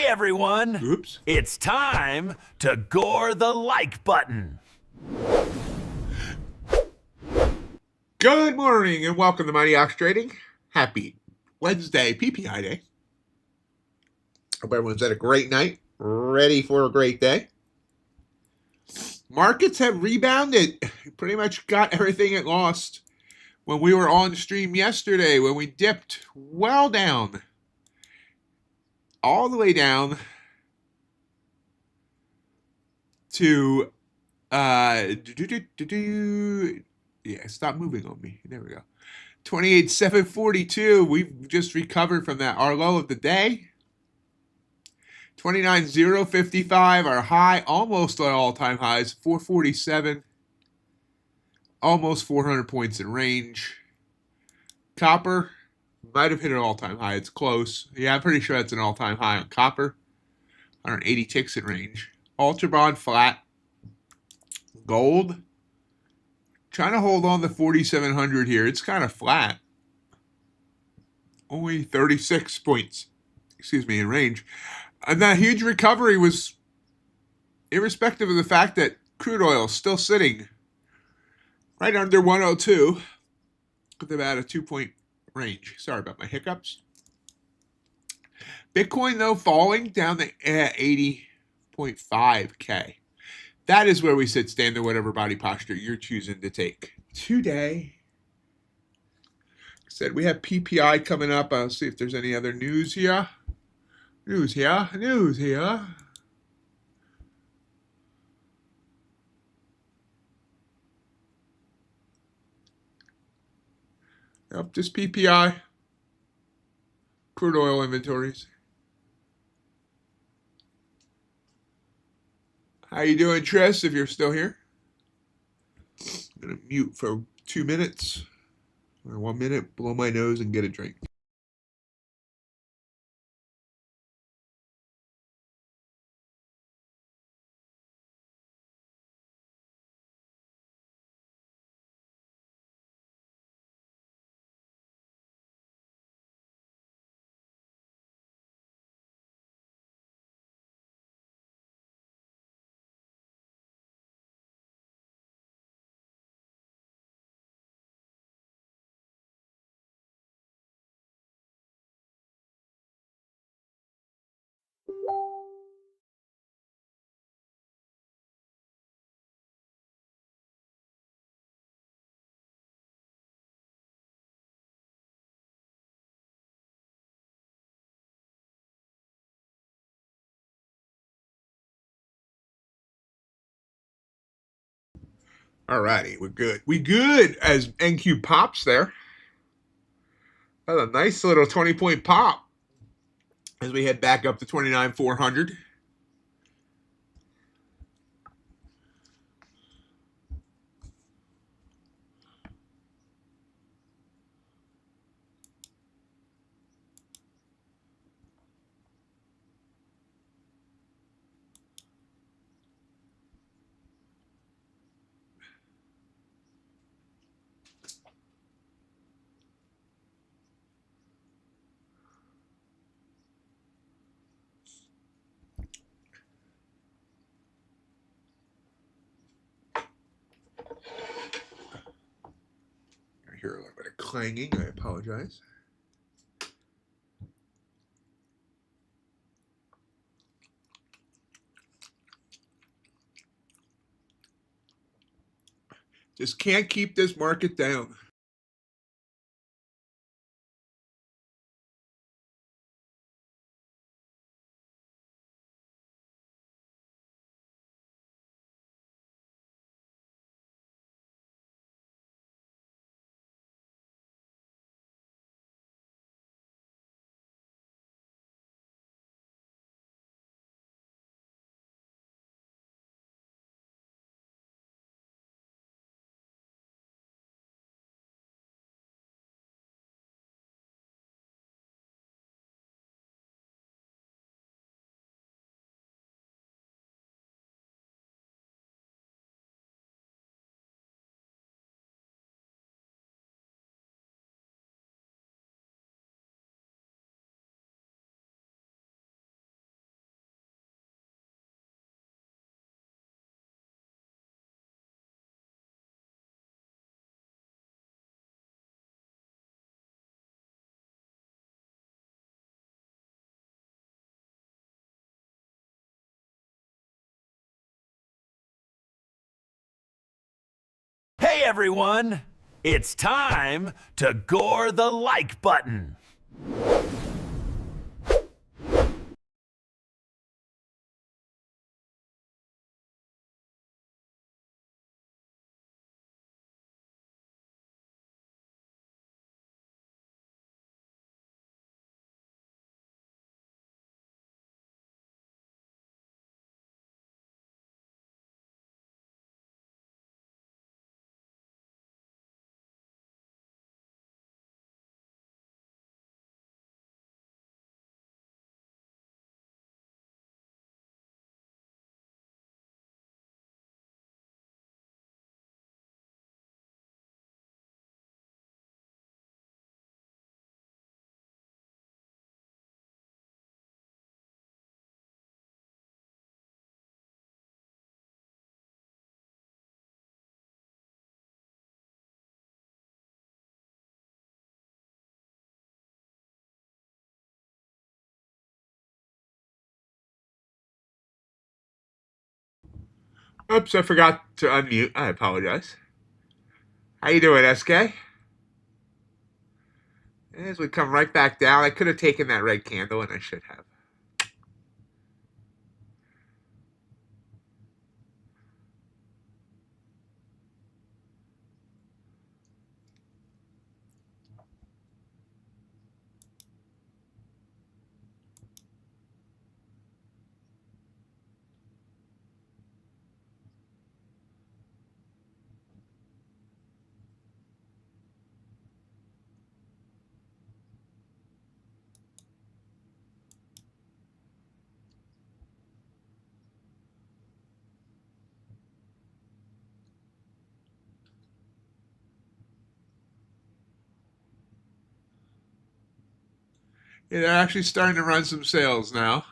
Hey everyone! Oops. It's time to gore the like button. Good morning and welcome to MIGHTYOX Trading. Happy Wednesday, PPI Day. Hope everyone's had a great night, ready for a great day. Markets have rebounded. Pretty much got everything it lost when we were on stream yesterday, when we dipped well down, all the way down to yeah, stop moving on me. There we go. 28,742. We've just recovered from that. Our low of the day. 29,055. Our high, almost our all-time highs. 447. Almost 400 points in range. Copper might have hit an all-time high. It's close. Yeah, I'm pretty sure that's an all-time high on copper. 180 ticks in range. Ultra bond flat. Gold. Trying to hold on to 4,700 here. It's kind of flat. Only 36 points, in range. And that huge recovery was irrespective of the fact that crude oil is still sitting right under 102 with about a 2-point range. Sorry about my hiccups. Bitcoin, though, falling down to 80.5K. That is where we sit, stand, or whatever body posture you're choosing to take. Today, like I said, we have PPI coming up. I'll see if there's any other news here. News here. Yep, just PPI. Crude oil inventories. How you doing, Tris, if you're still here? I'm going to mute for 2 minutes. Or 1 minute, blow my nose and get a drink. Alrighty, we're good. We good as NQ pops there. That's a nice little 20-point pop as we head back up to 29,400. I hear a little bit of clanging. I apologize. Just can't keep this market down. Hey everyone! It's time to gore the like button. Oops, I forgot to unmute. I apologize. How you doing, SK? As we come right back down, I could have taken that red candle, and I should have. Yeah, they're actually starting to run some sales now.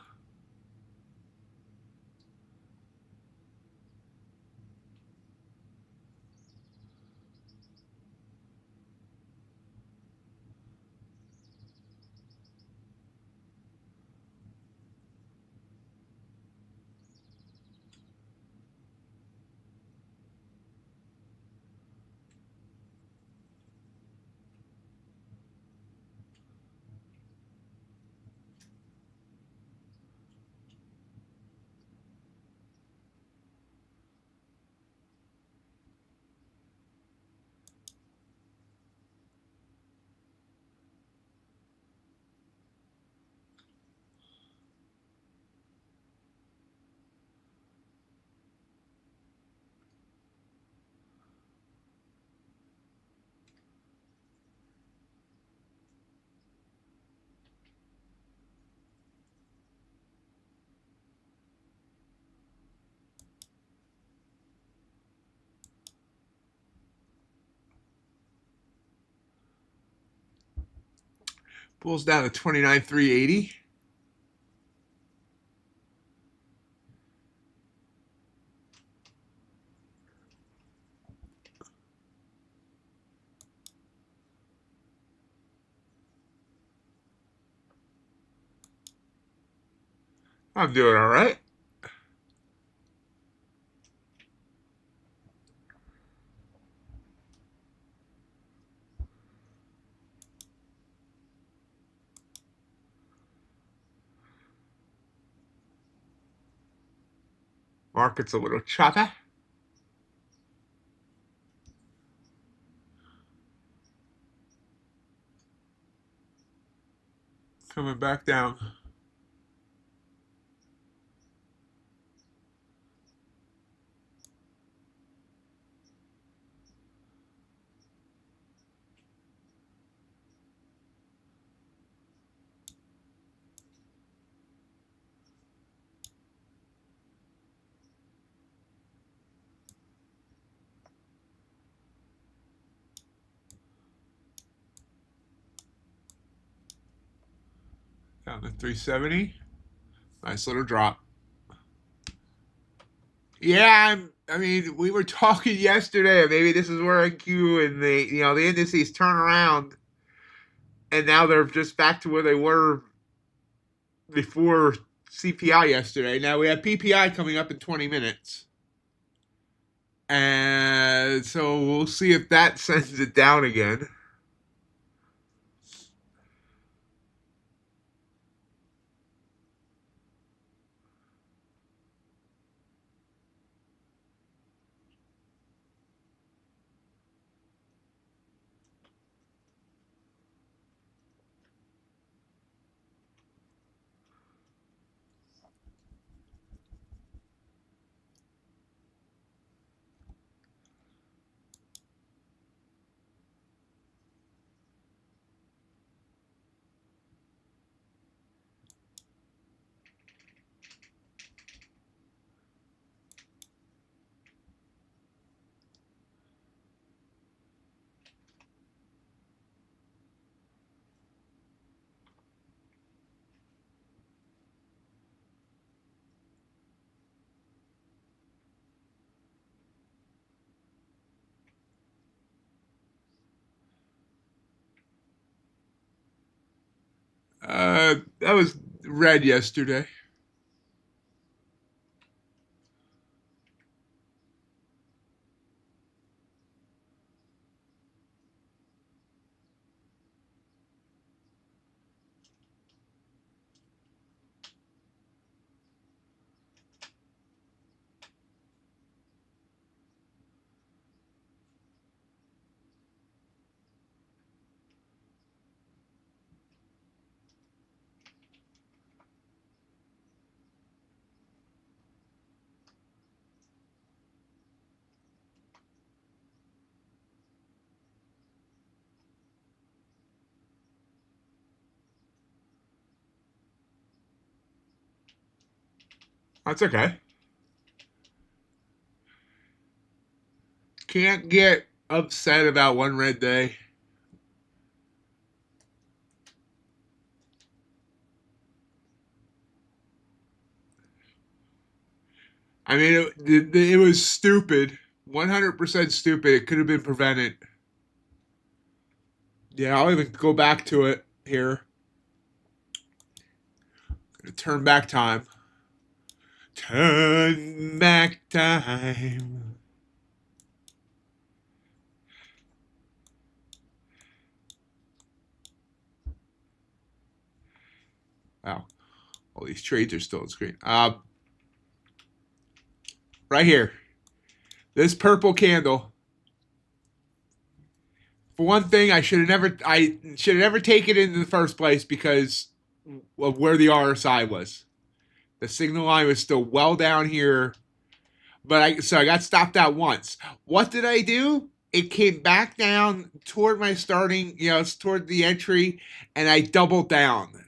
Pulls down to 29,380. I'm doing all right. Market's a little choppy. Coming back down. Down to 370. Nice little drop. Yeah, I mean, we were talking yesterday. Maybe this is where IQ and the indices turn around, and now they're just back to where they were before CPI yesterday. Now we have PPI coming up in 20 minutes, And so we'll see if that sends it down again. That was red yesterday. That's okay. Can't get upset about one red day. I mean, it was stupid. 100% stupid. It could have been prevented. Yeah, I'll even go back to it here. Gonna turn back time. Turn back time. Wow. All these trades are still on screen. Right here. This purple candle. For one thing, I should have never taken it in the first place because of where the RSI was. The signal line was still well down here, but I got stopped out once. What did I do? It came back down toward my starting, it's toward the entry, and I doubled down.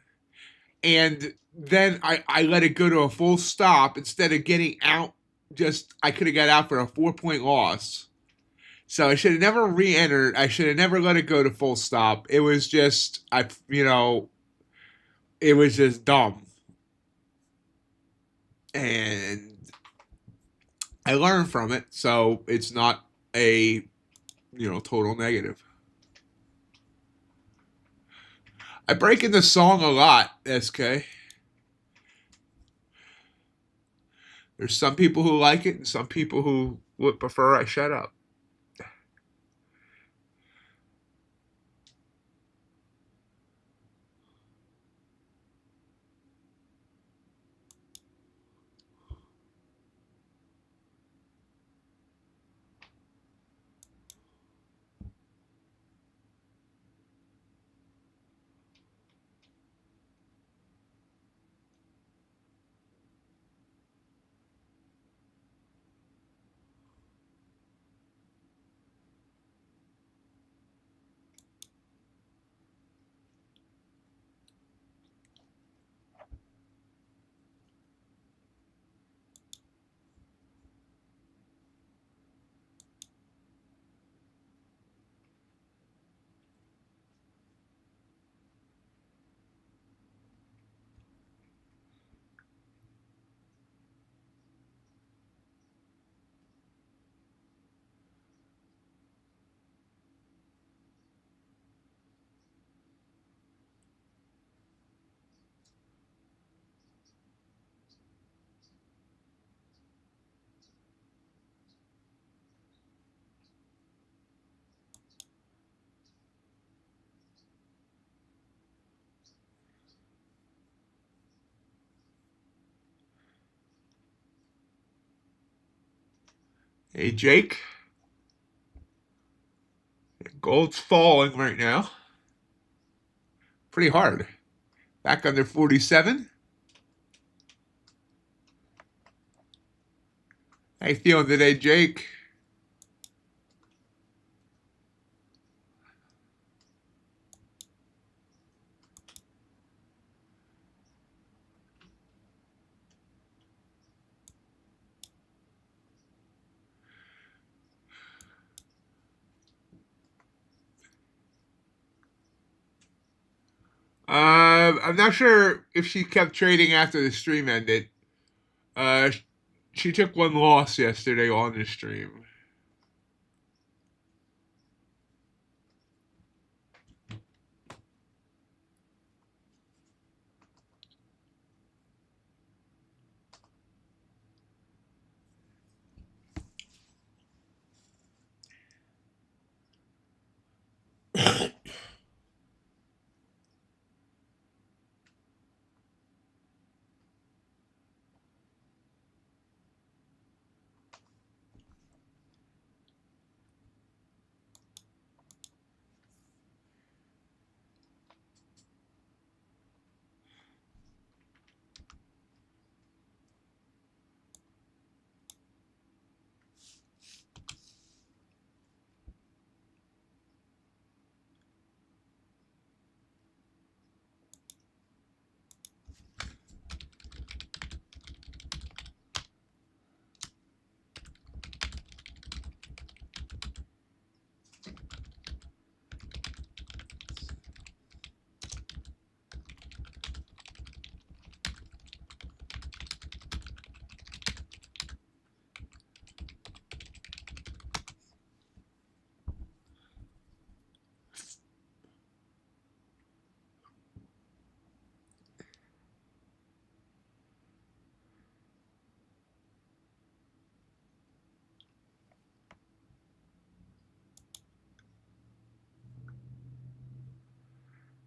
And then I let it go to a full stop instead of getting out. I could have got out for a 4-point loss. So I should have never re-entered. I should have never let it go to full stop. It was just it was just dumb. And I learned from it, so it's not a total negative. I break in the song a lot, SK. There's some people who like it and some people who would prefer I shut up. Hey, Jake. Gold's falling right now. Pretty hard. Back under 47. How you feeling today, Jake? I'm not sure if she kept trading after the stream ended. Uh, she took one loss yesterday on the stream.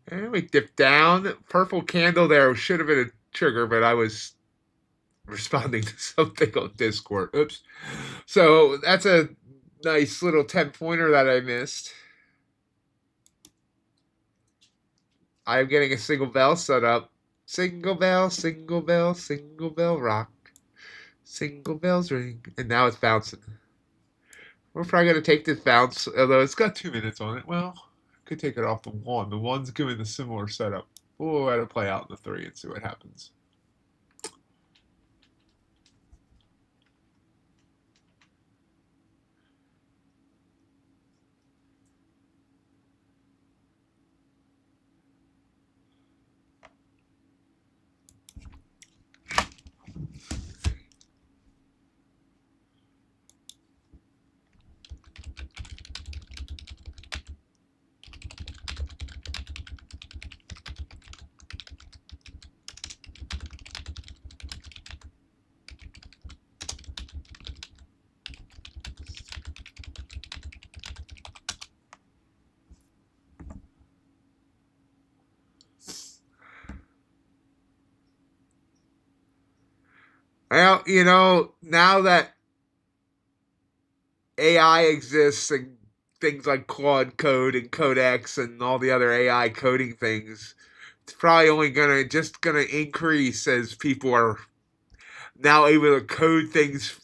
And we dipped down. Purple candle there should have been a trigger, but I was responding to something on Discord. Oops. So that's a nice little 10-pointer that I missed. I'm getting a single bell set up. Single bell, single bell, single bell rock. Single bells ring. And now it's bouncing. We're probably going to take this bounce, although it's got 2 minutes on it. Well, I could take it off the one. The one's giving a similar setup. We'll let it play out in the 3 and see what happens. Well, now that AI exists and things like Claude Code and Codex and all the other AI coding things, it's probably only gonna increase as people are now able to code things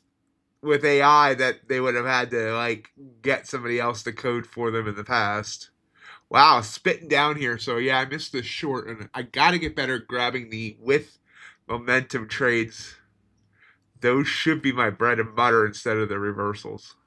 with AI that they would have had to get somebody else to code for them in the past. Wow, spitting down here. So yeah, I missed the short, and I gotta get better at grabbing the with momentum trades. Those should be my bread and butter instead of the reversals.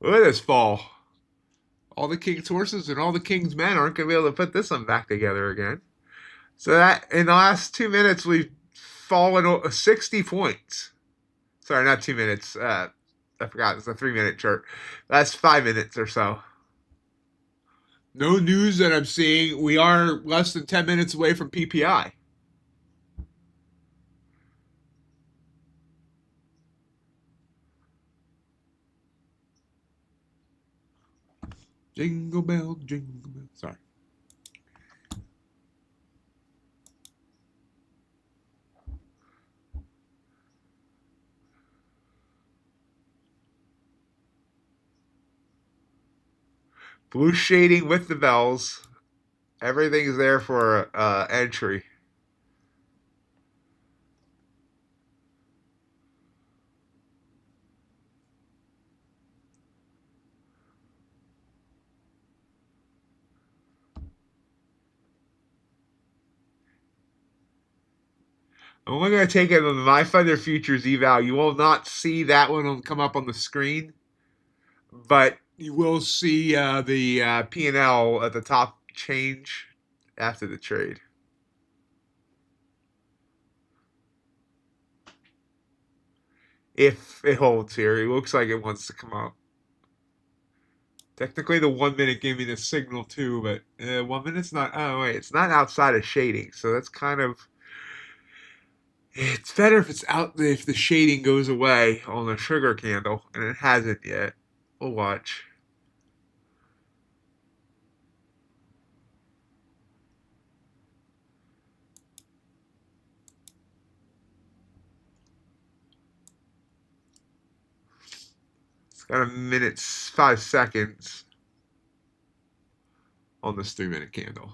Look at this fall. All the king's horses and all the king's men aren't going to be able to put this one back together again. So that in the last 2 minutes, we've fallen 60 points. Sorry, not 2 minutes. I forgot. It's a 3-minute chart. Last 5 minutes or so. No news that I'm seeing. We are less than 10 minutes away from PPI. Jingle bell, jingle bell. Sorry. Blue shading with the bells. Everything's there for entry. I'm only going to take it on the My Thunder Futures eval. You will not see that one come up on the screen, but you will see the P&L at the top change after the trade. If it holds here, it looks like it wants to come up. Technically, the 1 minute gave me the signal too, but 1 minute's not. Oh wait, it's not outside of shading, so that's kind of. It's better if it's out. If the shading goes away on the sugar candle, and it hasn't yet. We'll watch. It's got a minute 5 seconds on this 3 minute candle.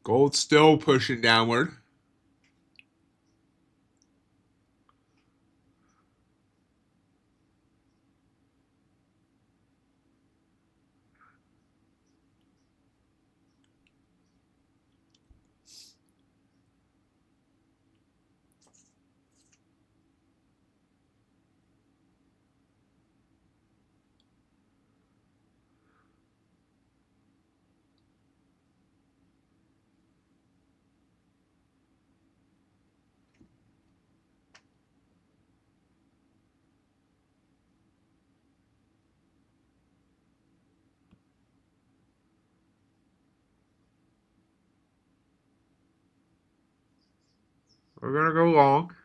Gold still pushing downward. We're gonna go long.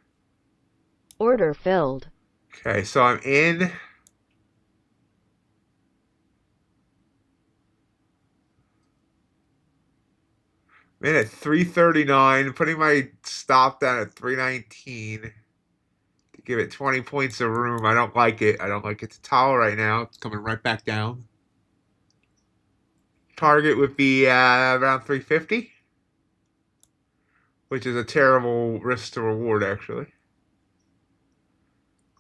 Order filled. Okay, so I'm in. I'm in at 339, putting my stop down at 319 to give it 20 points of room. I don't like it. I don't like it to towel right now. It's coming right back down. Target would be around 350, which is a terrible risk to reward, actually.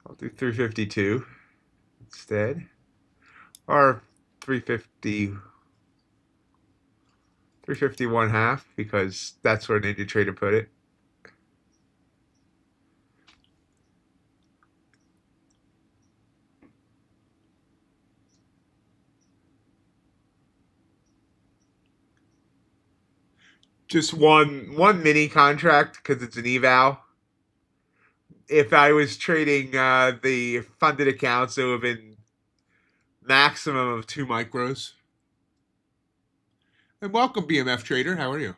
I'll do 352 instead. Or 350, 351 half, because that's where Ninja Trader put it. Just one mini contract because it's an eval. If I was trading the funded accounts, it would have been maximum of 2 micros. And welcome, BMF Trader. How are you?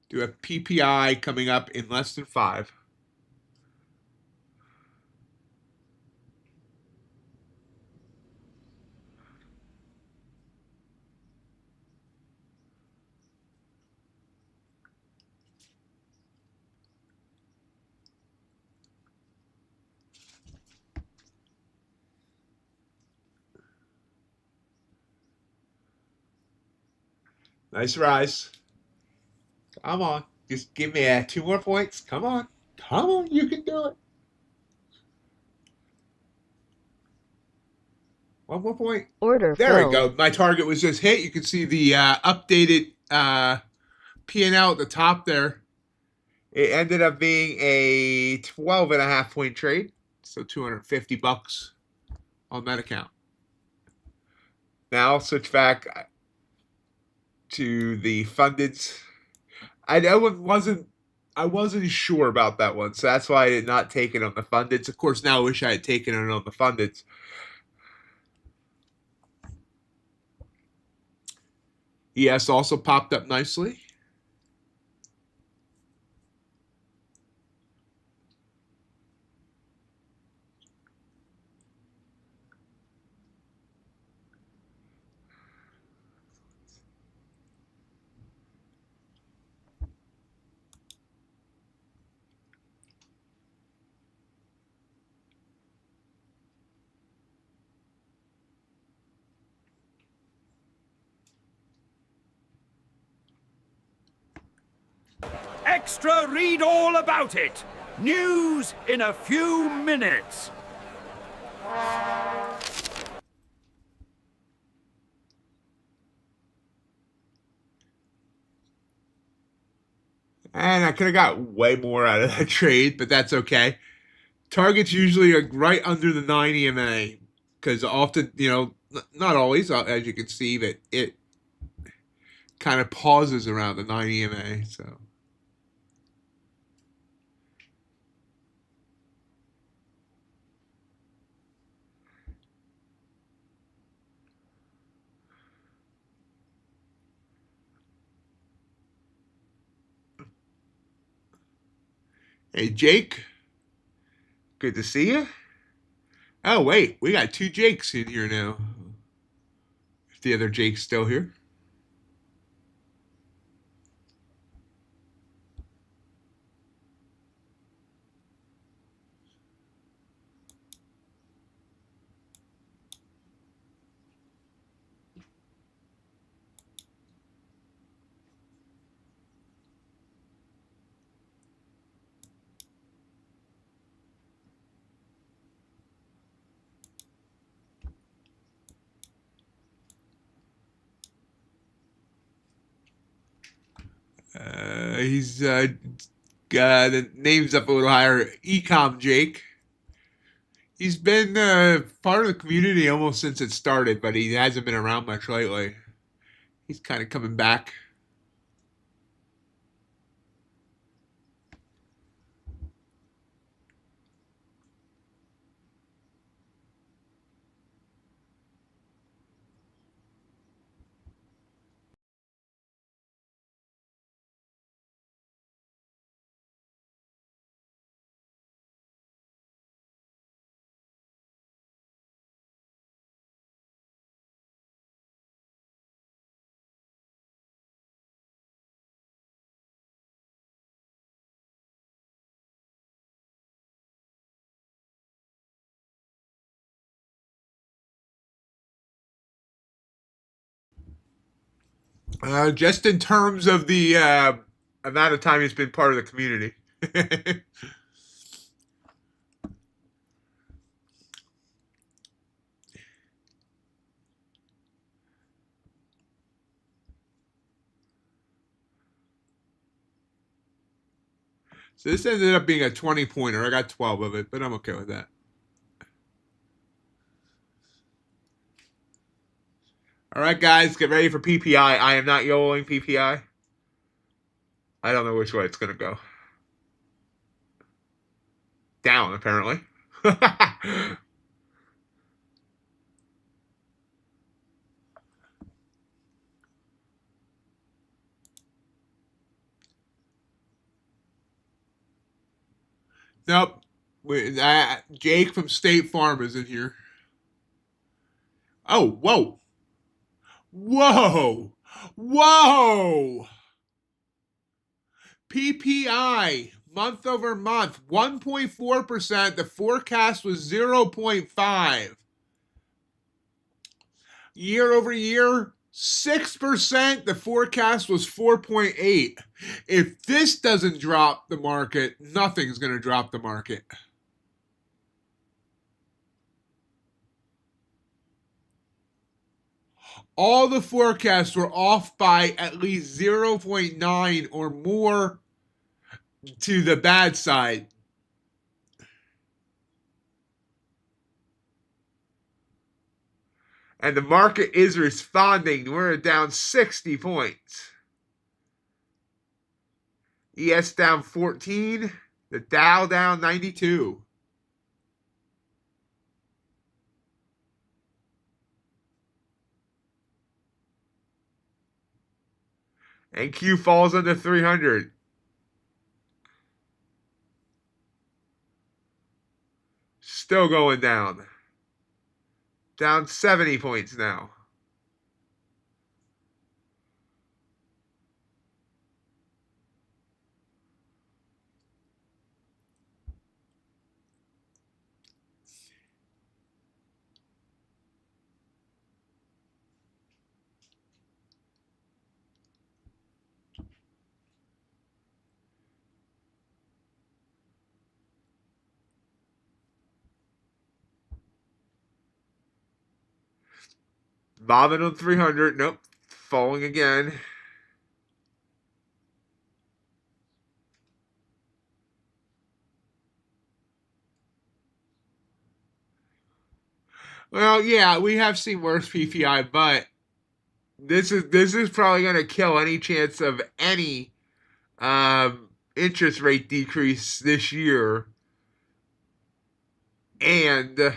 Do a PPI coming up in less than 5. Nice rise. Come on. Just give me 2 more points. Come on. Come on. You can do it. 1 more point. Order There filled. we go. My target was just hit. You can see the updated P&L at the top there. It ended up being a 12.5 point trade. So $250 on that account. Now I'll switch back to the fundeds. I know I wasn't sure about that one, so that's why I did not take it on the fundeds. Of course, now I wish I had taken it on the fundeds. ES also popped up nicely. Extra read all about it. News in a few minutes. And I could have got way more out of that trade, but that's okay. Targets usually are right under the 9 EMA because often, not always, as you can see, but it kind of pauses around the 9 EMA. So. Hey, Jake. Good to see you. Oh, wait. We got 2 Jakes in here now. If the other Jake's still here. He's the name's up a little higher. Ecom Jake. He's been part of the community almost since it started, but he hasn't been around much lately. He's kind of coming back. Just in terms of the amount of time he's been part of the community. So this ended up being a 20-pointer. I got 12 of it, but I'm okay with that. All right, guys, get ready for PPI. I am not YOLOing PPI. I don't know which way it's going to go. Down, apparently. Nope. Jake from State Farm is in here. Oh, whoa. Whoa. Whoa. PPI, month over month, 1.4%. The forecast was 0.5. Year over year, 6%. The forecast was 4.8. If this doesn't drop the market, nothing's going to drop the market. All the forecasts were off by at least 0.9 or more to the bad side. And the market is responding. We're down 60 points. ES down 14. The Dow down 92. And Q falls under 300. Still going down. Down 70 points now. Bobbing on 300. Nope. Falling again. Well, yeah, we have seen worse PPI, but this is probably going to kill any chance of any interest rate decrease this year. And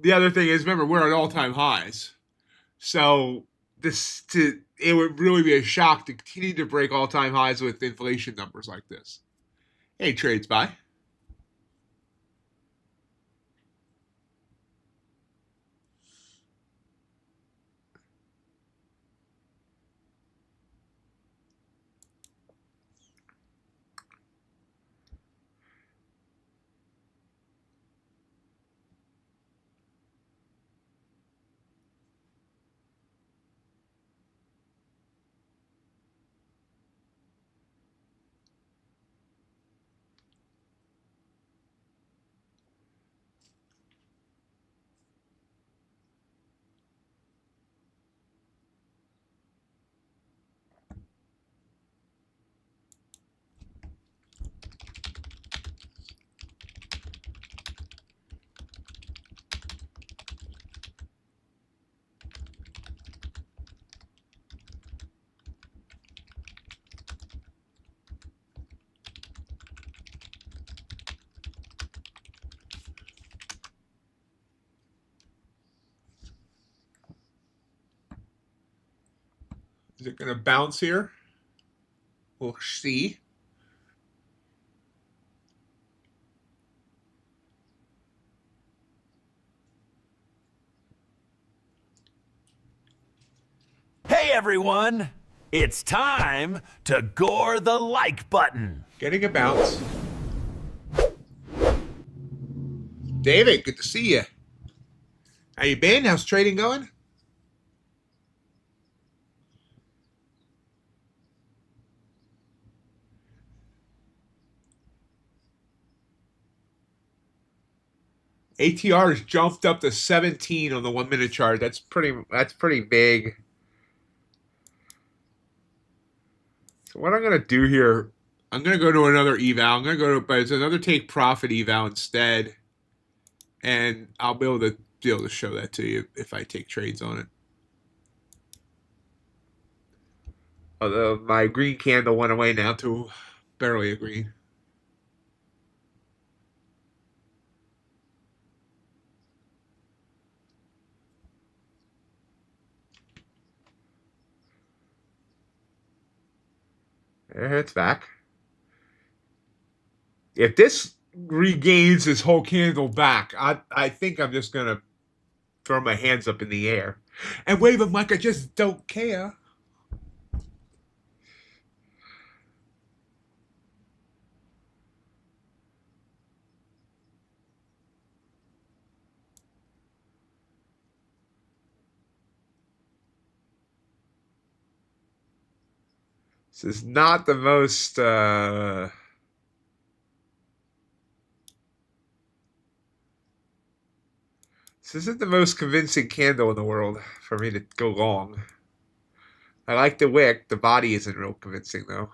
the other thing is, remember, we're at all-time highs. So it would really be a shock to continue to break all-time highs with inflation numbers like this. Hey, trades buy. Is it going to bounce here? We'll see. Hey everyone, it's time to gore the like button. Getting a bounce. David, good to see you. How you been? How's trading going? ATR has jumped up to 17 on the 1 minute chart. That's pretty big. So what I'm gonna do here, I'm gonna go to another eval. But it's another take profit eval instead, and I'll be able to show that to you if I take trades on it. Although my green candle went away now to barely a green. It's back. If this regains this whole candle back, I think I'm just going to throw my hands up in the air and wave them like I just don't care. This is not the most this isn't the most convincing candle in the world for me to go long. I like the wick. The body isn't real convincing though.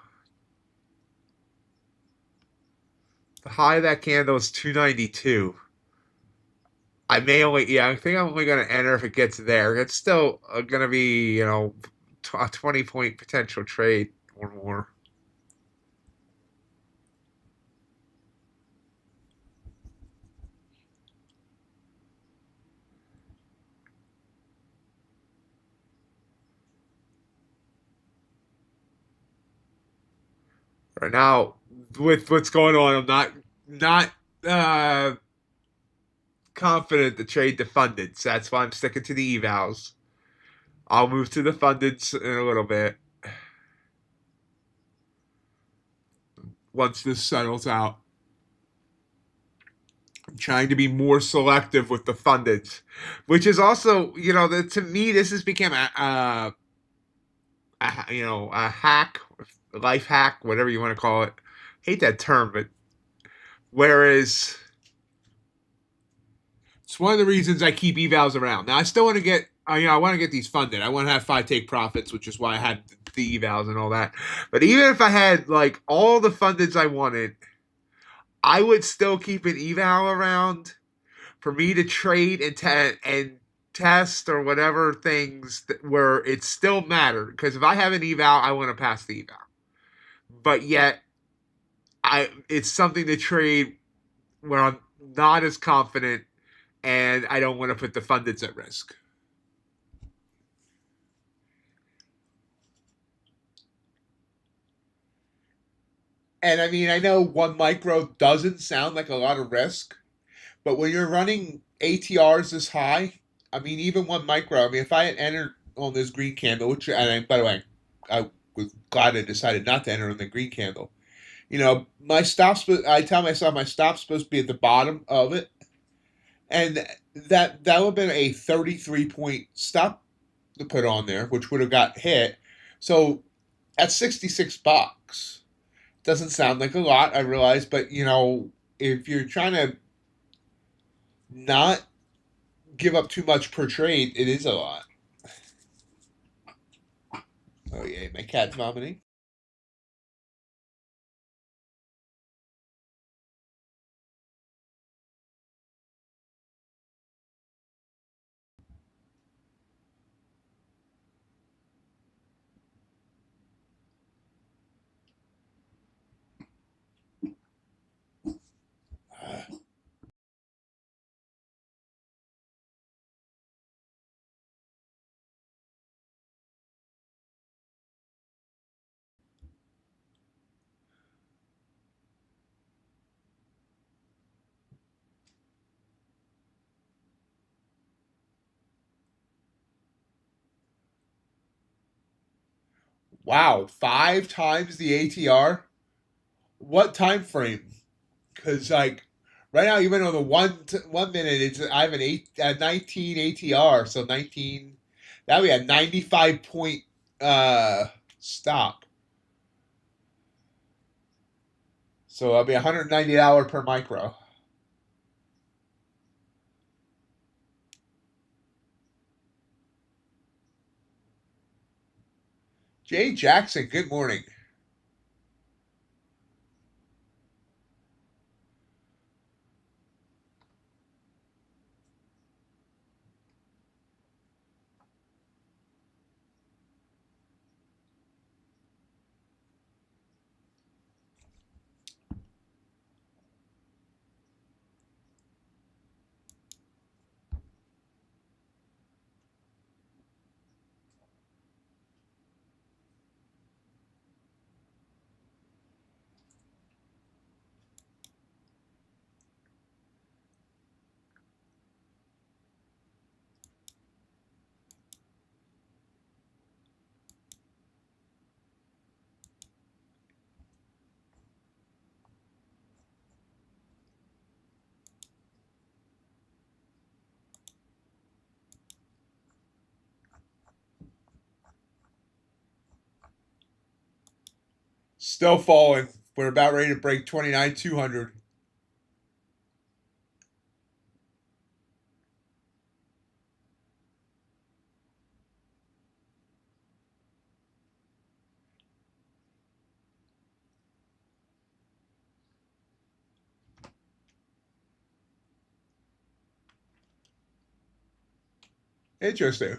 The high of that candle is 292. I may only, yeah, I think I'm only going to enter if it gets there. It's still going to be, a 20-point potential trade or more. Right now, with what's going on, I'm not uh, confident the trade to funded. So that's why I'm sticking to the evals. I'll move to the funded in a little bit once this settles out. I'm trying to be more selective with the funded, which is also, to me, this has become a hack, life hack, whatever you want to call it. Hate that term, but whereas it's one of the reasons I keep evals around. Now I still want to get, I want to get these funded. I want to have 5 take profits, which is why I had the evals and all that. But even if I had like all the fundeds I wanted, I would still keep an eval around for me to trade and test or whatever things where it still mattered. Because if I have an eval, I want to pass the eval. But yet, it's something to trade where I'm not as confident and I don't want to put the fundeds at risk. And I mean, I know 1 micro doesn't sound like a lot of risk, but when you're running ATRs this high, I mean, even 1 micro, I mean, if I had entered on this green candle, which, and by the way, I was glad I decided not to enter on the green candle. My stop's, I tell myself my stop's supposed to be at the bottom of it. And that would have been a 33-point stop to put on there, which would have got hit. So at $66, doesn't sound like a lot, I realize, but if you're trying to not give up too much per trade, it is a lot. Oh yeah, my cat's vomiting. Wow, 5 times the ATR. What time frame? Because like right now, even on the 1 minute, it's I have a 19 ATR, so 19. That would be a 95-point stop. So that'll be $190 per micro. Jay Jackson, good morning. Still falling. We're about ready to break 29,200. Interesting.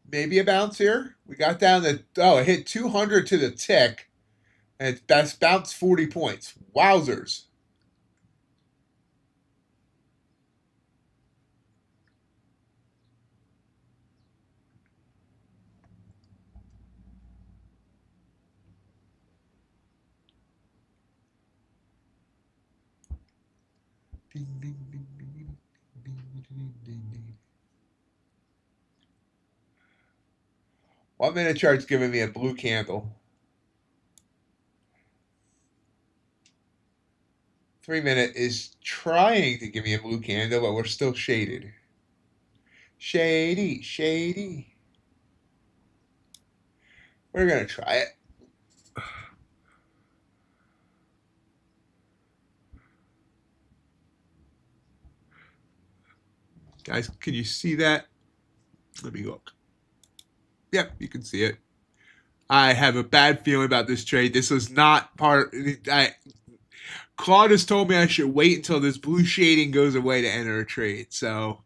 Maybe a bounce here. We got down to, oh, it hit 200 to the tick, and that's bounced 40 points. Wowzers. Ding, ding, ding, ding, ding, ding, ding, ding, ding. 1 minute chart's giving me a blue candle. 3 minute is trying to give me a blue candle, but we're still shaded. Shady, shady. We're going to try it. Guys, can you see that? Let me look. Yep, you can see it. I have a bad feeling about this trade. This was not part. Claude has told me I should wait until this blue shading goes away to enter a trade. So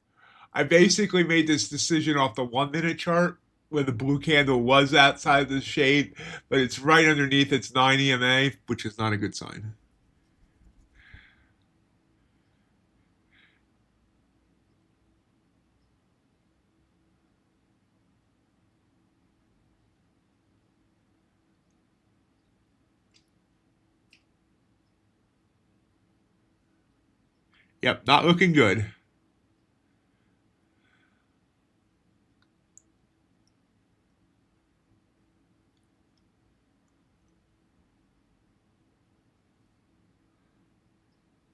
I basically made this decision off the 1 minute chart where the blue candle was outside the shade, but it's right underneath its 9 EMA, which is not a good sign. Yep, not looking good.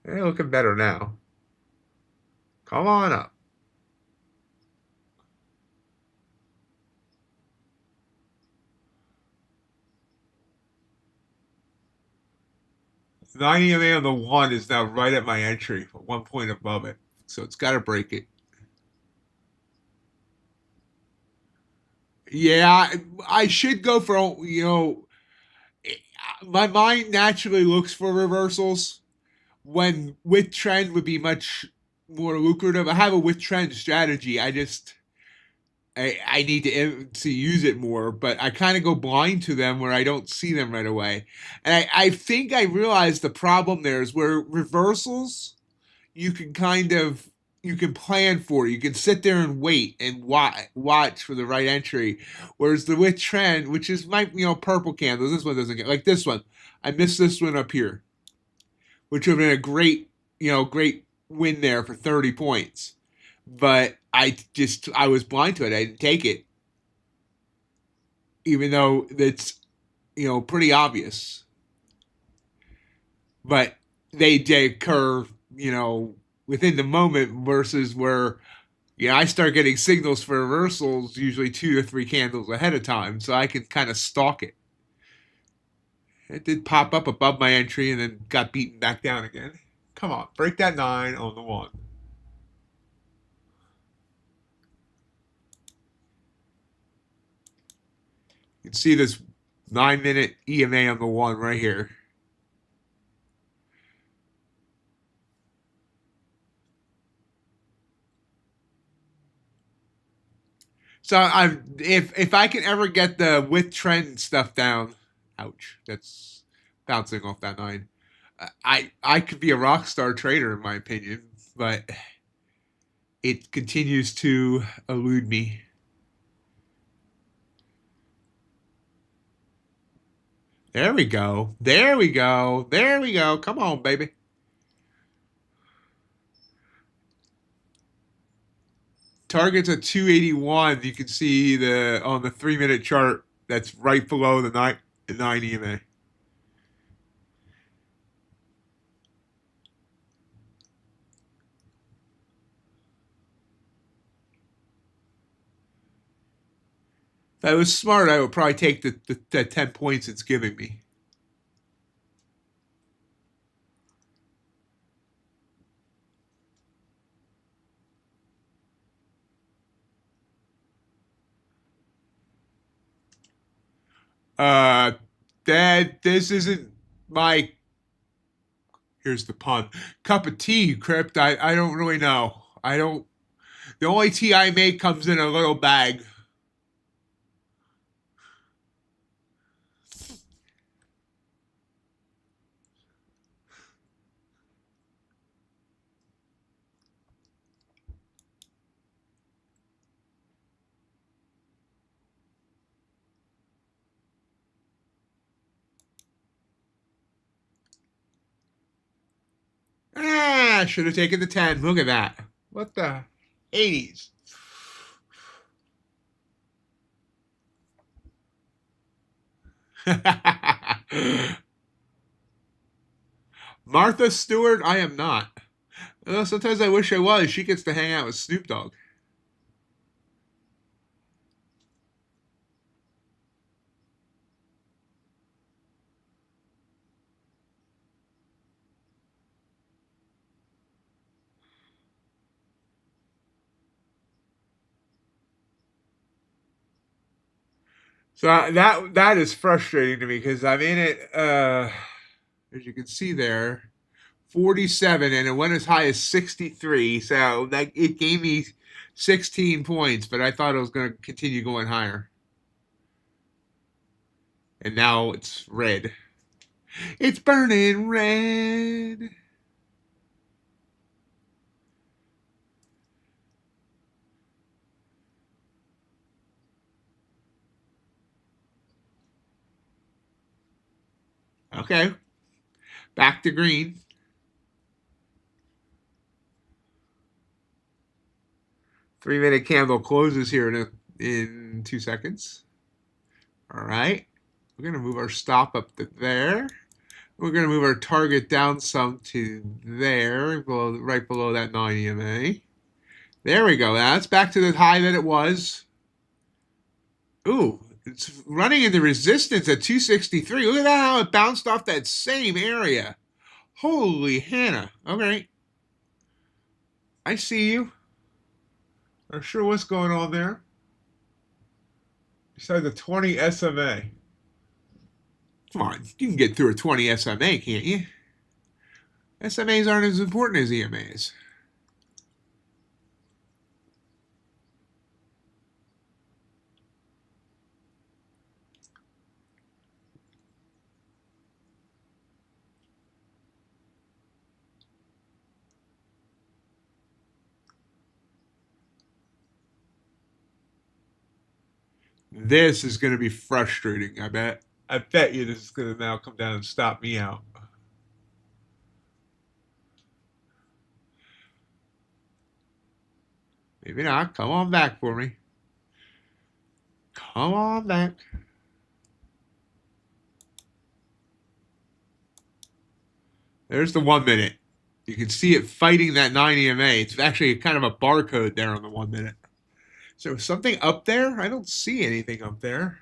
They're looking better now. Come on up. The 9 EMA on the 1 is now right at my entry, 1 point above it. So it's got to break it. Yeah, I should go for, my mind naturally looks for reversals when with trend would be much more lucrative. I have a with trend strategy. I need to use it more, but I kind of go blind to them where I don't see them right away. And I think I realized the problem there is where reversals you can you can plan for. You can sit there and wait and watch for the right entry. Whereas the with trend, which is my purple candles, this one doesn't get like this one. I missed this one up here, which would have been a great win there for 30 points. But I was blind to it. I didn't take it, even though it's pretty obvious. But they occur within the moment versus where I start getting signals for reversals usually 2 or 3 candles ahead of time, so I can kind of stalk it. It did pop up above my entry and then got beaten back down again. Come on, break that 9 on the 1. You can see this 9 minute EMA on the 1 right here. So if I can ever get the with trend stuff down, ouch, that's bouncing off that 9. I could be a rock star trader in my opinion, but it continues to elude me. There we go. There we go. There we go. Come on, baby. Target's at 281. You can see on the 3 minute chart that's right below the 9 EMA. If I was smart, I would probably take the 10 points it's giving me. Dad, this isn't my. Here's the pun. Cup of tea, Crypt. I don't really know. I don't. The only tea I make comes in a little bag. Ah, should have taken the 10. Look at that. What the 80s? Martha Stewart? I am not. Well, sometimes I wish I was. She gets to hang out with Snoop Dogg. So that is frustrating to me because I'm in it, as you can see there, 47, and it went as high as 63. So that it gave me 16 points, but I thought it was going to continue going higher. And now it's red. It's burning red. Okay. Back to green. Three-minute candle closes here in 2 seconds. All right. We're going to move our stop up to there. We're going to move our target down some to there, right below that 9 EMA. There we go. That's back to the high that it was. Ooh, it's running into resistance at 263. Look at that, how it bounced off that same area. Holy Hannah. Okay. I see you. Not sure what's going on there. Besides the 20 SMA. Come on, you can get through a 20 SMA, can't you? SMAs aren't as important as EMAs. This is going to be frustrating, I bet. I bet you this is going to now come down and stop me out. Maybe not. Come on back for me. Come on back. There's the 1 minute. You can see it fighting that 9 EMA. It's actually kind of a barcode there on the 1 minute. So something up there? I don't see anything up there.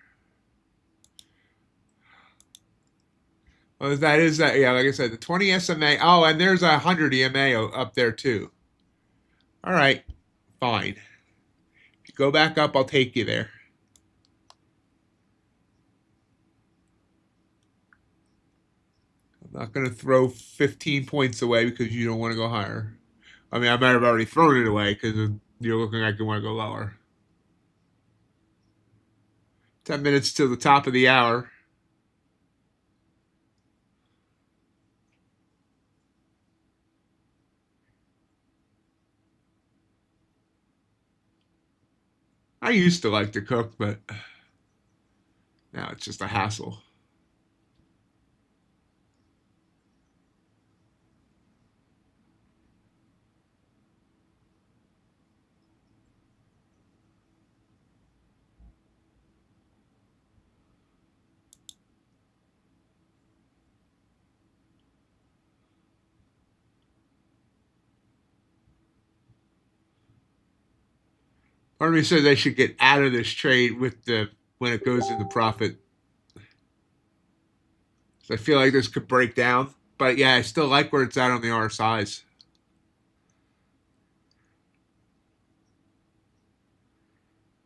Oh, that is that. Yeah, like I said, the 20 SMA. Oh, and there's a 100 EMA up there too. All right, fine. If you go back up, I'll take you there. I'm not going to throw 15 points away because you don't want to go higher. I mean, I might have already thrown it away because you're looking like you want to go lower. 10 minutes till the top of the hour. I used to like to cook, but now it's just a hassle. Part of me says I should get out of this trade with when it goes into profit. So I feel like this could break down. But yeah, I still like where it's at on the RSIs.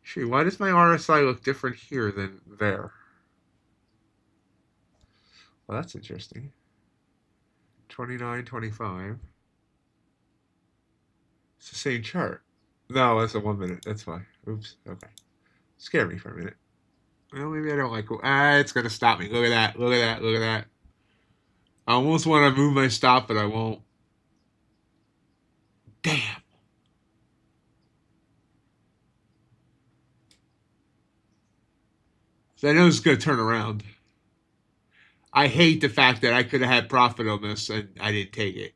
Gee, why does my RSI look different here than there? Well, that's interesting. 29.25. It's the same chart. No, that's a 1 minute. That's fine. Oops. Okay. Scare me for a minute. Well, maybe I don't like. It's gonna stop me. Look at that. Look at that. Look at that. I almost want to move my stop, but I won't. Damn. So I know it's gonna turn around. I hate the fact that I could have had profit on this and I didn't take it.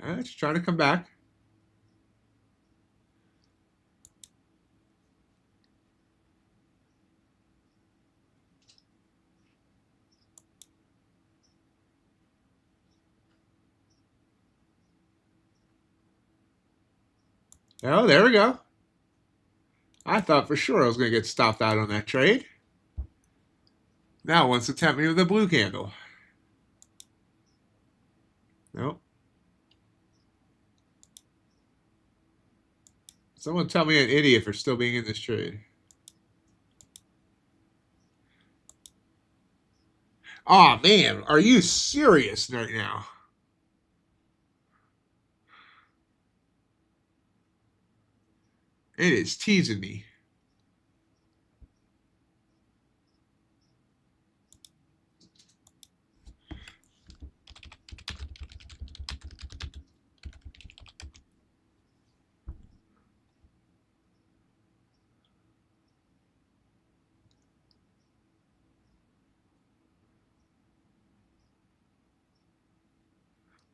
Let's try to come back. Oh, there we go. I thought for sure I was going to get stopped out on that trade. Now it wants to tempt me with a blue candle. Nope. Someone tell me an idiot for still being in this trade. Oh man, are you serious right now? It is teasing me.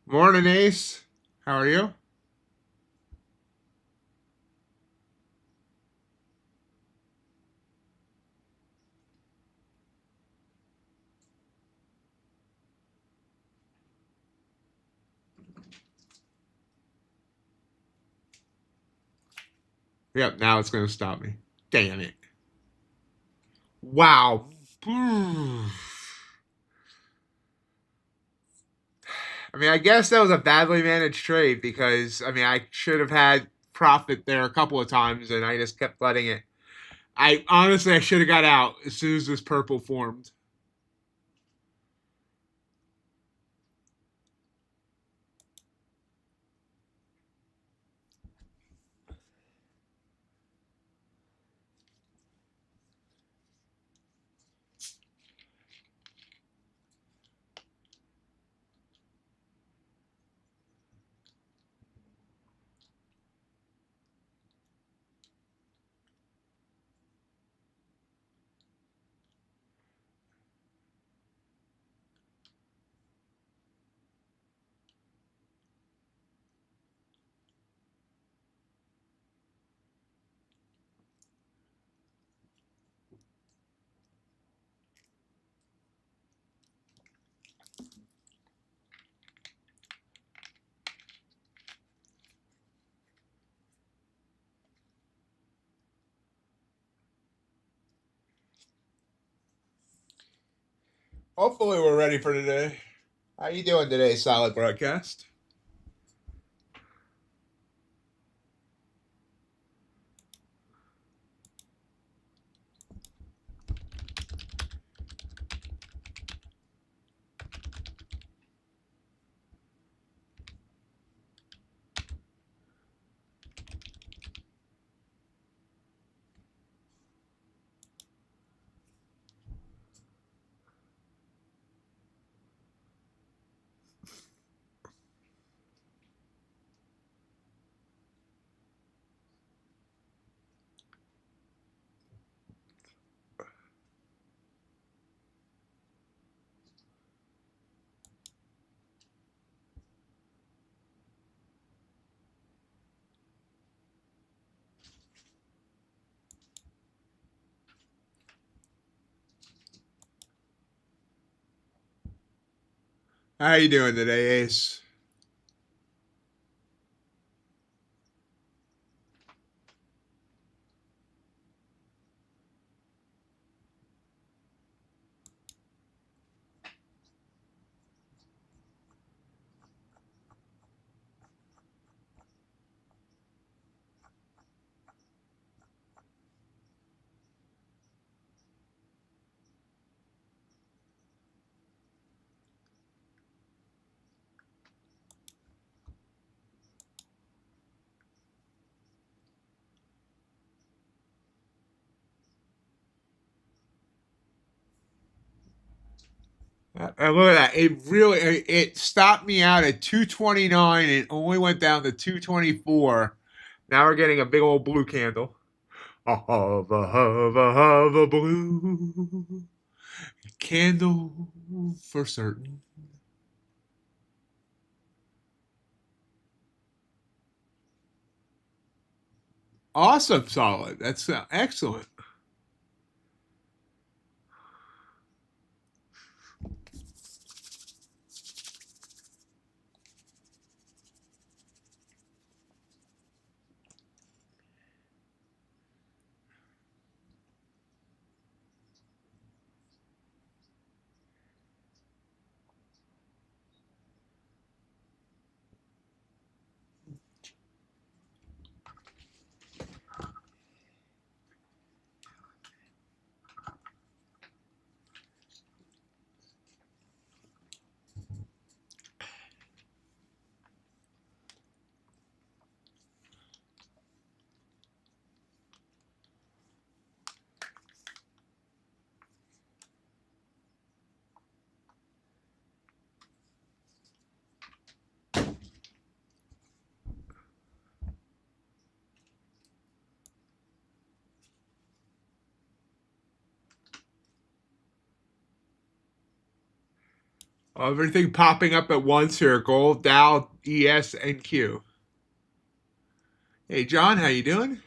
Morning, Ace. How are you? Yep, now it's going to stop me. Damn it. Wow. I mean, I guess that was a badly managed trade because, I mean, I should have had profit there a couple of times and I just kept letting it. I should have got out as soon as this purple formed. Hopefully we're ready for today. How you doing today, Solid Broadcast? How you doing today, Ace? And look at that. It stopped me out at 229 and only went down to 224. Now we're getting a big old blue candle. A hover, hover, hover blue candle for certain. Awesome, solid. That's excellent. Everything popping up at once here. Gold, Dow, ES, and Q. Hey, John, how you doing?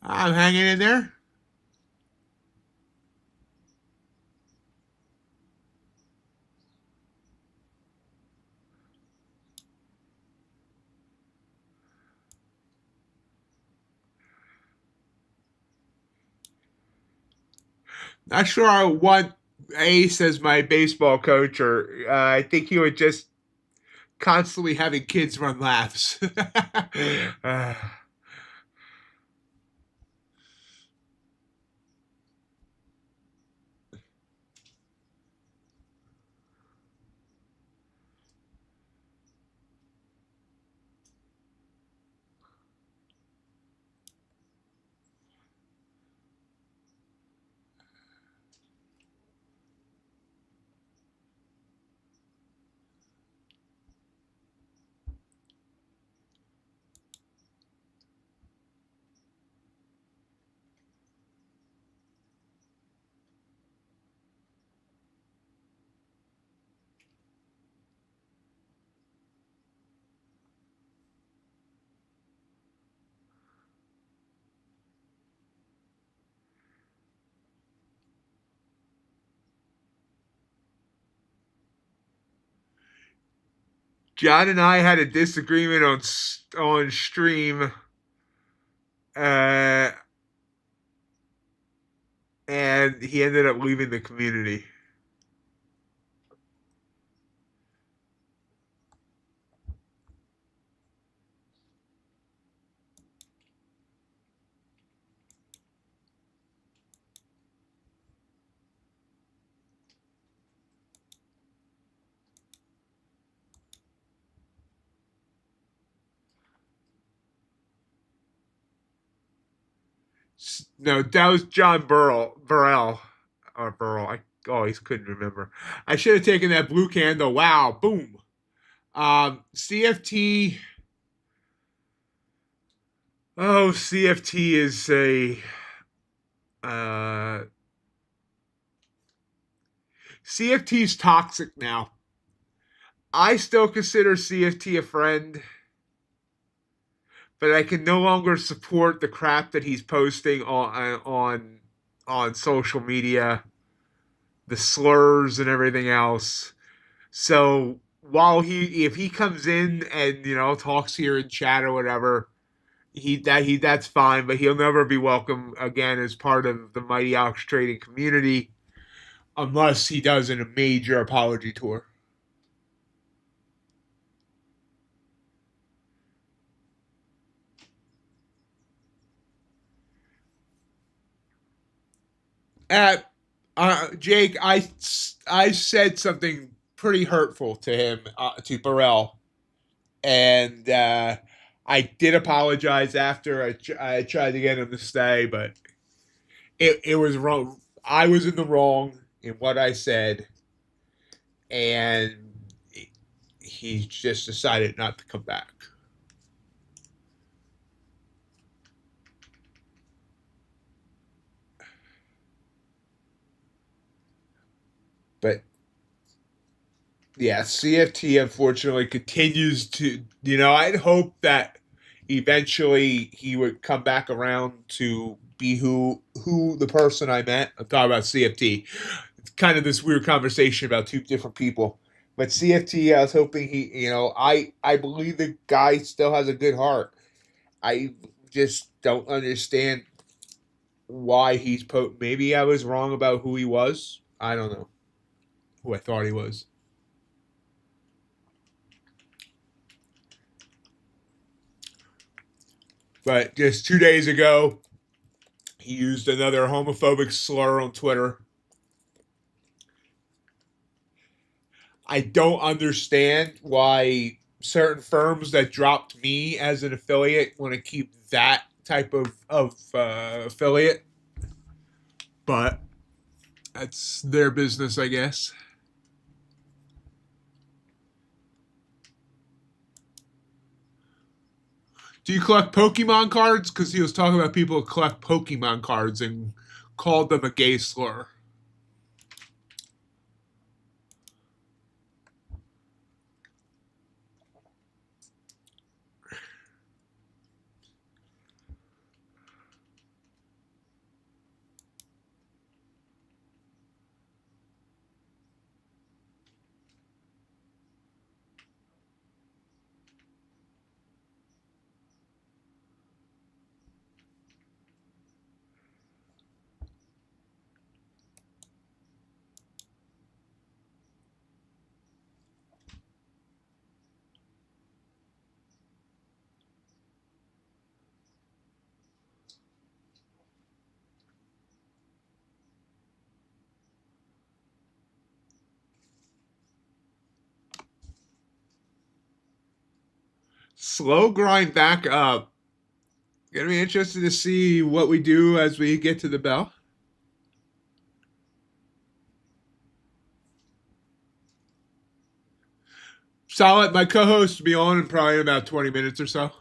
I'm hanging in there. Not sure I want Ace as my baseball coach, or I think he would just constantly having kids run laps. uh, John and I had a disagreement on stream, uh, and he ended up leaving the community. No, that was John Burrell, or Burrell. I always couldn't remember. I should have taken that blue candle. Wow, boom. CFT Oh, CFT is a uh, CFT's toxic now. I still consider CFT a friend, but I can no longer support the crap that he's posting on social media, the slurs and everything else. So while if he comes in and talks here in chat or whatever, that's fine, but he'll never be welcome again as part of the Mighty Ox trading community unless he does a major apology tour. Uh, Jake, I said something pretty hurtful to him, to Burrell, and I did apologize after. I tried to get him to stay, but it was wrong. I was in the wrong in what I said, and he just decided not to come back. But yeah, CFT unfortunately continues to, I'd hope that eventually he would come back around to be who the person I met. I'm talking about CFT. It's kind of this weird conversation about two different people. But CFT, I was hoping I believe the guy still has a good heart. I just don't understand why maybe I was wrong about who he was. I don't know who I thought he was. But just 2 days ago, he used another homophobic slur on Twitter. I don't understand why certain firms that dropped me as an affiliate want to keep that type of affiliate. But that's their business, I guess. Do you collect Pokemon cards? Because he was talking about people who collect Pokemon cards and called them a gay slur. Slow grind back up. Gonna be interested to see what we do as we get to the bell. Solid. My co-host will be on in probably about 20 minutes or so.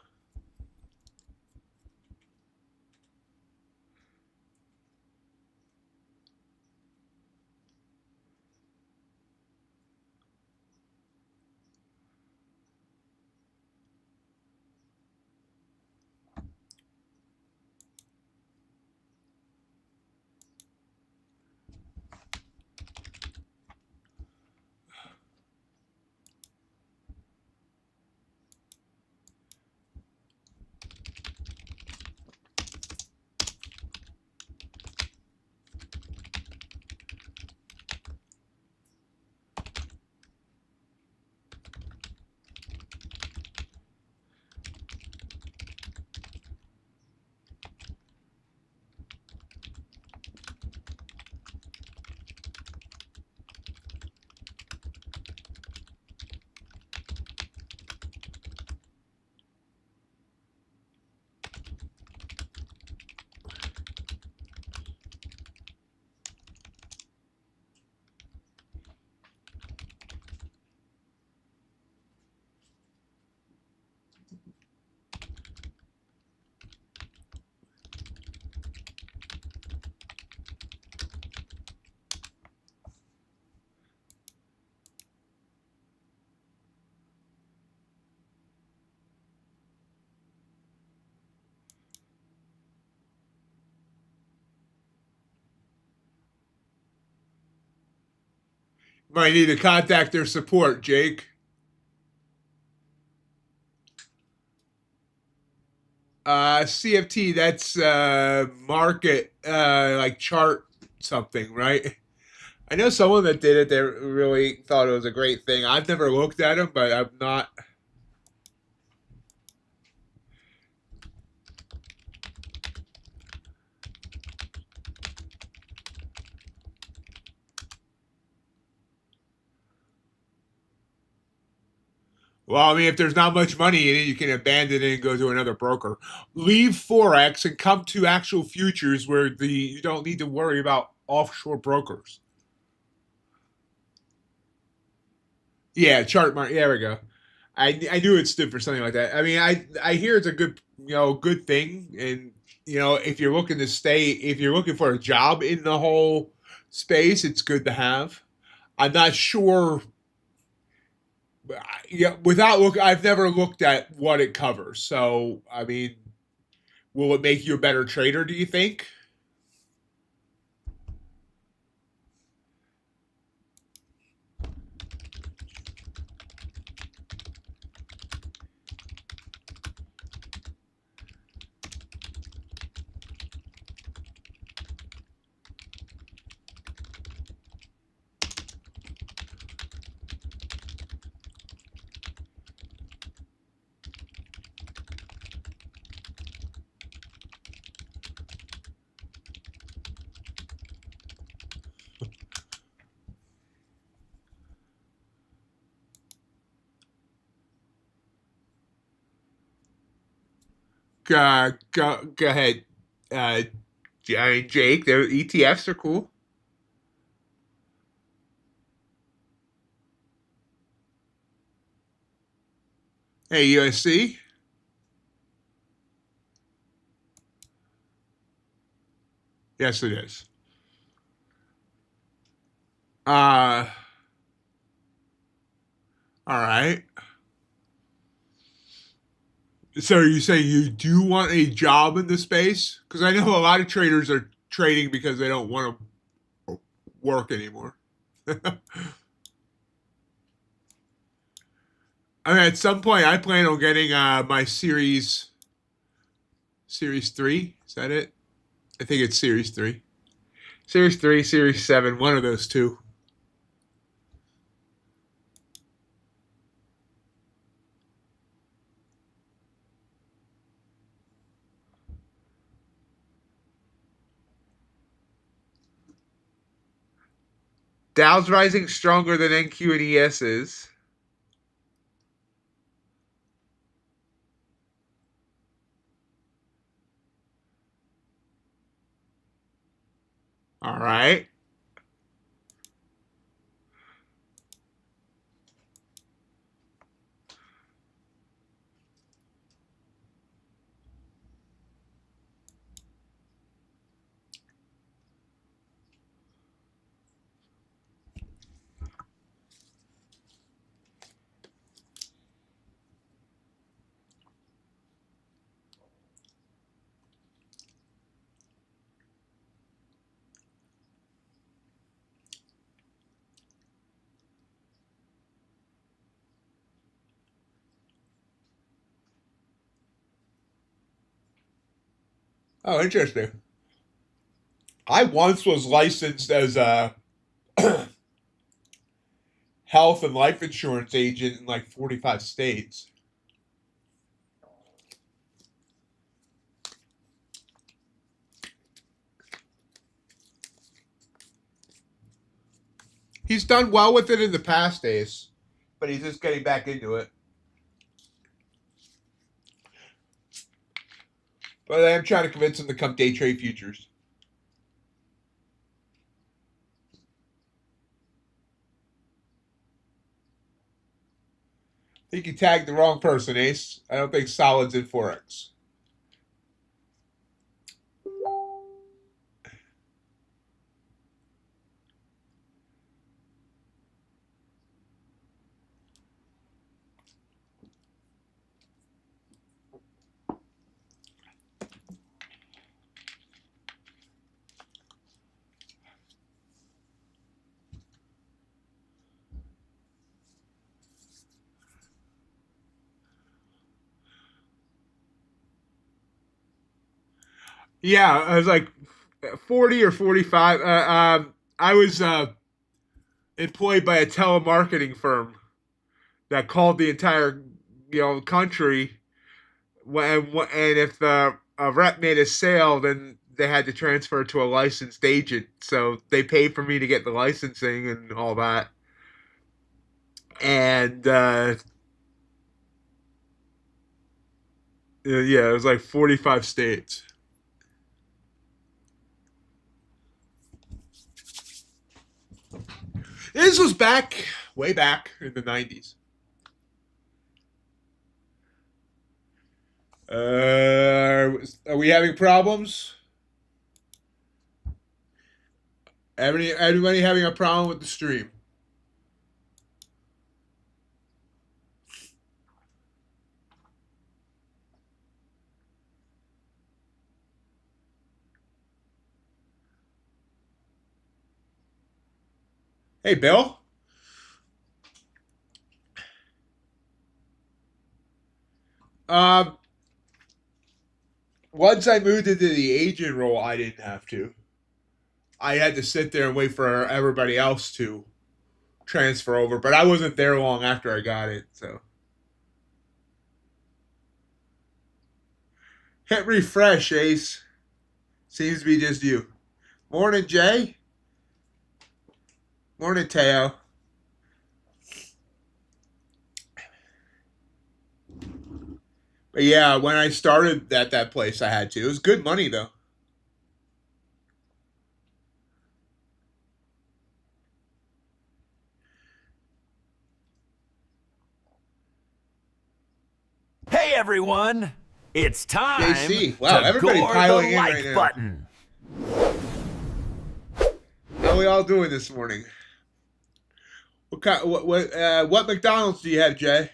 Might need to contact their support, Jake. CFT, that's market, like chart something, right? I know someone that did it. They really thought it was a great thing. I've never looked at them, but I'm not. Well, I mean, if there's not much money in it, you can abandon it and go to another broker. Leave Forex and come to actual futures where you don't need to worry about offshore brokers. Yeah, chart market. Yeah, there we go. I knew it stood for something like that. I mean, I hear it's a good thing, and if you're looking to if you're looking for a job in the whole space, it's good to have. I'm not sure. Yeah, I've never looked at what it covers. So, I mean, will it make you a better trader? Do you think? Go ahead, Jake. The ETFs are cool. Hey, USC. Yes, it is. Uh, all right. So you say you do want a job in the space? Because I know a lot of traders are trading because they don't want to work anymore. I mean, at some point, I plan on getting my Series 3. Is that it? I think it's Series 3. Series 3, Series 7, one of those two. Dow's rising stronger than NQ and ES is. All right. Oh, interesting. I once was licensed as a health and life insurance agent in like 45 states. He's done well with it in the past days, but he's just getting back into it. But I am trying to convince him to come day trade futures. I think you tagged the wrong person, Ace. I don't think Solid's in Forex. Yeah, I was like 40 or 45. I was employed by a telemarketing firm that called the entire country and if the a rep made a sale, then they had to transfer it to a licensed agent. So they paid for me to get the licensing and all that. And yeah, it was like 45 states. This was way back in the 90s. Are we having problems? Anybody having a problem with the stream? Hey, Bill. Um, Once I moved into the agent role, I didn't have to. I had to sit there and wait for everybody else to transfer over, but I wasn't there long after I got it, so. Hit refresh, Ace. Seems to be just you. Morning, Jay. Morning, Teo. But yeah, when I started at that place, I had to. It was good money, though. Hey everyone, it's time JC. Wow, to everybody gore piling the in like right now. button. How we all doing this morning? What McDonald's do you have, Jay?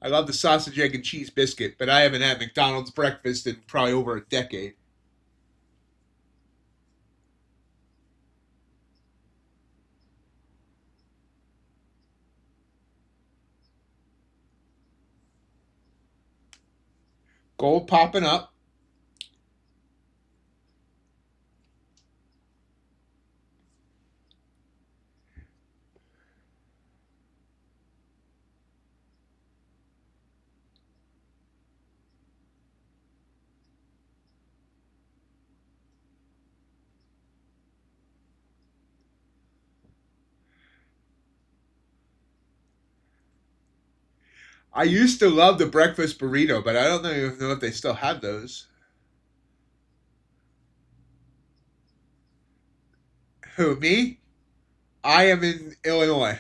I love the sausage, egg, and cheese biscuit, but I haven't had McDonald's breakfast in probably over a decade. Gold popping up. I used to love the breakfast burrito, but I don't even know if they still have those. Who, me? I am in Illinois.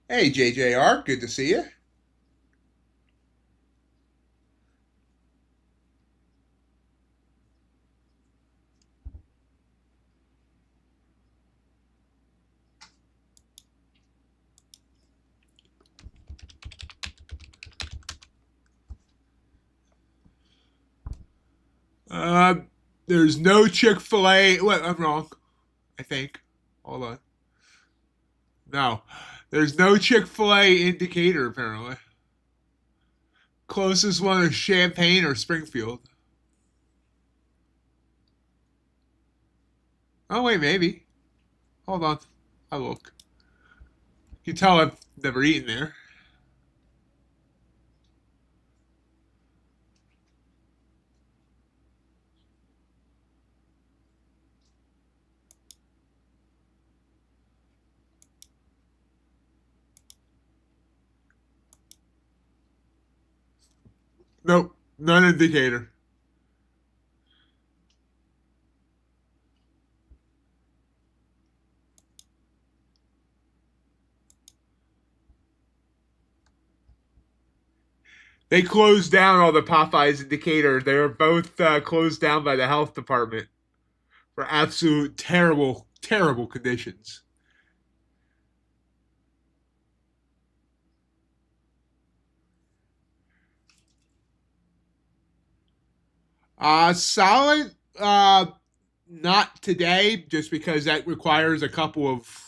Hey, JJR, good to see you. Uh, there's no Chick-fil-A. Wait, I'm wrong. I think. Hold on. No, there's no Chick-fil-A in Decatur apparently. Closest one is Champaign or Springfield. Oh wait, maybe. Hold on. I'll look. You can tell I've never eaten there. Nope. None indicator. They closed down all the Popeyes indicators. They were both closed down by the health department for absolute terrible, terrible conditions. Solid. Not today, just because that requires a couple of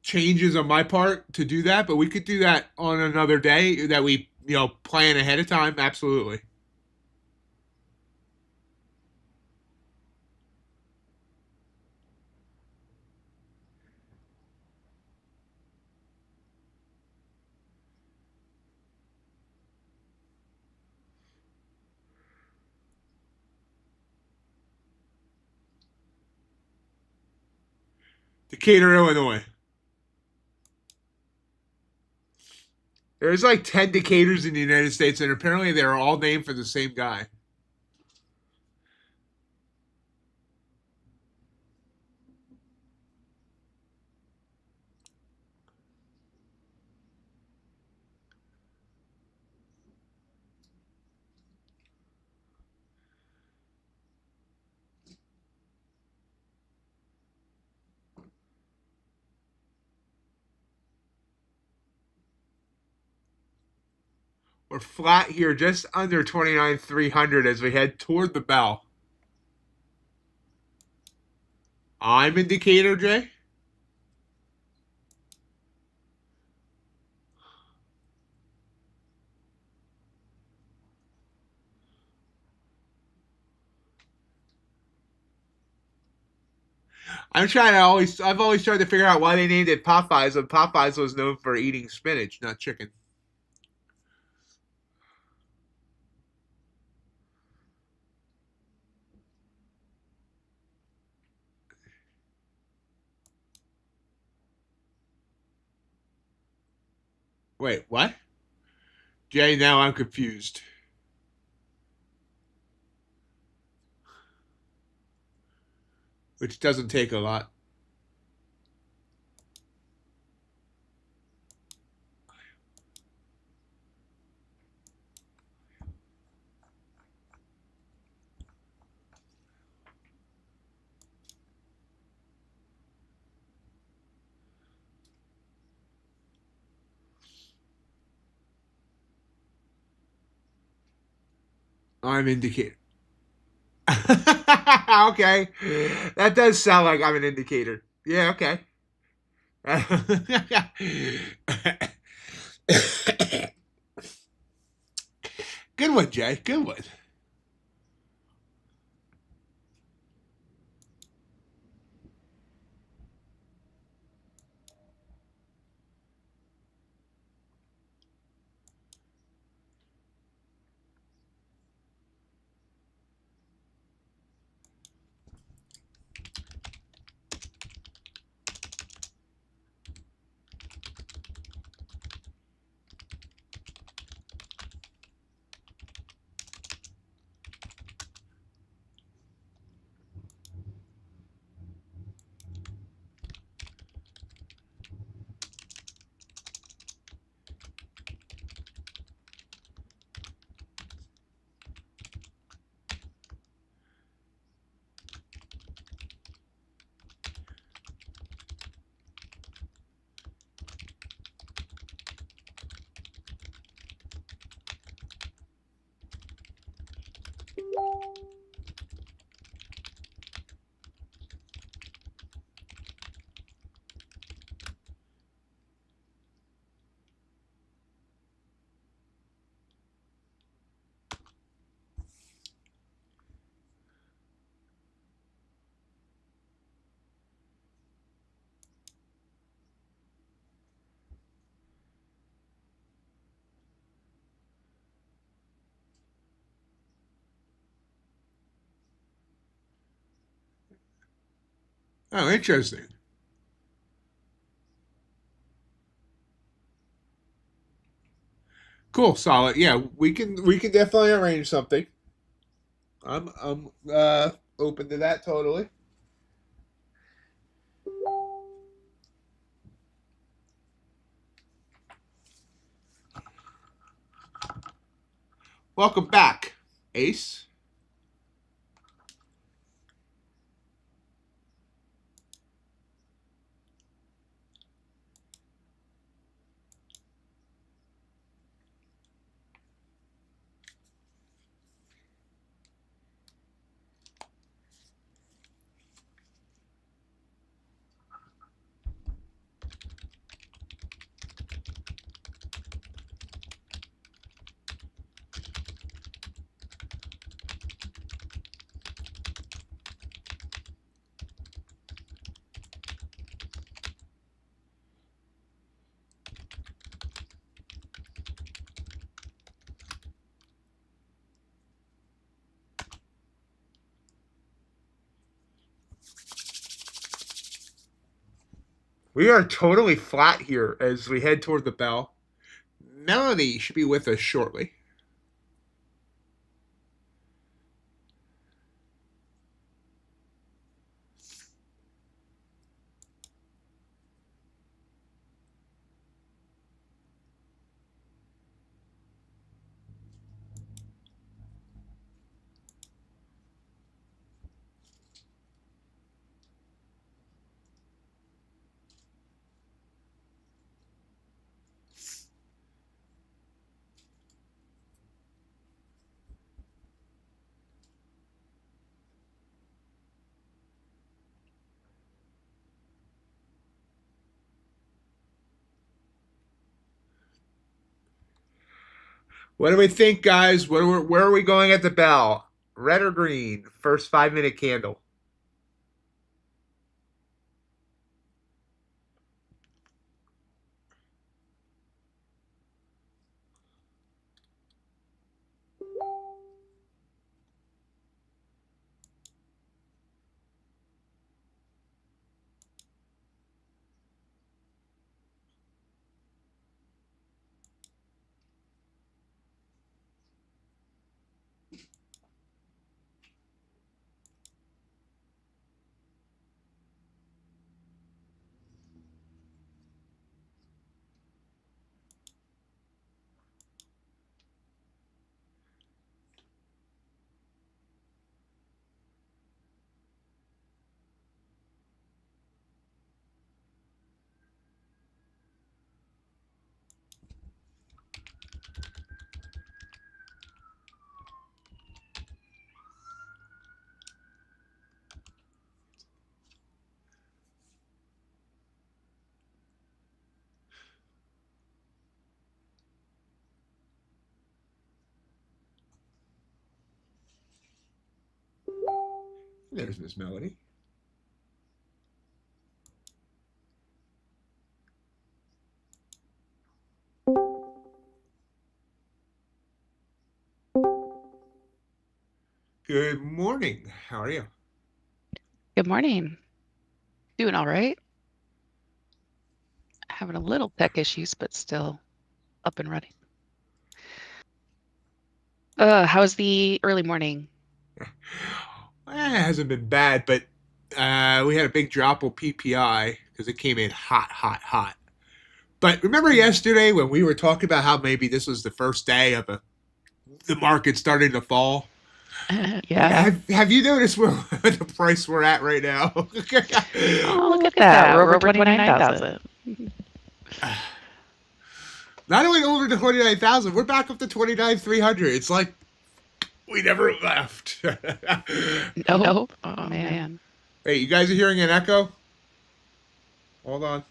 changes on my part to do that. But we could do that on another day that we, plan ahead of time. Absolutely. Decatur, Illinois. There's like 10 Decaturs in the United States, and apparently they're all named for the same guy. We're flat here, just under 29,300 as we head toward the bell. I'm in Decatur, Jay. I've always tried to figure out why they named it Popeyes when Popeyes was known for eating spinach, not chicken. Wait, what? Jay, now I'm confused. Which doesn't take a lot. I'm indicator. Okay. That does sound like I'm an indicator. Yeah, okay. Good one, Jay. Good one. Oh, interesting. Cool, solid. Yeah, we can definitely arrange something. I'm open to that totally. Welcome back, Ace. We are totally flat here as we head toward the bell. Melanie should be with us shortly. What do we think, guys? Where are we going at the bell? Red or green? First 5 minute candle. There's Miss Melody. Good morning. How are you? Good morning. Doing all right. Having a little tech issues, but still up and running. How's the early morning? It hasn't been bad, but we had a big drop on PPI because it came in hot, hot, hot. But remember yesterday when we were talking about how maybe this was the first day of the market starting to fall? Yeah. Have you noticed where the price we're at right now? Oh, look at that. We're over 29,000. Not only over to 29,000, we're back up to 29,300. It's like we never left. Nope. Oh, man. Hey, you guys are hearing an echo? Hold on.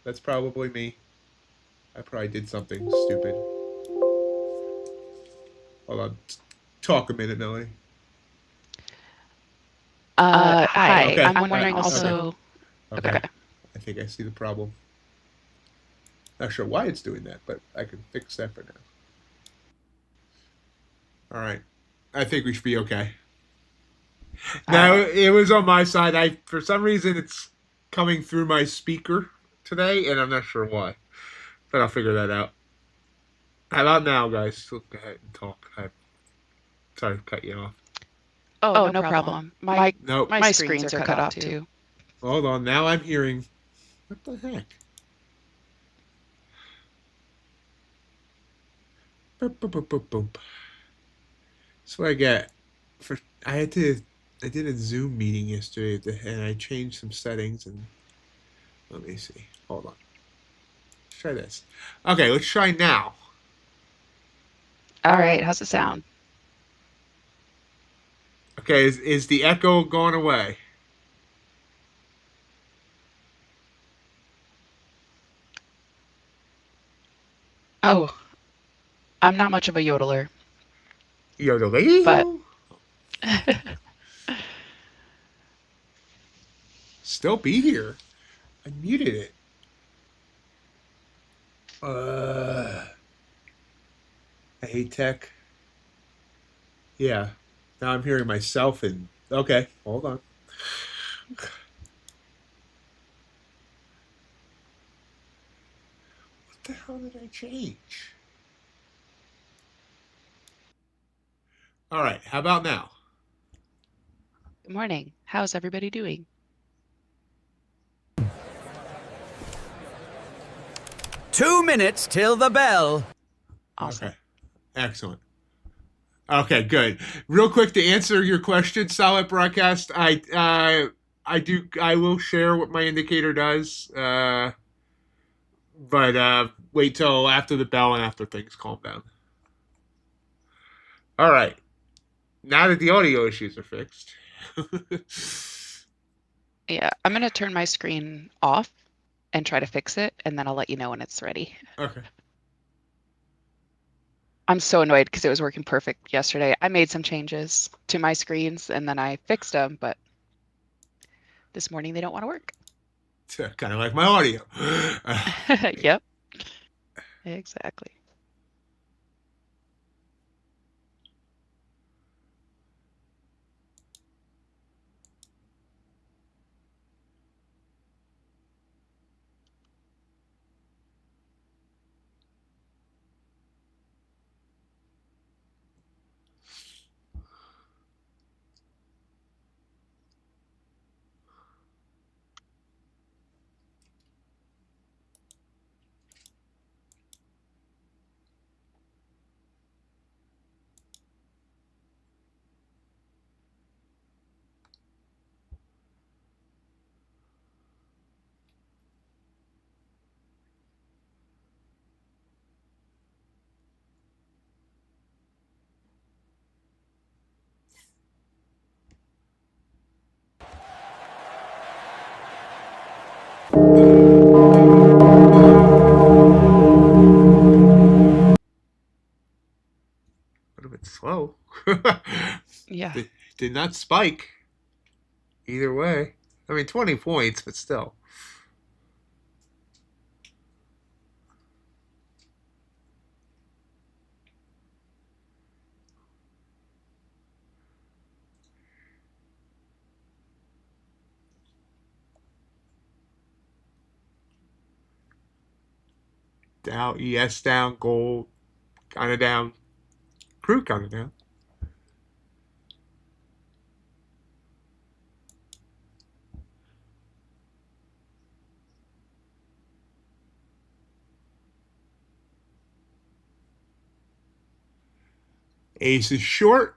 That's probably me. I probably did something stupid. Hold on. Talk a minute, Melanie. Hi. Okay. I'm wondering also. Okay. I think I see the problem. Not sure why it's doing that, but I can fix that for now. All right. I think we should be okay. Now, it was on my side. For some reason, it's coming through my speaker today, and I'm not sure why. But I'll figure that out. How about now, guys? Go ahead and talk. Sorry to cut you off. Oh, no problem. My Nope. my screens are cut off too. Hold on. Now I'm hearing. What the heck? Boop, boop, boop, boop, boop. That's what I get. I did a Zoom meeting yesterday, and I changed some settings. And let me see. Hold on. Let's try this. Okay, let's try now. All right, how's it sound? Okay, is the echo gone away? Oh, I'm not much of a yodeler, but Yodelay. Still be here. I muted it. I hate tech. Yeah. Now I'm hearing myself and okay, hold on. What the hell did I change? All right, how about now? good morning. How's everybody doing? 2 minutes till the bell. Awesome. Okay. Excellent. Okay, good. Real quick to answer your question, Solid Broadcast, I will share what my indicator does. But wait till after the bell and after things calm down. All right. Now that the audio issues are fixed. Yeah, I'm gonna turn my screen off and try to fix it, and then I'll let you know when it's ready. Okay. I'm so annoyed because it was working perfect yesterday. I made some changes to my screens and then I fixed them, but this morning they don't want to work. Kind of like my audio. Yep, exactly. A bit slow. Yeah. Did not spike either way. I mean, 20 points, but still. Down, ES down, gold kind of down, crude kind of down. Ace is short.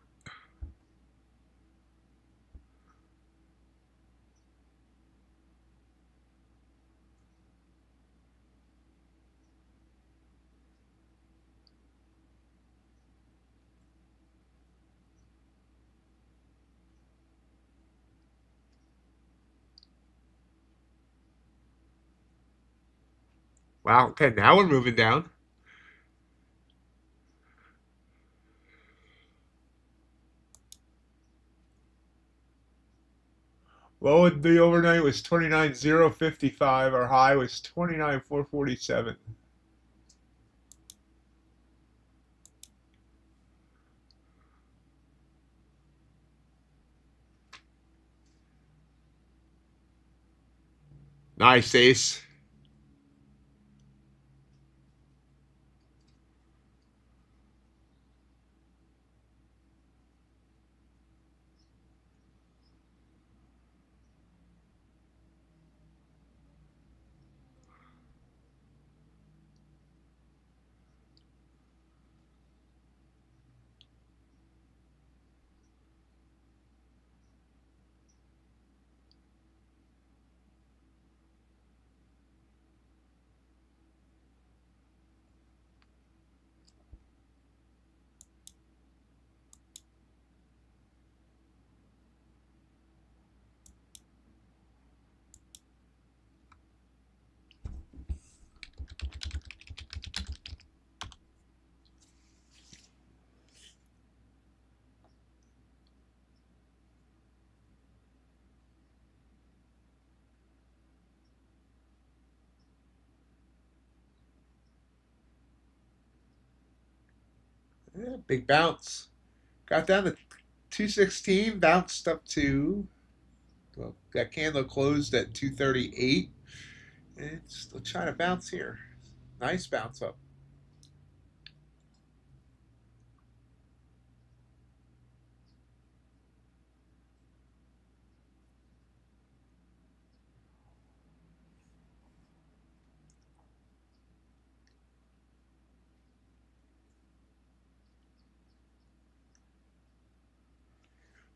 Wow. Okay, now we're moving down. Low in the overnight was 29,055. Our high was 29,447. Nice, Ace. Yeah, big bounce. Got down to 216, bounced up to, well, that candle closed at 238. And it's still trying to bounce here. Nice bounce up.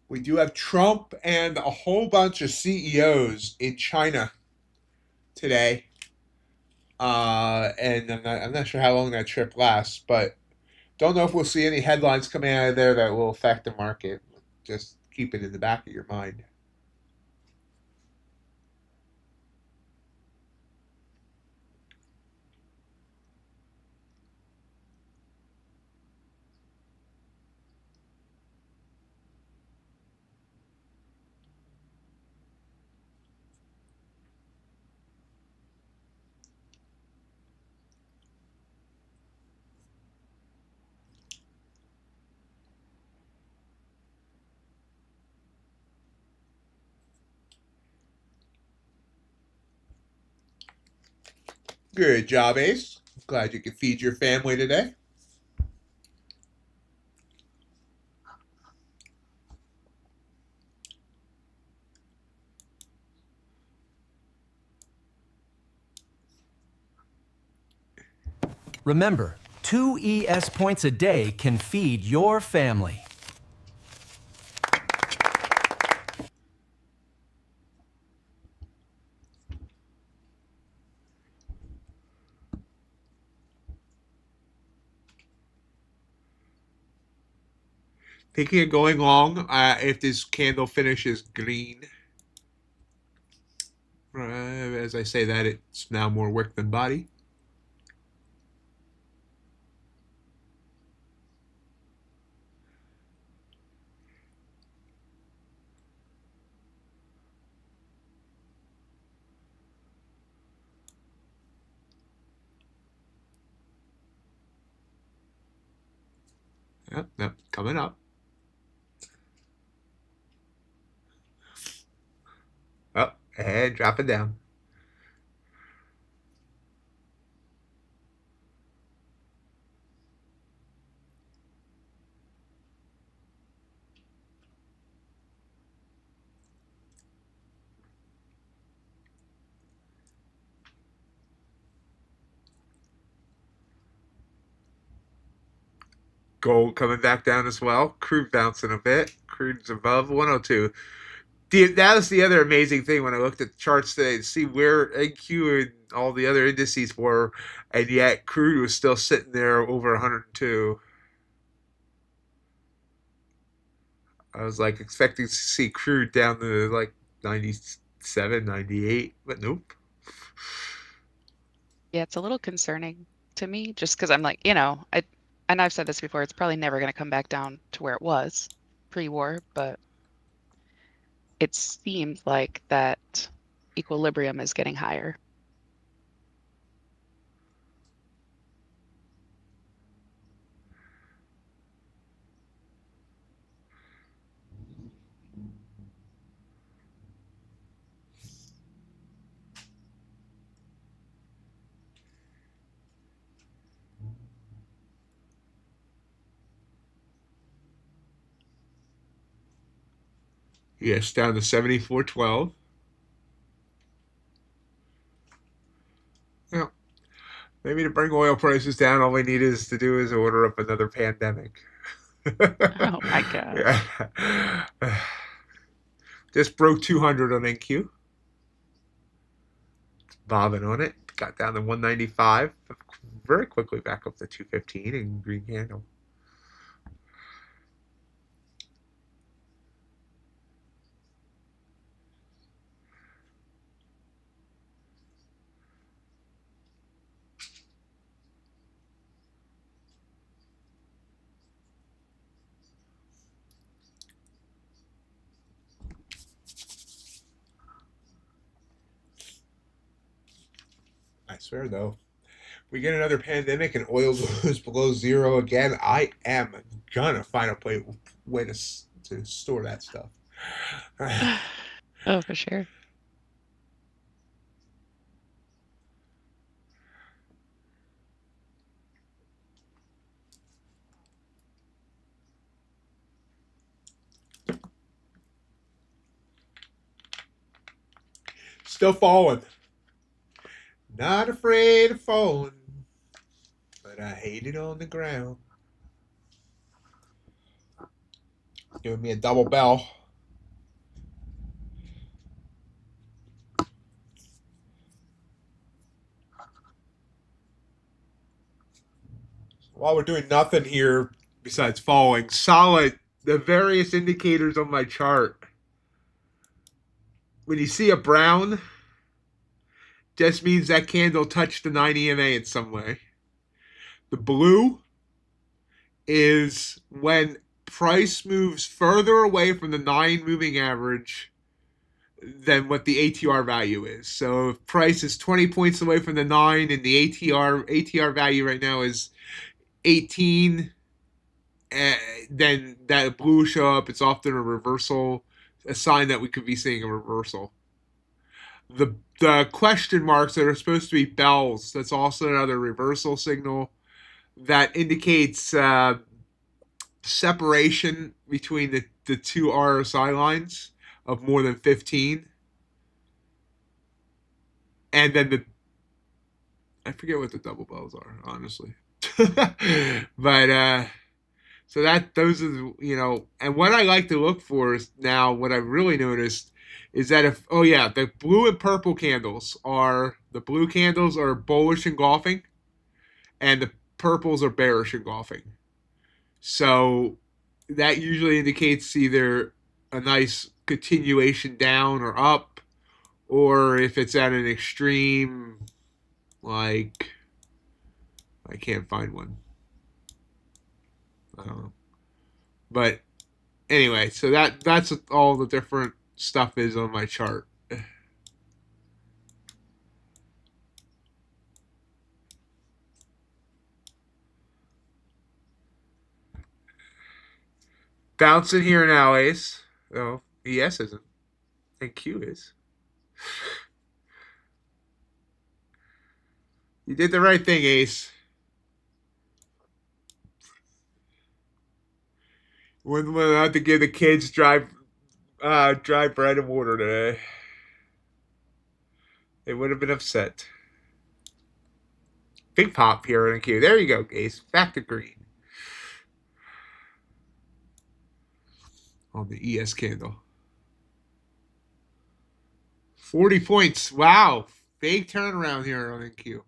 We do have Trump and a whole bunch of CEOs in China today. And I'm not sure how long that trip lasts, but don't know if we'll see any headlines coming out of there that will affect the market. Just keep it in the back of your mind. Good job, Ace. Glad you could feed your family today. Remember, 2 ES points a day can feed your family. Thinking of going long if this candle finishes green. As I say that, it's now more wick than body. Yep, coming up. Oh, and dropping down. Gold coming back down as well. Crude bouncing a bit. Crude's above 102. That was the other amazing thing when I looked at the charts today to see where NQ and all the other indices were, and yet crude was still sitting there over 102. I was like expecting to see crude down to like 97, 98, but nope. Yeah, it's a little concerning to me just because I'm like, and I've said this before, it's probably never going to come back down to where it was pre-war, but it seems like that equilibrium is getting higher. Yes, down to 74.12. Yeah. Maybe to bring oil prices down, all we need is to do is order up another pandemic. Oh my gosh. Yeah. Just broke 200 on NQ. Bobbing on it. Got down to 195. Very quickly back up to 215 in green candle. I swear though, We get another pandemic and oil goes below zero again, I am gonna find a way to store that stuff. Oh, for sure. Still falling. Not afraid of falling, but I hate it on the ground. Giving me a double bell. While we're doing nothing here besides falling, solid the various indicators on my chart. When you see a brown, just means that candle touched the 9 EMA in some way. The blue is when price moves further away from the 9 moving average than what the ATR value is. So if price is 20 points away from the 9 and the ATR value right now is 18, then that blue will show up. It's often a reversal, a sign that we could be seeing a reversal. The question marks that are supposed to be bells, that's also another reversal signal that indicates separation between the two RSI lines of more than 15. And then I forget what the double bells are, honestly. But so those are, and what I like to look for is now what I've really noticed is that the blue and purple candles the blue candles are bullish engulfing and the purples are bearish engulfing. So that usually indicates either a nice continuation down or up, or if it's at an extreme, like, I can't find one. I don't know. But anyway, so that's what all the different stuff is on my chart. Bouncing here now, Ace. Oh, ES isn't. And Q is. You did the right thing, Ace. Wouldn't have to give the kids dry bread and water today. They would have been upset. Big pop here in the Q. There you go, Ace. Back to green. On the ES candle. 40 points. Wow. Big turnaround here on NQ.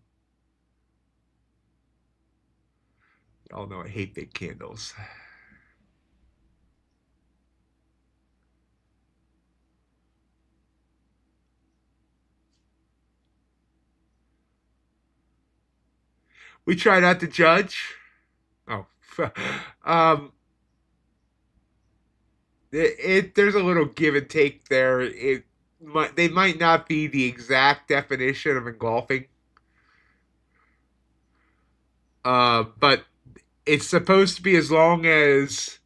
Y'all know I hate big candles. We try not to judge. Oh. There's a little give and take there. They might not be the exact definition of engulfing. But it's supposed to be as long as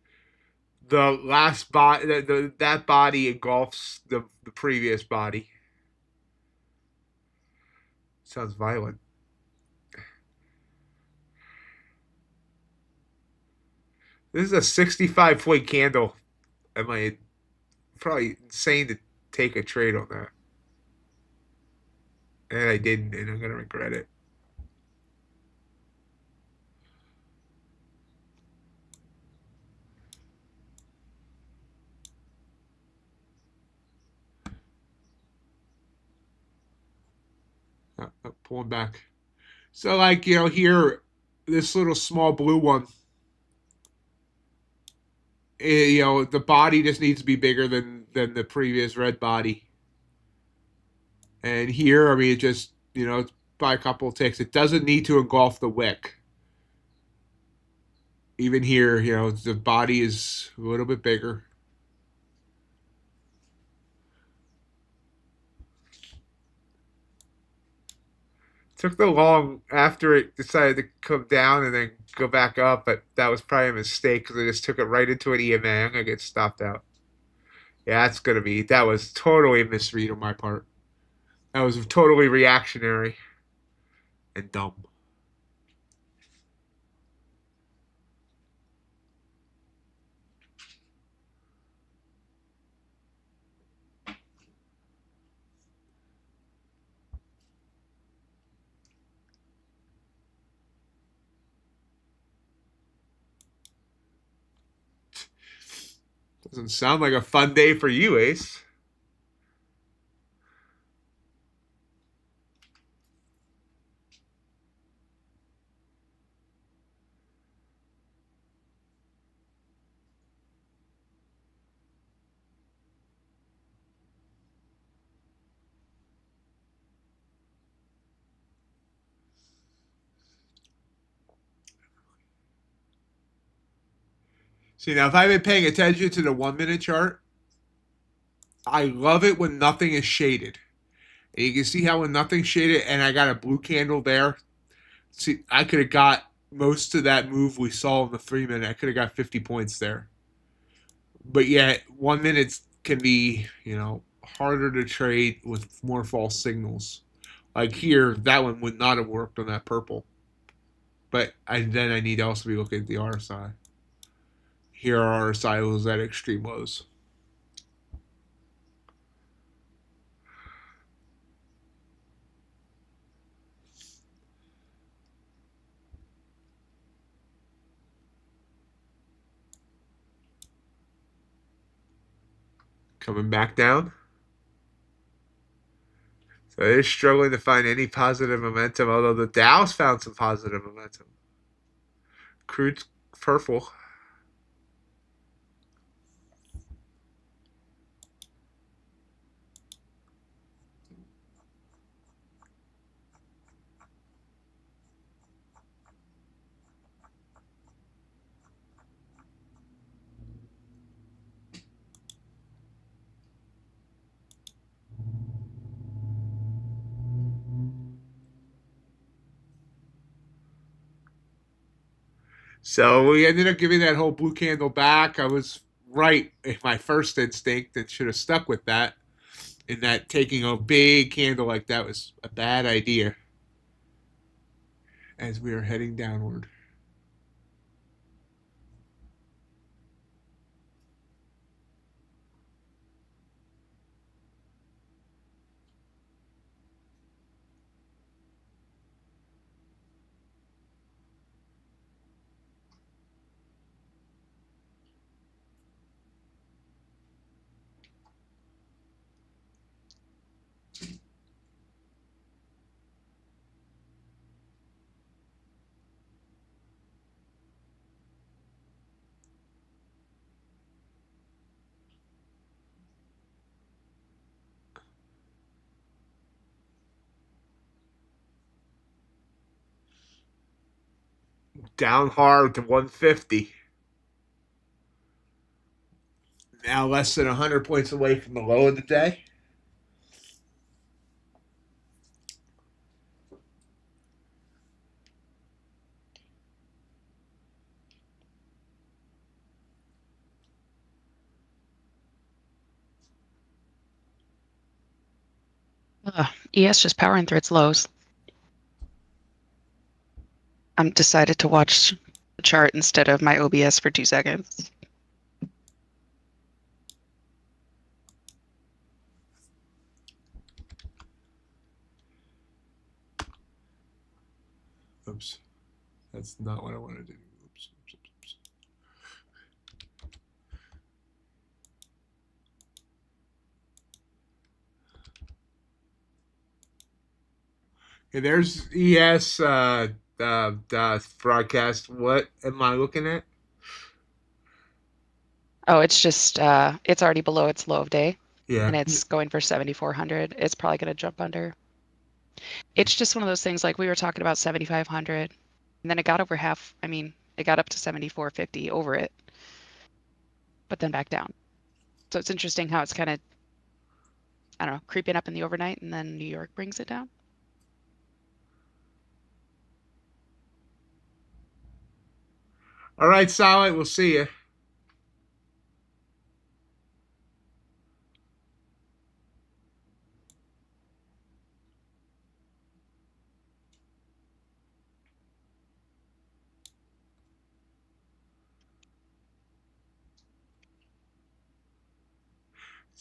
the last body, that body engulfs the previous body. Sounds violent. This is a 65-point candle. Am I probably insane to take a trade on that? And I didn't, and I'm gonna regret it. Pulling back. So, like, here, this little small blue one, the body just needs to be bigger than the previous red body. And here, I mean, it just, it's by a couple of ticks. It doesn't need to engulf the wick. Even here, the body is a little bit bigger. Took the long after it decided to come down and then go back up, but that was probably a mistake because I just took it right into an EMA. I'm gonna get stopped out. Yeah, that was totally a misread on my part. That was totally reactionary and dumb. Doesn't sound like a fun day for you, Ace. See, now if I've been paying attention to the 1 minute chart, I love it when nothing is shaded. And you can see how when nothing's shaded and I got a blue candle there, see, I could have got most of that move we saw in the 3 minute. I could have got 50 points there. But yet, 1 minute can be, harder to trade with more false signals. Like here, that one would not have worked on that purple. But then I need to also be looking at the RSI. Here are RSI lows at extreme lows. Coming back down. So it is struggling to find any positive momentum, although the Dow's found some positive momentum. Crude's purple. So we ended up giving that whole blue candle back. I was right in my first instinct and should have stuck with that. In that taking a big candle like that was a bad idea as we are heading downward. Down hard to 150. Now less than 100 points away from the low of the day. ES just powering through its lows. I'm decided to watch the chart instead of my OBS for 2 seconds. Oops. That's not what I want to do. Oops. Okay, there's ES broadcast. What am I looking at? Oh, it's just it's already below its low of day, Yeah. and it's going for 7,400. It's probably going to jump under. It's just one of those things like we were talking about 7,500, and then it got over half. I mean, it got up to 7,450 over it, but then back down. So it's interesting how it's kind of, I don't know, creeping up in the overnight, and then New York brings it down. All right, Solid. We'll see you.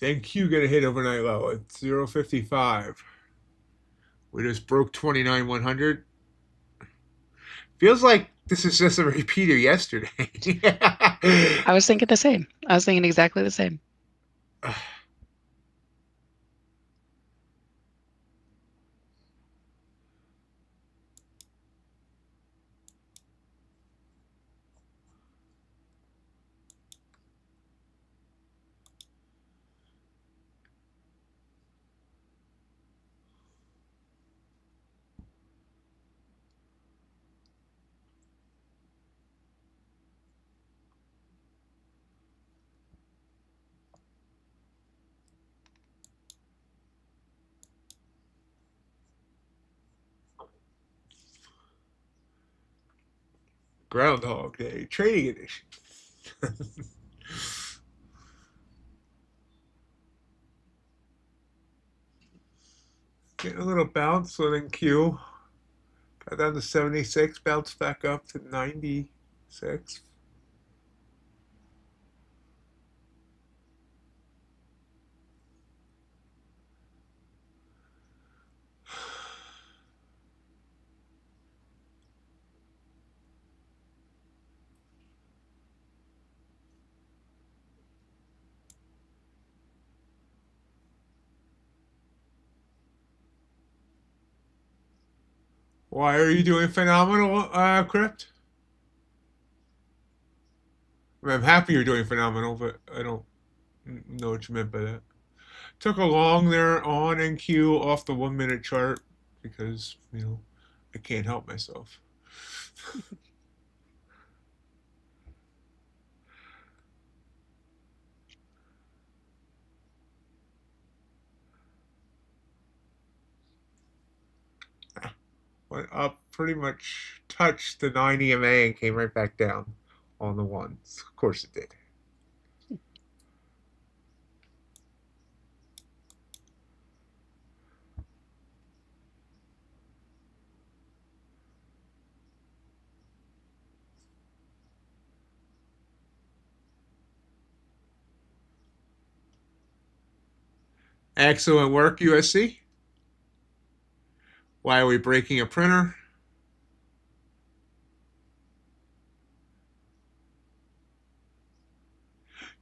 Then Q gonna hit overnight low at 0.55. We just broke 29,100. Feels like this is just a repeater yesterday. I was thinking the same. I was thinking exactly the same. Groundhog Day trading edition. Getting a little bounce on NQ. Got down to 76, bounced back up to 96. Why are you doing phenomenal, Crypt? I mean, I'm happy you're doing phenomenal, but I don't know what you meant by that. Took a long there on NQ off the 1 minute chart because, I can't help myself. Went up, pretty much touched the 9 EMA and came right back down on the ones. Of course it did. Excellent work, USC. Why are we breaking a printer?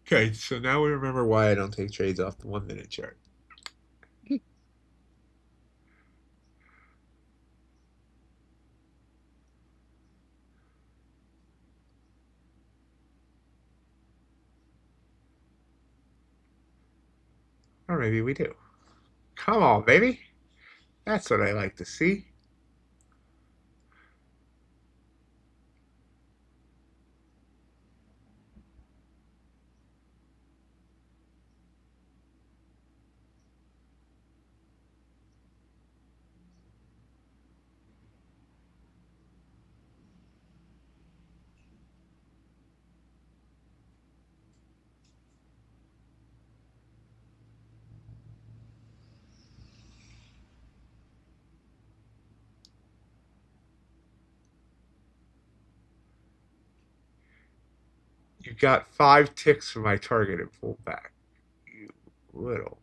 Okay, so now we remember why I don't take trades off the 1 minute chart. Or maybe we do. Come on, baby. That's what I like to see. You got 5 ticks for my target and pull back. You little.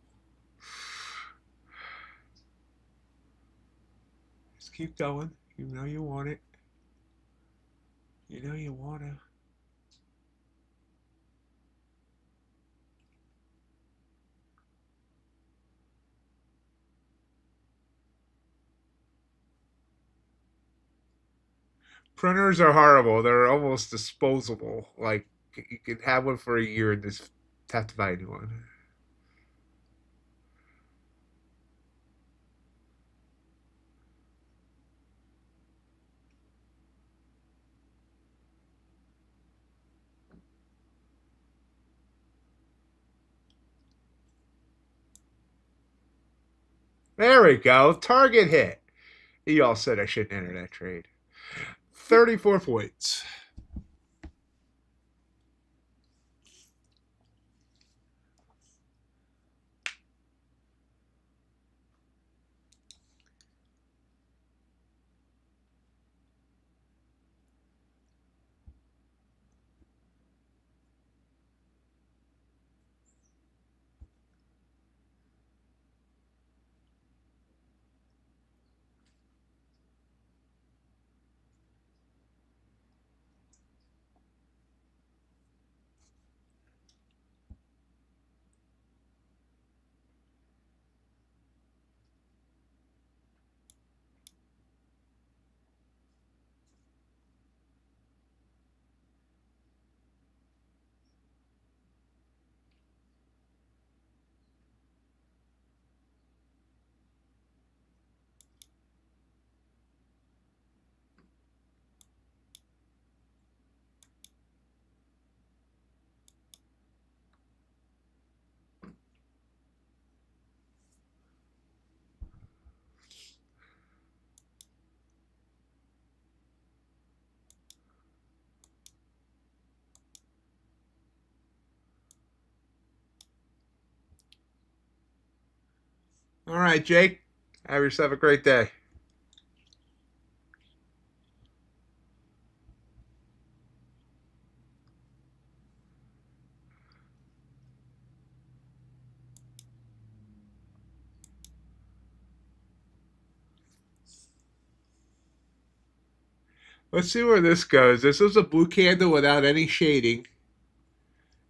Just keep going. You know you want it. You know you want to. Printers are horrible. They're almost disposable. Like, you can have one for a year and just have to buy a new one. There we go. Target hit. You all said I shouldn't enter that trade. 34 points. All right, Jake. Have yourself a great day. Let's see where this goes. This was a blue candle without any shading,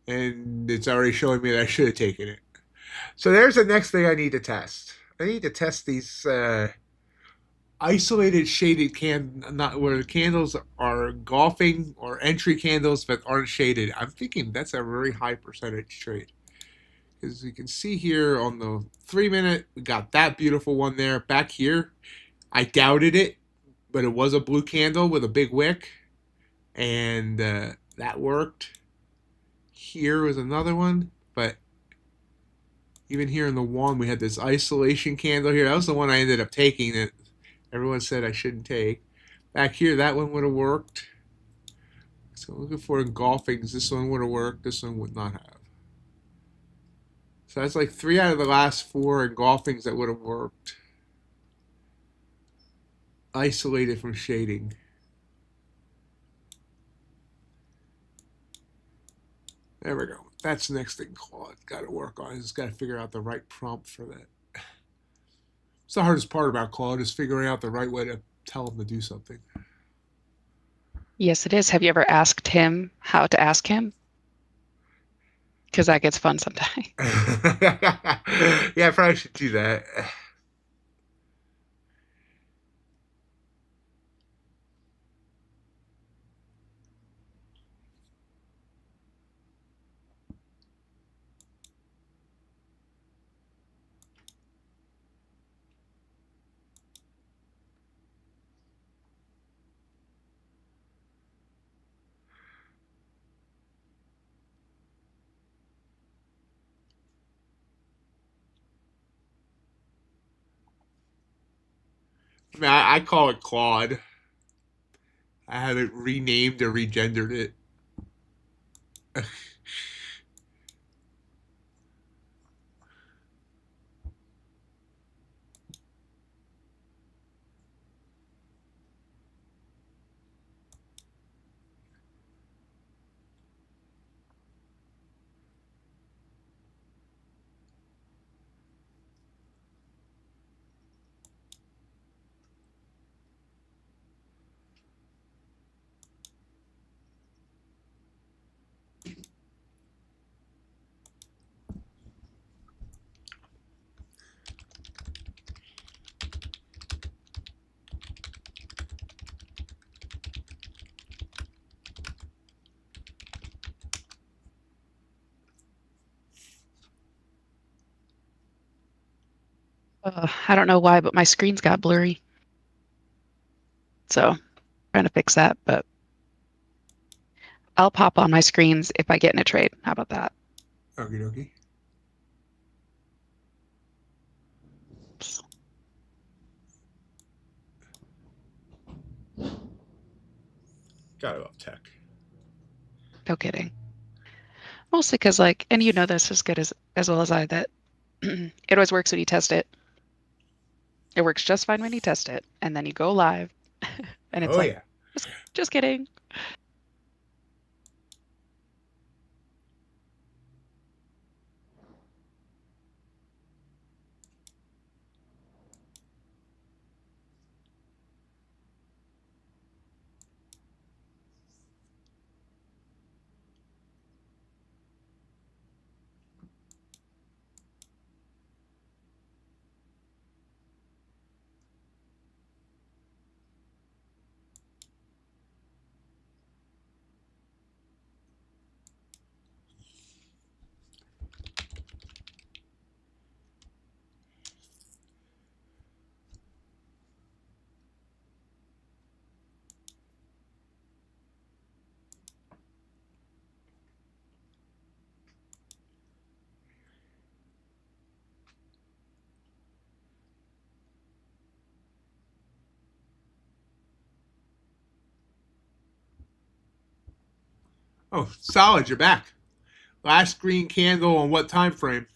and it's already showing me that I should have taken it. So there's the next thing I need to test. I need to test these isolated shaded not where the candles are golfing or entry candles but aren't shaded. I'm thinking that's a very high percentage trade. As you can see here on the 3 minute, we got that beautiful one there. Back here, I doubted it, but it was a blue candle with a big wick, and that worked. Here was another one, but even here in the one, we had this isolation candle here. That was the one I ended up taking that everyone said I shouldn't take. Back here, that one would have worked. So looking for engulfings, this one would have worked. This one would not have. So that's like 3 out of the last 4 engulfings that would have worked. Isolated from shading. There we go. That's the next thing Claude got to work on. He's got to figure out the right prompt for that. It's the hardest part about Claude is figuring out the right way to tell him to do something. Yes, it is. Have you ever asked him how to ask him? Because that gets fun sometimes. Yeah, I probably should do that. I mean, I call it Claude. I haven't renamed or regendered it. I don't know why, but my screen's got blurry. So trying to fix that, but I'll pop on my screens if I get in a trade. How about that? Okie dokie. Gotta love tech. No kidding. Mostly because, like, and you know this as good as well as I, that it always works when you test it. It works just fine when you test it, and then you go live, and it's Oh like, yeah. just kidding. Oh, solid. You're back. Last green candle on what time frame?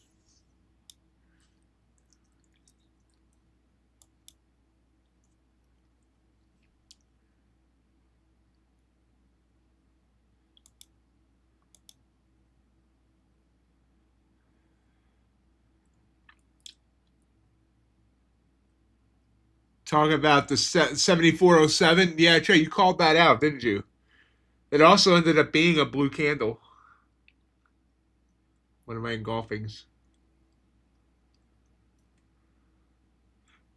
Talking about the 7407. Yeah, Trey, you called that out, didn't you? It also ended up being a blue candle. One of my engulfings.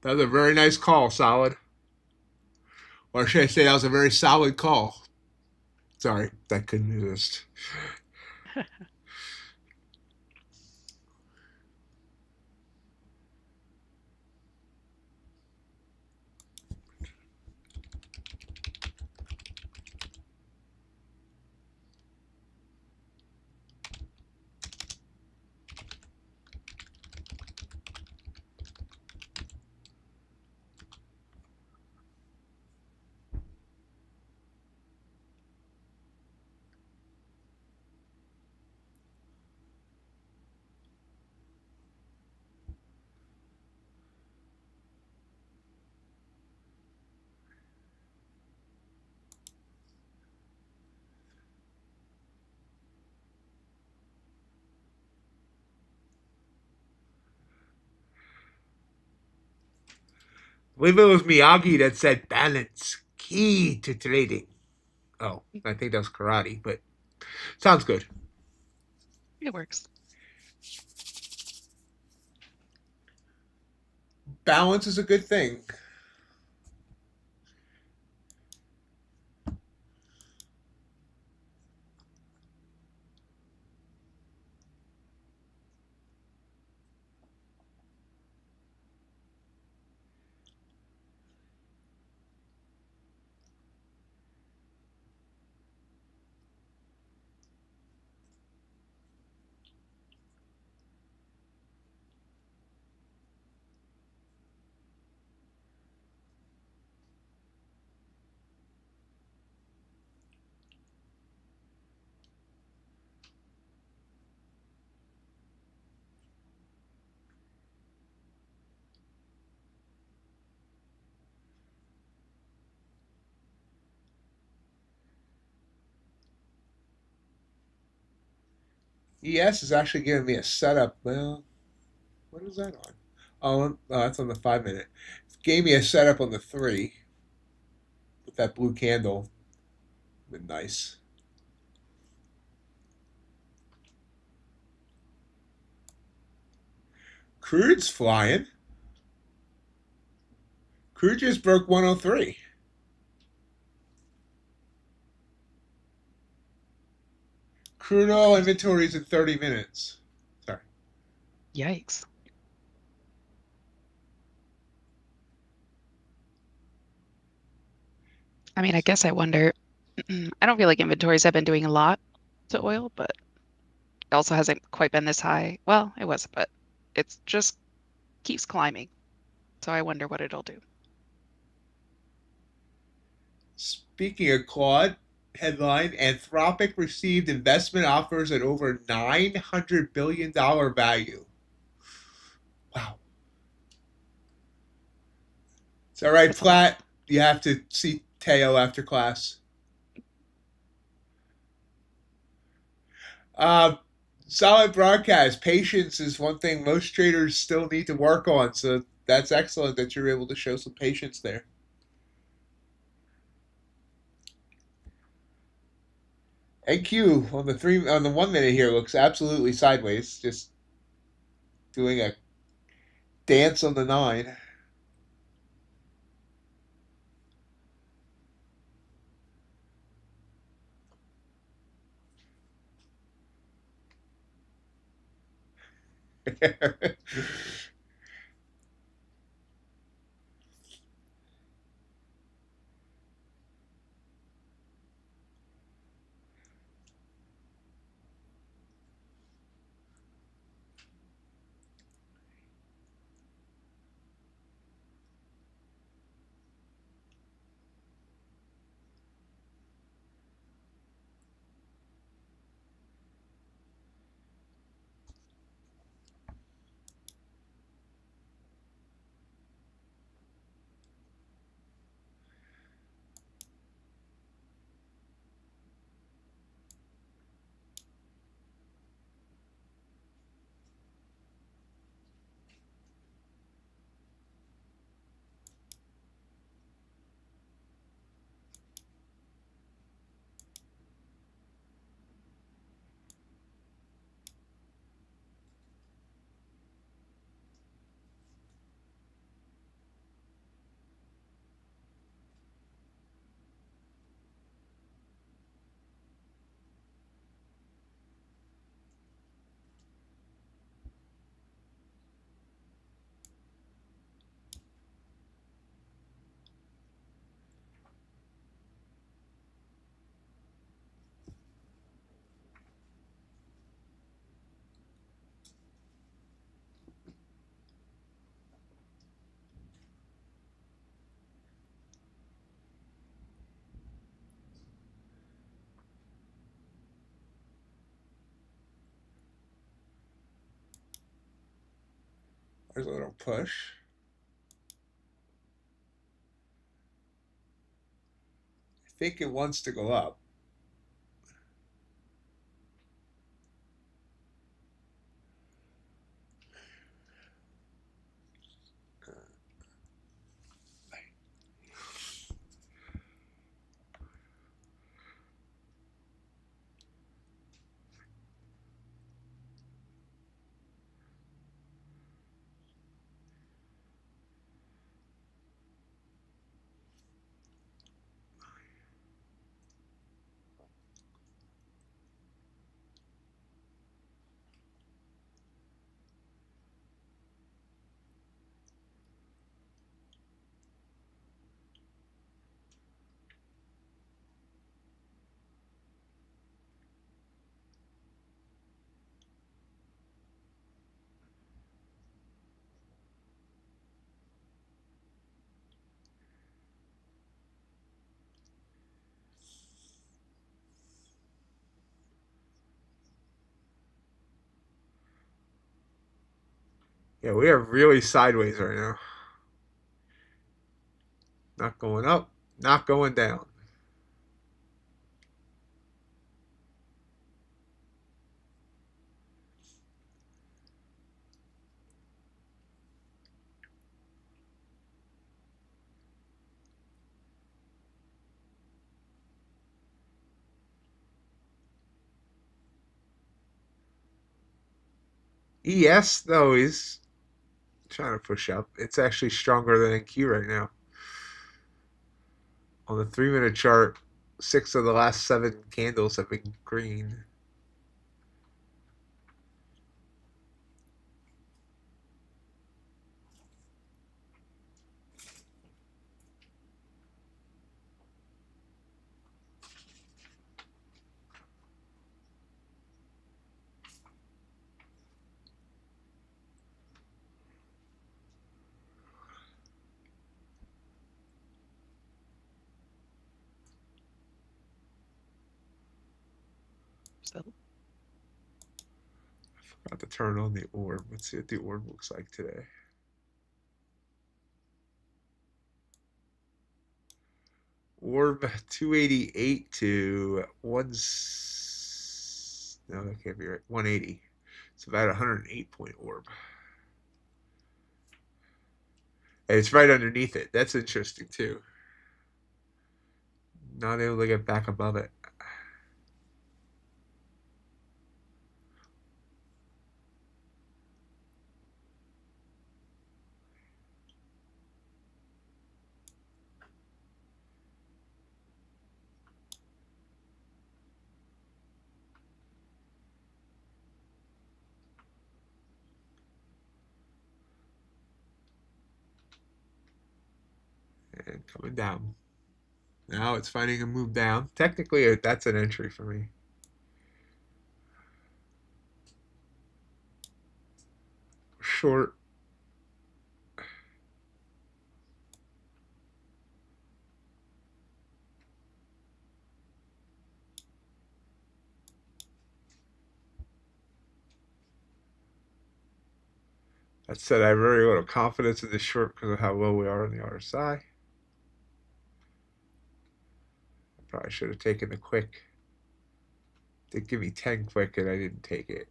That was a very nice call, solid. Or should I say that was a very solid call? Sorry, that couldn't resist. I believe it was Miyagi that said balance, key to trading. Oh, I think that was karate, but sounds good. It works. Balance is a good thing. ES is actually giving me a setup. Well, what is that on? Oh, that's on the 5 minute. It gave me a setup on the 3 with that blue candle. Been nice. Crude's flying. Crude just broke 103. Crude oil inventories in 30 minutes. Sorry. Yikes. I mean, I guess I wonder. I don't feel like inventories have been doing a lot to oil, but it also hasn't quite been this high. Well, it was, but it's just keeps climbing. So I wonder what it'll do. Speaking of Claude, headline Anthropic received investment offers at over $900 billion value. Wow. It's all right, That's a lot. Platt. You have to see Teo after class. Uh, Solid broadcast. Patience is one thing most traders still need to work on. So that's excellent that you're able to show some patience there. NQ on the 1 minute here looks absolutely sideways, just doing a dance on the 9. There's a little push. I think it wants to go up. Yeah, we are really sideways right now. Not going up, not going down. ES, though, is trying to push up. It's actually stronger than NQ right now. On the 3-minute chart, 6 of the last 7 candles have been green. So About to turn on the orb. Let's see what the orb looks like today. Orb 288 to 1. No, that can't be right. 180. It's about 108 point orb. And it's right underneath it. That's interesting too. Not able to get back above it. And coming down. Now it's finding a move down. Technically, that's an entry for me. Short. That said, I have very little confidence in this short because of how low we are on the RSI. Probably should have taken the quick. They give me 10 quick and I didn't take it.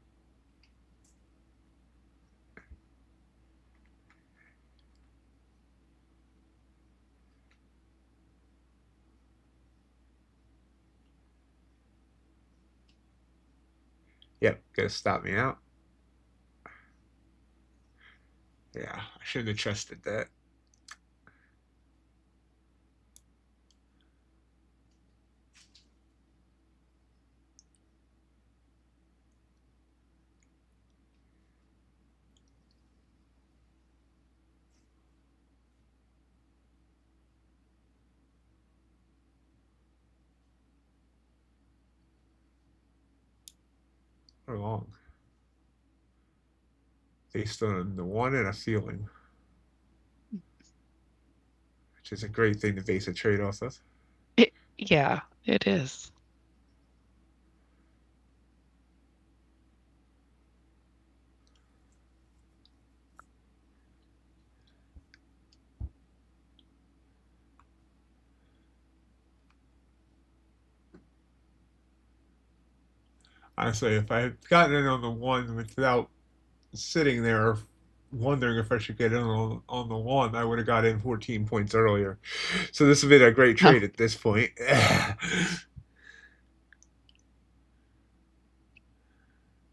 Yep, gonna stop me out. Yeah, I shouldn't have trusted that. Or long. Based on the one and a feeling. Which is a great thing to base a trade off of. yeah, it is. Honestly, if I had gotten in on the one without sitting there wondering if I should get in on the one, I would have got in 14 points earlier. So this has been a great Oh, trade at this point.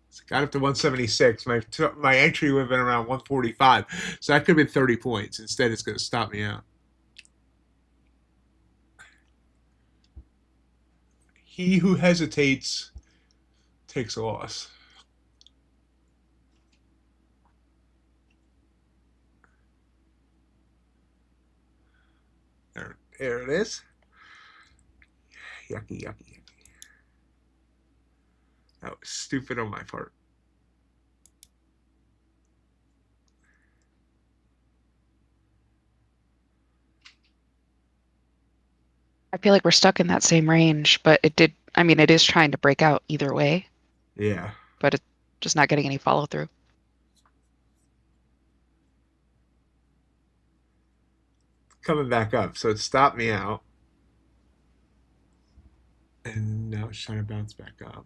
So got up to 176. My entry would have been around 145. So that could have been 30 points. Instead, it's going to stop me out. He who hesitates takes a loss. There it is. Yucky, yucky, yucky. That was stupid on my part. I feel like we're stuck in that same range, but it did. I mean, it is trying to break out either way, Yeah. but it's just not getting any follow through. Coming back up. So it stopped me out. And now it's trying to bounce back up.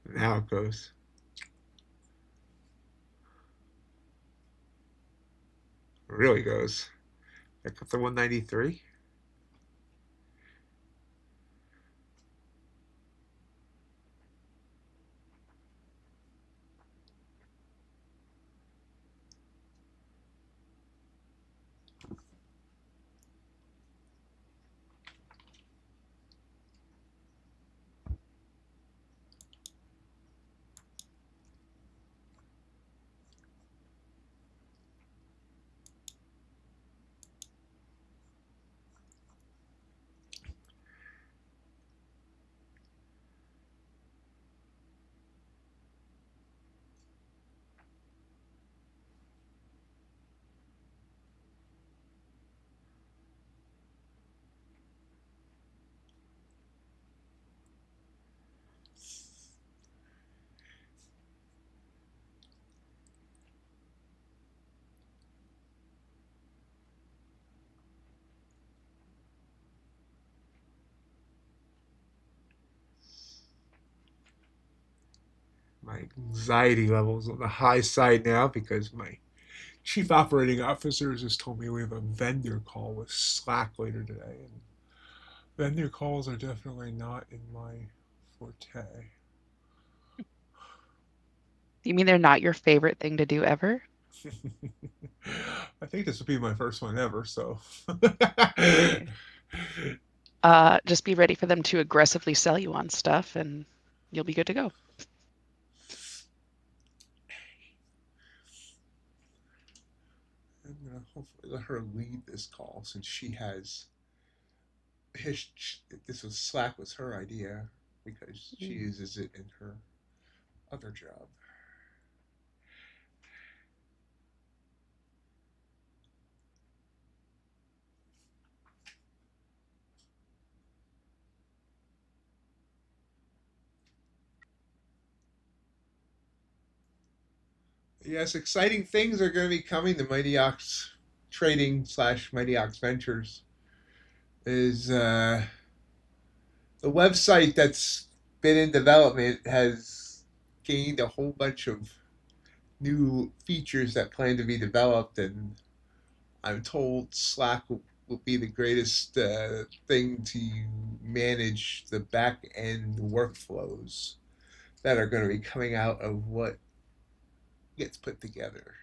Now it goes. It really goes. Back up to 193. My anxiety levels on the high side now because my chief operating officer has just told me we have a vendor call with Slack later today, and vendor calls are definitely not in my forte. You mean they're not your favorite thing to do ever? I think this will be my first one ever, so. Okay. Just be ready for them to aggressively sell you on stuff and you'll be good to go. I'm gonna hopefully let her lead this call since she has his. This was Slack was her idea because she uses it in her other job. Yes, exciting things are going to be coming to MIGHTYOX Trading / MIGHTYOX Ventures. is the website that's been in development has gained a whole bunch of new features that plan to be developed, and I'm told Slack will be the greatest thing to manage the back end workflows that are going to be coming out of what gets put together.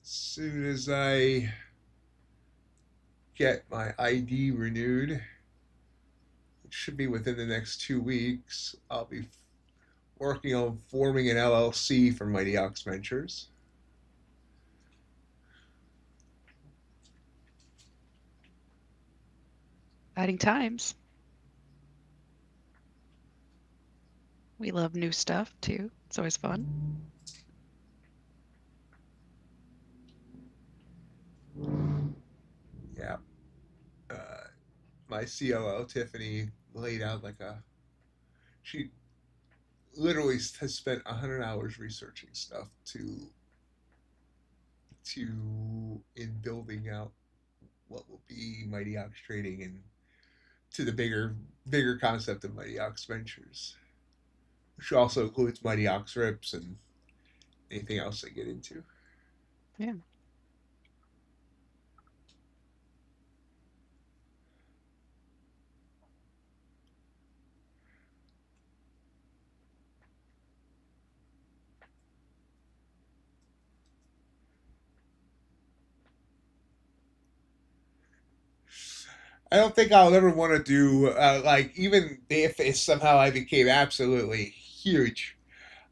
As soon as I get my ID renewed, it should be within the next 2 weeks, I'll be working on forming an LLC for MIGHTYOX Ventures. Exciting times. We love new stuff too. It's always fun. Yeah. Uh, my COO, Tiffany, laid out she literally has spent 100 hours researching stuff in building out what will be MIGHTYOX trading and to the bigger concept of MIGHTYOX Ventures, which also includes MIGHTYOX Rips and anything else they get into. Yeah. I don't think I'll ever want to do even if somehow I became absolutely huge.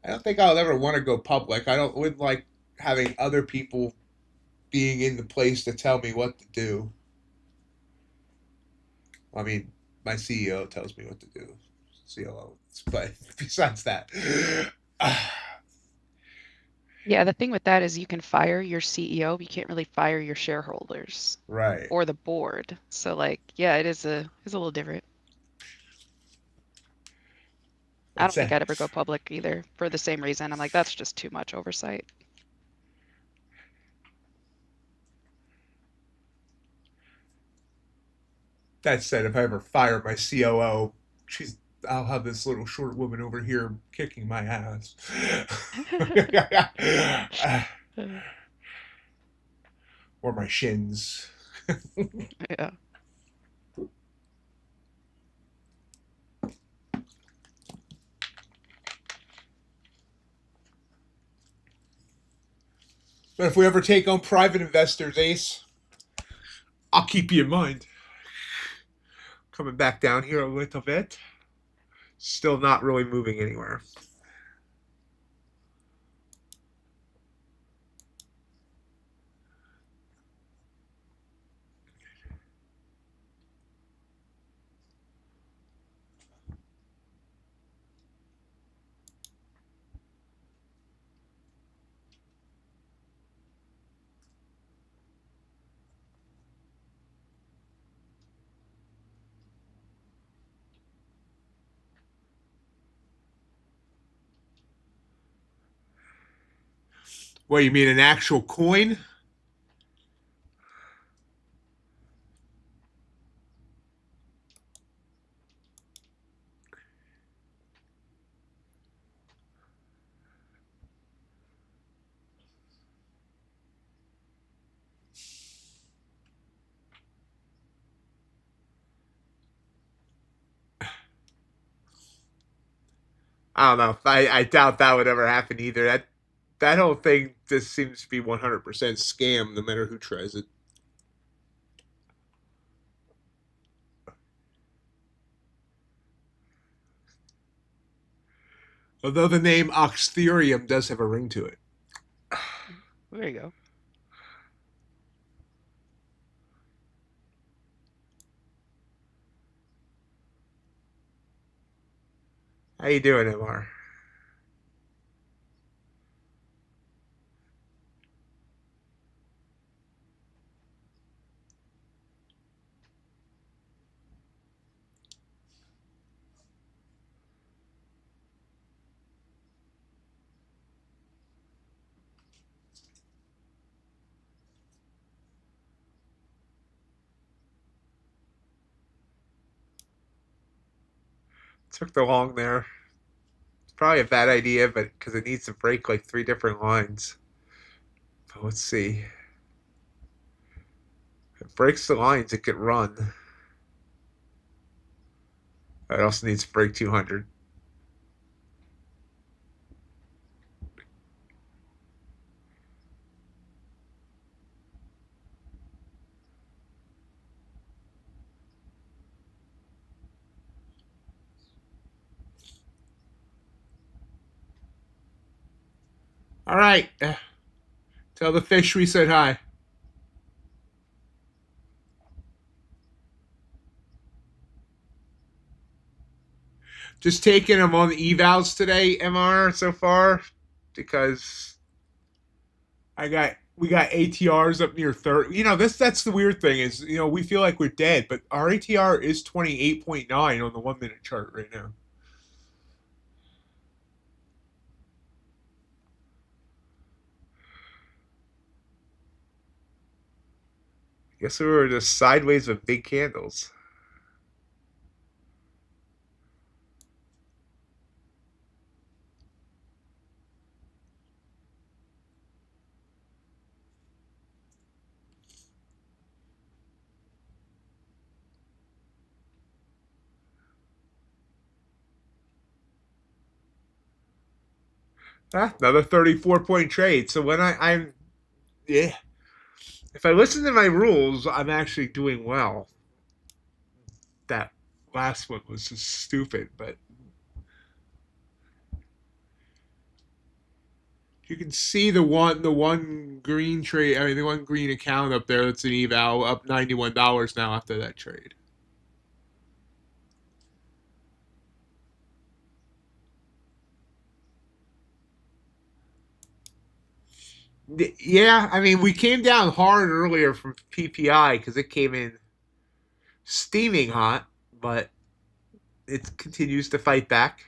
I don't think I'll ever want to go public. I don't wouldn't like having other people being in the place to tell me what to do. I mean, my CEO tells me what to do, COO. But besides that, Yeah, the thing with that is you can fire your CEO, but you can't really fire your shareholders right. or the board. So like, yeah, it's a little different. I What's don't think that? I'd ever go public either for the same reason. I'm like, that's just too much oversight. That said, if I ever fire my COO, I'll have this little short woman over here kicking my ass. Or my shins. Yeah. But if we ever take on private investors, Ace, I'll keep you in mind. Coming back down here a little bit. Still not really moving anywhere. What, you mean an actual coin? I don't know. I doubt that would ever happen either. That whole thing just seems to be 100% scam no matter who tries it. Although the name Oxtherium does have a ring to it. There you go. How you doing, MR? Took the long there. It's probably a bad idea, but because it needs to break like 3 different lines. But let's see. If it breaks the lines, it could run. It also needs to break 200. All right. Tell the fish we said hi. Just taking them on the evals today, MR, so far, because we got ATRs up near 30. You know, that's the weird thing is, you know, we feel like we're dead, but our ATR is 28.9 on the 1 minute chart right now. Guess we were just sideways with big candles. Ah, another 34-point trade. So when I'm yeah, if I listen to my rules, I'm actually doing well. That last one was just stupid, but you can see the one green trade. I mean, the one green account up there that's an eval up $91 now after that trade. Yeah, I mean, we came down hard earlier from PPI because it came in steaming hot, but it continues to fight back.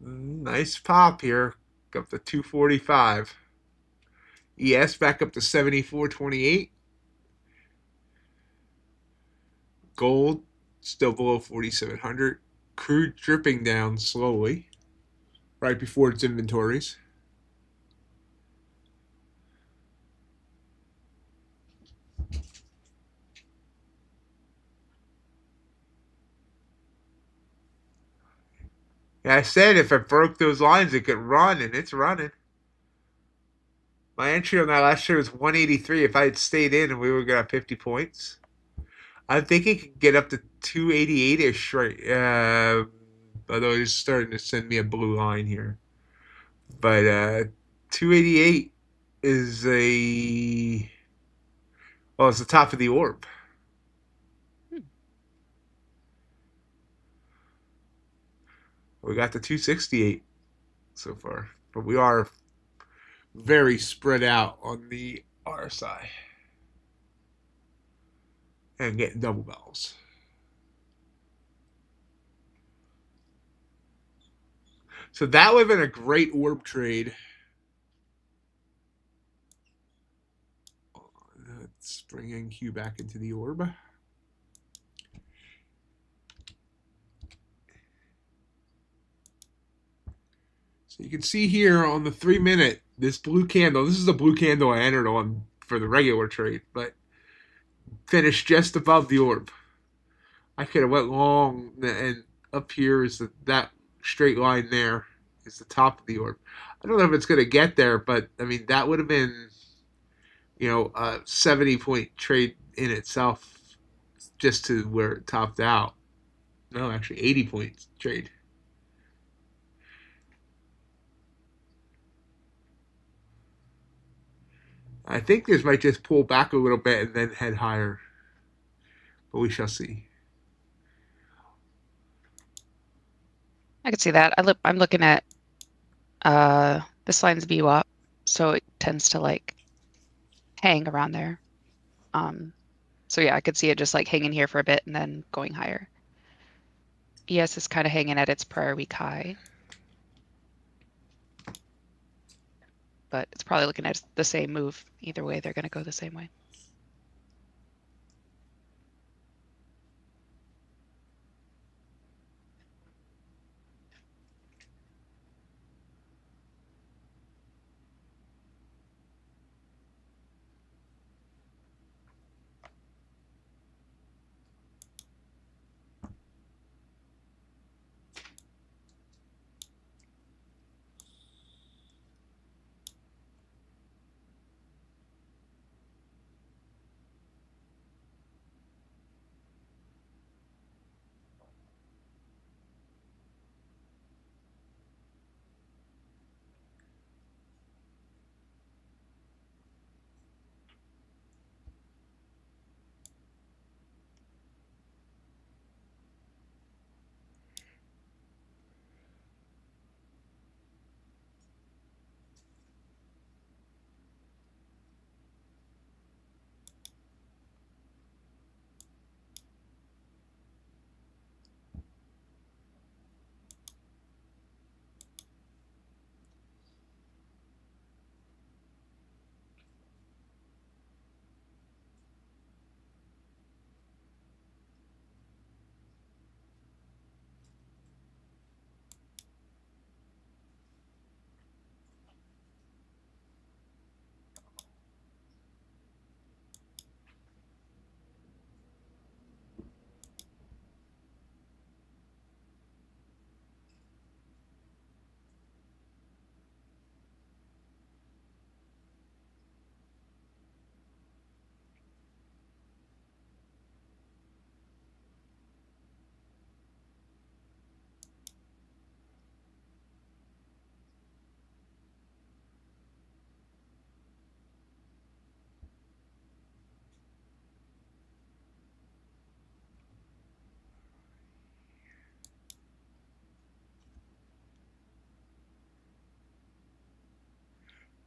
Nice pop here, up to 245. ES back up to 74.28. Gold still below 4,700. Crude dripping down slowly right before its inventories. Yeah, I said if it broke those lines, it could run, and it's running. My entry on that last year was 183. If I had stayed in and we would have got 50 points, I think it could get up to 288-ish, right? Although it's starting to send me a blue line here. But 288 is it's the top of the orb. We got the 268 so far, but we are very spread out on the RSI and getting double bells. So that would have been a great orb trade. Let's bring NQ back into the orb. So you can see here on the 3 minute, this blue candle, this is the blue candle I entered on for the regular trade, but finished just above the orb. I could have went long, and up here is that straight line there is the top of the orb. I don't know if it's going to get there, but I mean that would have been, a 70-point trade in itself, just to where it topped out. No, actually 80 points trade. I think this might just pull back a little bit and then head higher, but we shall see. I could see that. I'm looking at this line's VWAP, so it tends to like hang around there. So yeah, I could see it just like hanging here for a bit and then going higher. ES is kind of hanging at its prior week high, but it's probably looking at the same move. Either way, they're going to go the same way.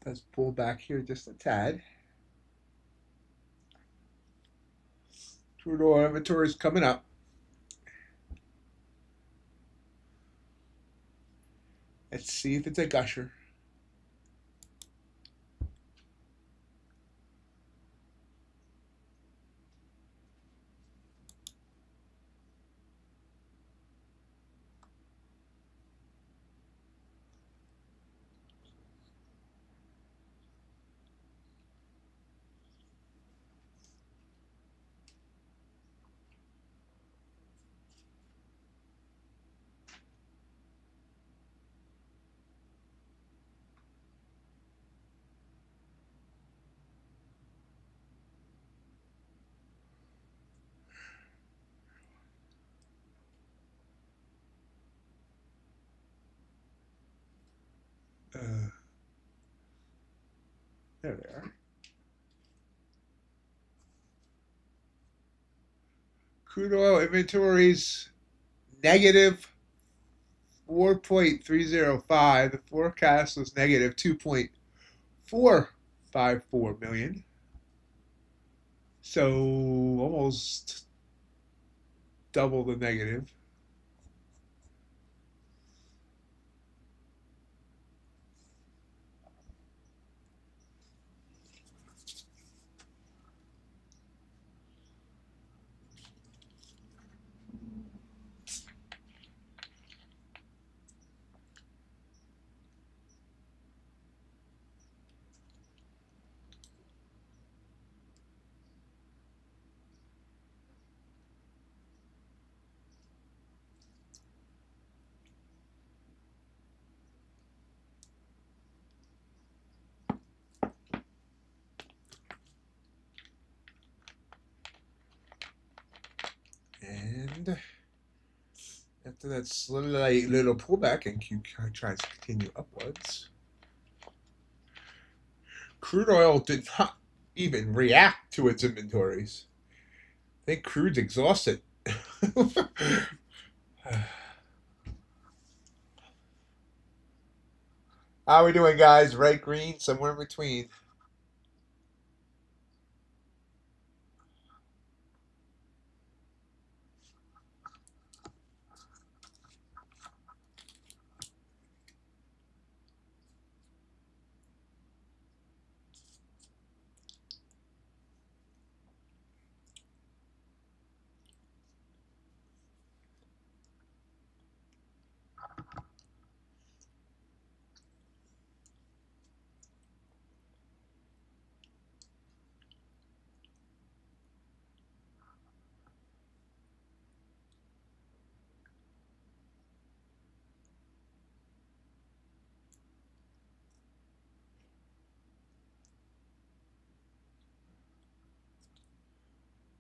Let's pull back here just a tad. Crude oil inventory is coming up. Let's see if it's a gusher. There they are. Crude oil inventories negative 4.305. The forecast was negative 2.454 million. So almost double the negative. trend after that slight little pullback, and Q tries to continue upwards. Crude oil did not even react to its inventories. I think crude's exhausted. How are we doing, guys? Red, green, somewhere in between.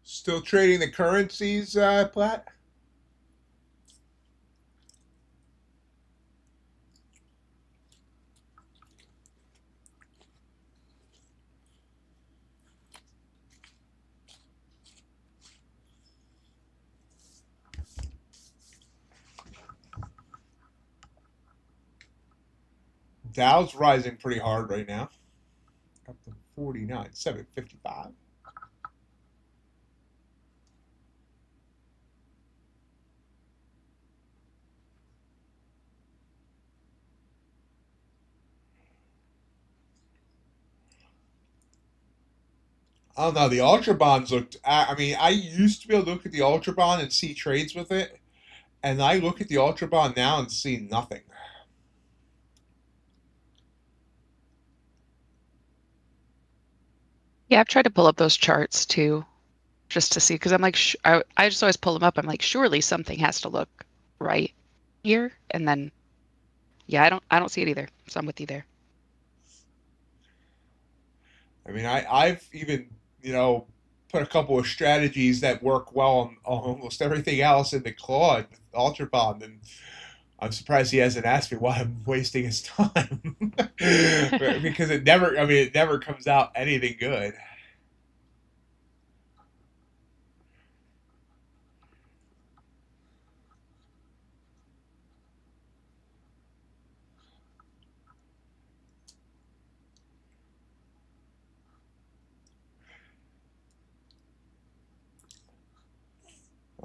Still trading the currencies, Platt? Dow's rising pretty hard right now. Up to 49,755. I don't know. The Ultra Bonds looked. I mean, I used to be able to look at the Ultra Bond and see trades with it, and I look at the Ultra Bond now and see nothing. Yeah, I've tried to pull up those charts too, just to see, because I'm like, I just always pull them up. I'm like, surely something has to look right here, and then, yeah, I don't see it either. So I'm with you there. I mean, I've even put a couple of strategies that work well on almost everything else in the Claude Ultra Bond, and I'm surprised he hasn't asked me why I'm wasting his time because it never. I mean, it never comes out anything good.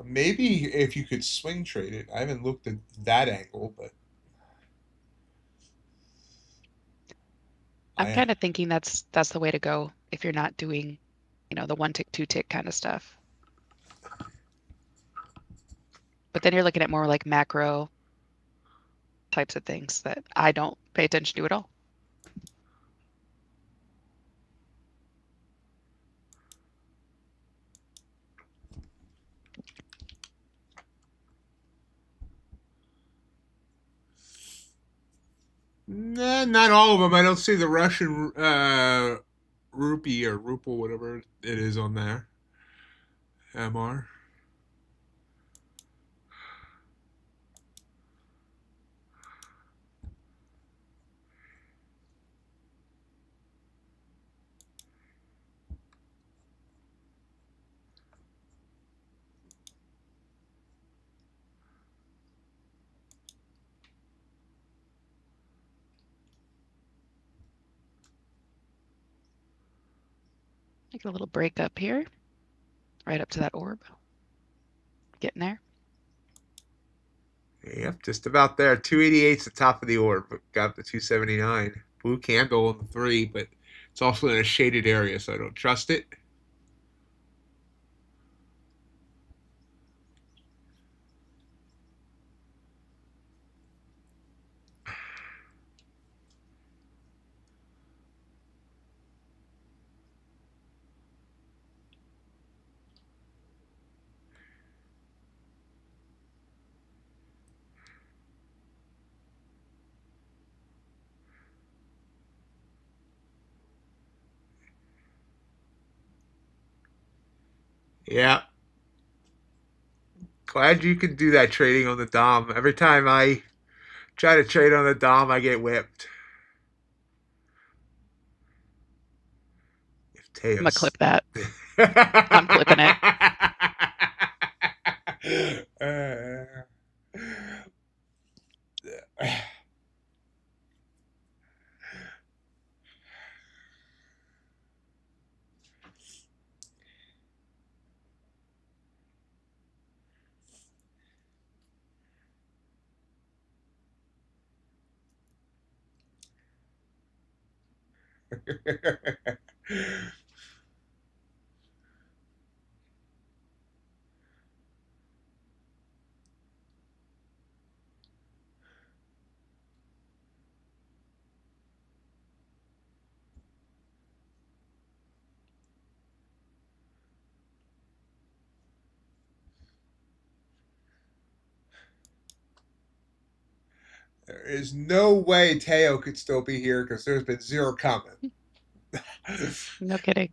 Maybe if you could swing trade it. I haven't looked at that angle, but I'm I kind of thinking that's the way to go if you're not doing, the one tick, two tick kind of stuff. But then you're looking at more like macro types of things that I don't pay attention to at all. nah, not all of them. I don't see the Russian rupee or ruple, whatever it is on there. MR. Make a little break up here, right up to that orb. Getting there. Yep, just about there. 288's the top of the orb. Got up to 279. Blue candle on the 3, but it's also in a shaded area, so I don't trust it. Yeah. Glad you can do that trading on the Dom. Every time I try to trade on the Dom, I get whipped. If I'm gonna Teos. clip that. I'm clipping it. There is no way Teo could still be here because there's been zero comment. No kidding.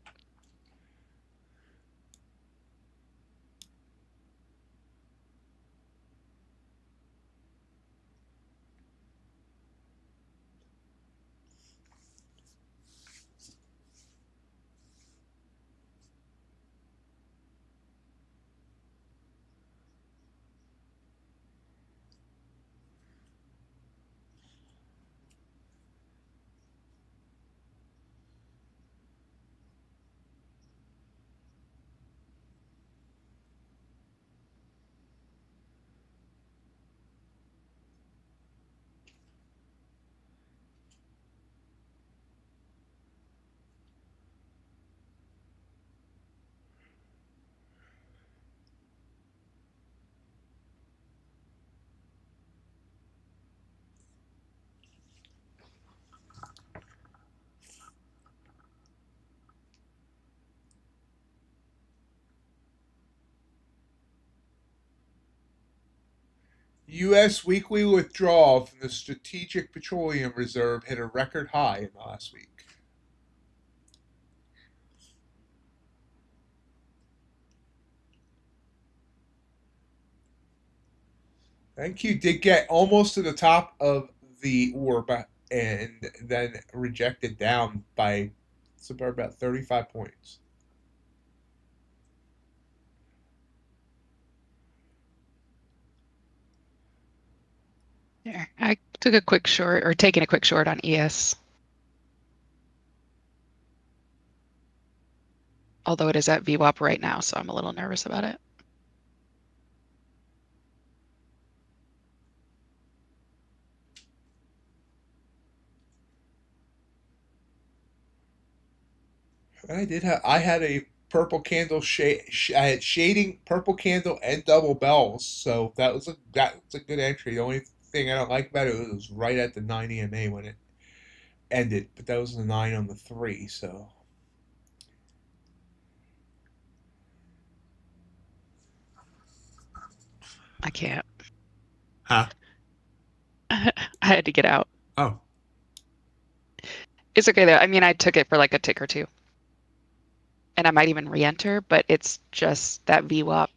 U.S. weekly withdrawal from the Strategic Petroleum Reserve hit a record high in the last week. NQ did get almost to the top of the orb and then rejected down by about 35 points. There. I took a quick short, or taking a quick short on ES. Although it is at VWAP right now, so I'm a little nervous about it. I had a purple candle I had shading purple candle and double bells, so that was a good entry. The only thing I don't like about it was right at the 9 EMA when it ended, but that was the 9 on the 3, so I can't. huh? I had to get out. Oh, It's okay though. I mean, I took it for like a tick or two. And I might even re-enter, but it's just that VWAP.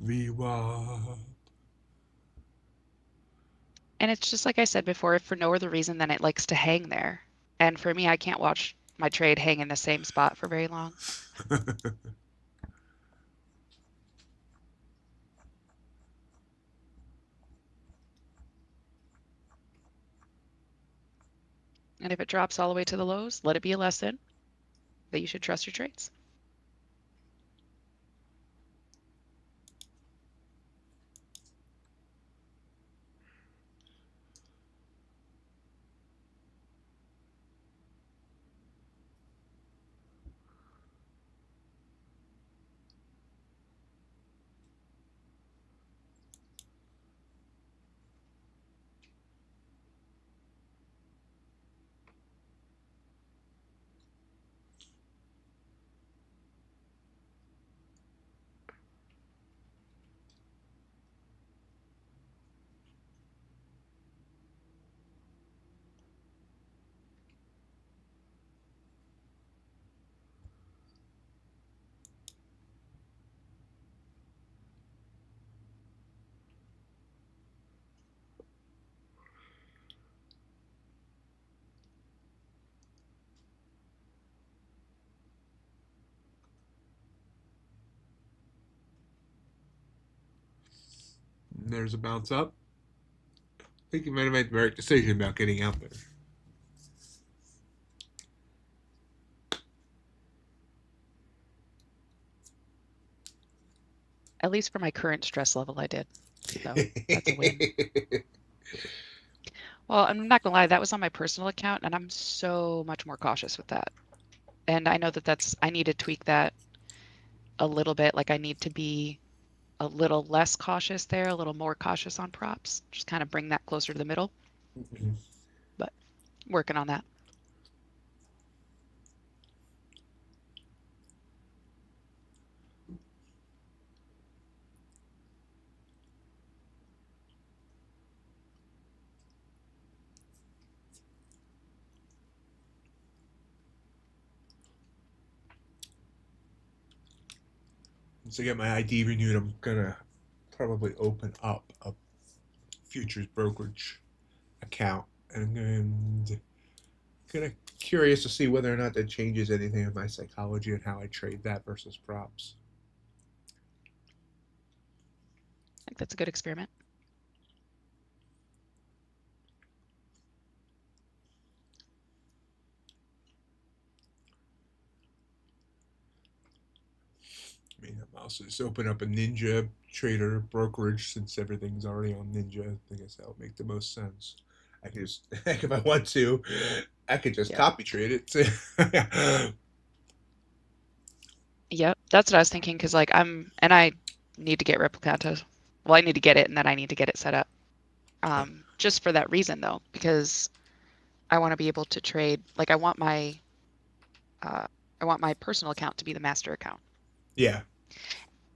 VWAP. And it's just like I said before, for no other reason than it likes to hang there. And for me, I can't watch my trade hang in the same spot for very long. And if it drops all the way to the lows, let it be a lesson that you should trust your trades. there's a bounce up. I think you might have made the right decision about getting out there. At least for my current stress level, I did. So that's a win. Well, I'm not gonna lie, that was on my personal account, and I'm so much more cautious with that. And I know that I need to tweak that a little bit. Like I need to be a little less cautious there, a little more cautious on props. Just kind of bring that closer to the middle. But working on that. Once I get my ID renewed, I'm gonna probably open up a futures brokerage account, and I'm gonna curious to see whether or not that changes anything in my psychology and how I trade that versus props. I think that's a good experiment. I mean, I'm also just open up a Ninja trader brokerage since everything's already on Ninja. I guess that would make the most sense. I could just, heck, if I want to, I could just copy trade it. Yep, that's what I was thinking. Because like I need to get Replicata. Well, I need to get it, and then I need to get it set up. Just for that reason, though, because I want to be able to trade. Like I want my personal account to be the master account. Yeah.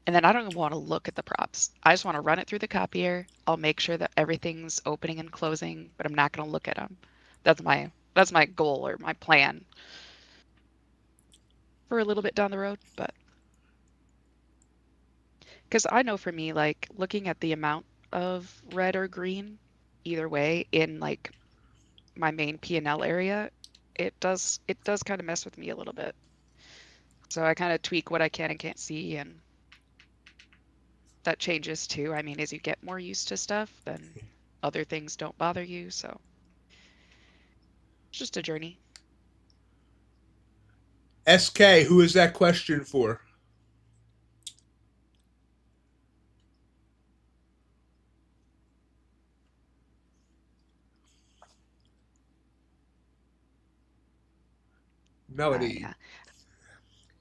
And then I don't even want to look at the props. I just want to run it through the copier. I'll make sure that everything's opening and closing, but I'm not going to look at them. That's my goal or my plan for a little bit down the road. But because I know for me, like looking at the amount of red or green, either way in like my main P&L area, it does kind of mess with me a little bit. So I kind of tweak what I can and can't see, and that changes too. I mean, as you get more used to stuff, then other things don't bother you. So it's just a journey. SK, who is that question for? Melody. Yeah.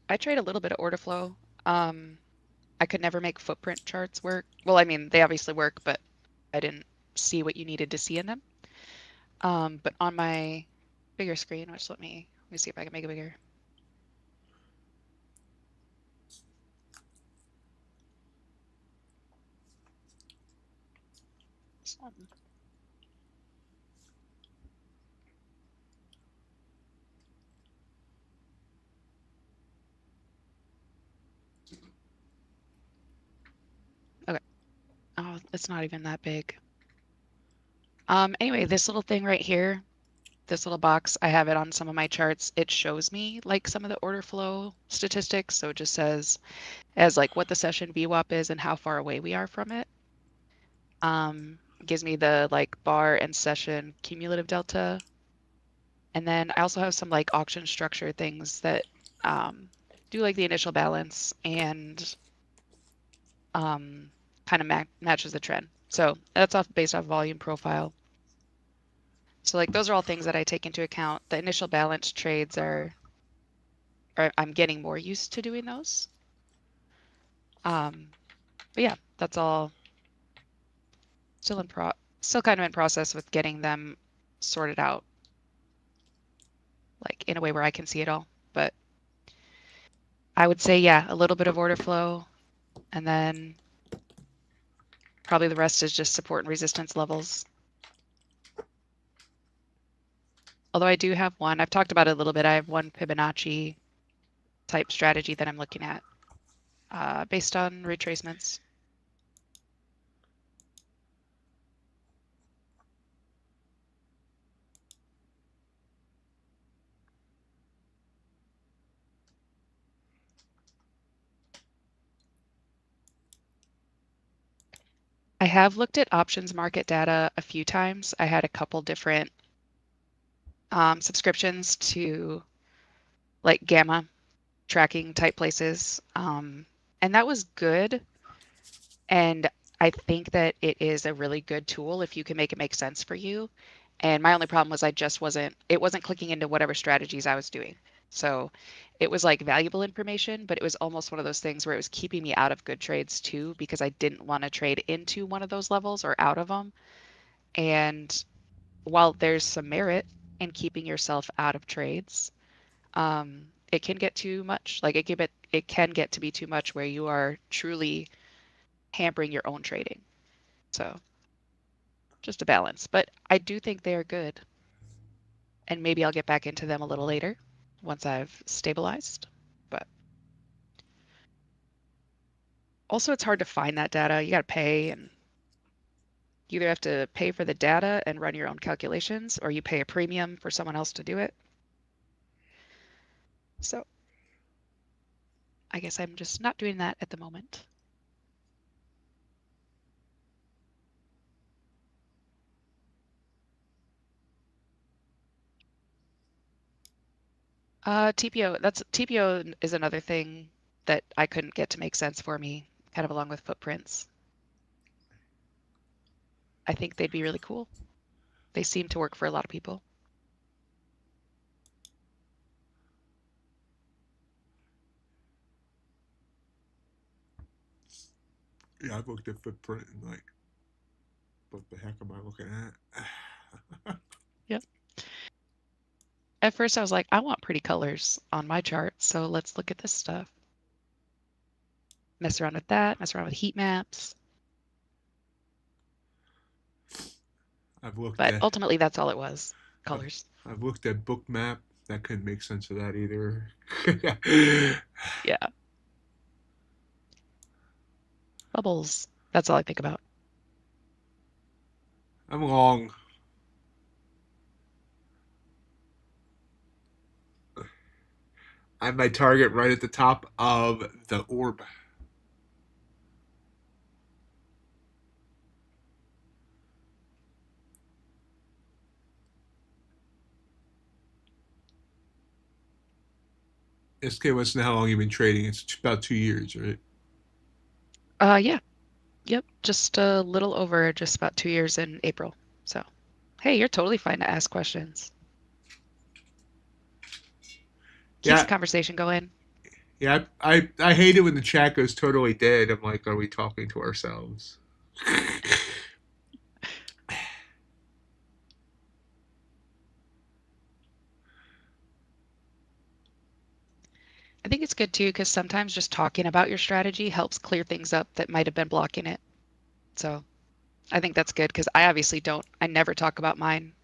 I trade a little bit of order flow. I could never make footprint charts work. Well, I mean, they obviously work, but I didn't see what you needed to see in them. But on my bigger screen, which let me see if I can make it bigger. Okay. Oh, it's not even that big. Anyway, this little thing right here, this little box, I have it on some of my charts. It shows me like some of the order flow statistics. So it just says as like what the session VWAP is and how far away we are from it. Gives me the like bar and session cumulative delta. And then I also have some like auction structure things that do like the initial balance and kind of matches the trend. So that's based off volume profile. So like those are all things that I take into account. The initial balance trades I'm getting more used to doing those. But yeah, that's all still kind of in process with getting them sorted out, like in a way where I can see it all. But I would say, yeah, a little bit of order flow, and then probably the rest is just support and resistance levels. Although I do have one, I've talked about it a little bit. I have one Fibonacci type strategy that I'm looking at based on retracements. I have looked at options market data a few times. I had a couple different subscriptions to like gamma tracking type places. And that was good. And I think that it is a really good tool if you can make it make sense for you. And my only problem was it wasn't clicking into whatever strategies I was doing. So it was like valuable information, but it was almost one of those things where it was keeping me out of good trades too, because I didn't want to trade into one of those levels or out of them. And while there's some merit in keeping yourself out of trades, it can get too much. Like it can get to be too much where you are truly hampering your own trading. So just a balance. But I do think they are good. And maybe I'll get back into them a little later once I've stabilized. But also it's hard to find that data. You got to pay, and you either have to pay for the data and run your own calculations, or you pay a premium for someone else to do it. So I guess I'm just not doing that at the moment. TPO is another thing that I couldn't get to make sense for me, kind of along with footprints. I think they'd be really cool. They seem to work for a lot of people. Yeah, I've looked at footprint and like, what the heck am I looking at? Yep. At first I was like, I want pretty colors on my chart, so let's look at this stuff. Mess around with that, mess around with heat maps. But ultimately that's all it was, colors. I've looked at Bookmap. That couldn't make sense of that either. Yeah. Bubbles. That's all I think about. I'm long. I have my target right at the top of the orb. SK wants to know how long you've been trading. It's about 2 years, right? Yeah. Yep. Just a little over just about 2 years in April. So, hey, you're totally fine to ask questions. Keeps the conversation going. Yeah, I hate it when the chat goes totally dead. I'm like, are we talking to ourselves? I think it's good too, because sometimes just talking about your strategy helps clear things up that might have been blocking it. So I think that's good, because I never talk about mine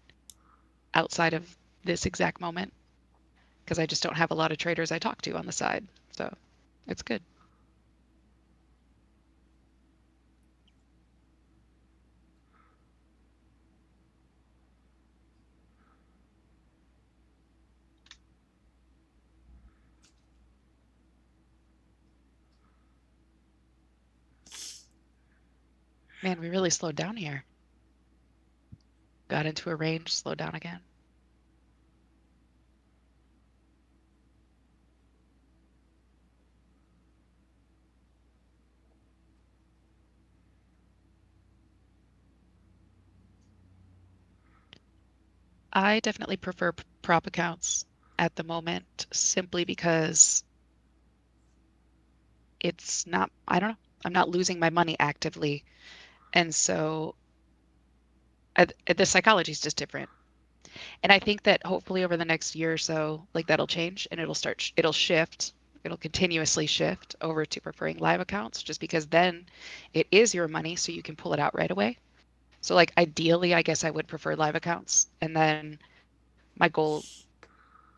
outside of this exact moment, because I just don't have a lot of traders I talk to on the side. So it's good. Man, we really slowed down here. Got into a range, slowed down again. I definitely prefer prop accounts at the moment, simply because I don't know, I'm not losing my money actively. And so the psychology is just different. And I think that hopefully over the next year or so, like that'll change, and it'll shift. It'll continuously shift over to preferring live accounts, just because then it is your money, so you can pull it out right away. So like ideally, I guess I would prefer live accounts. And then my goal,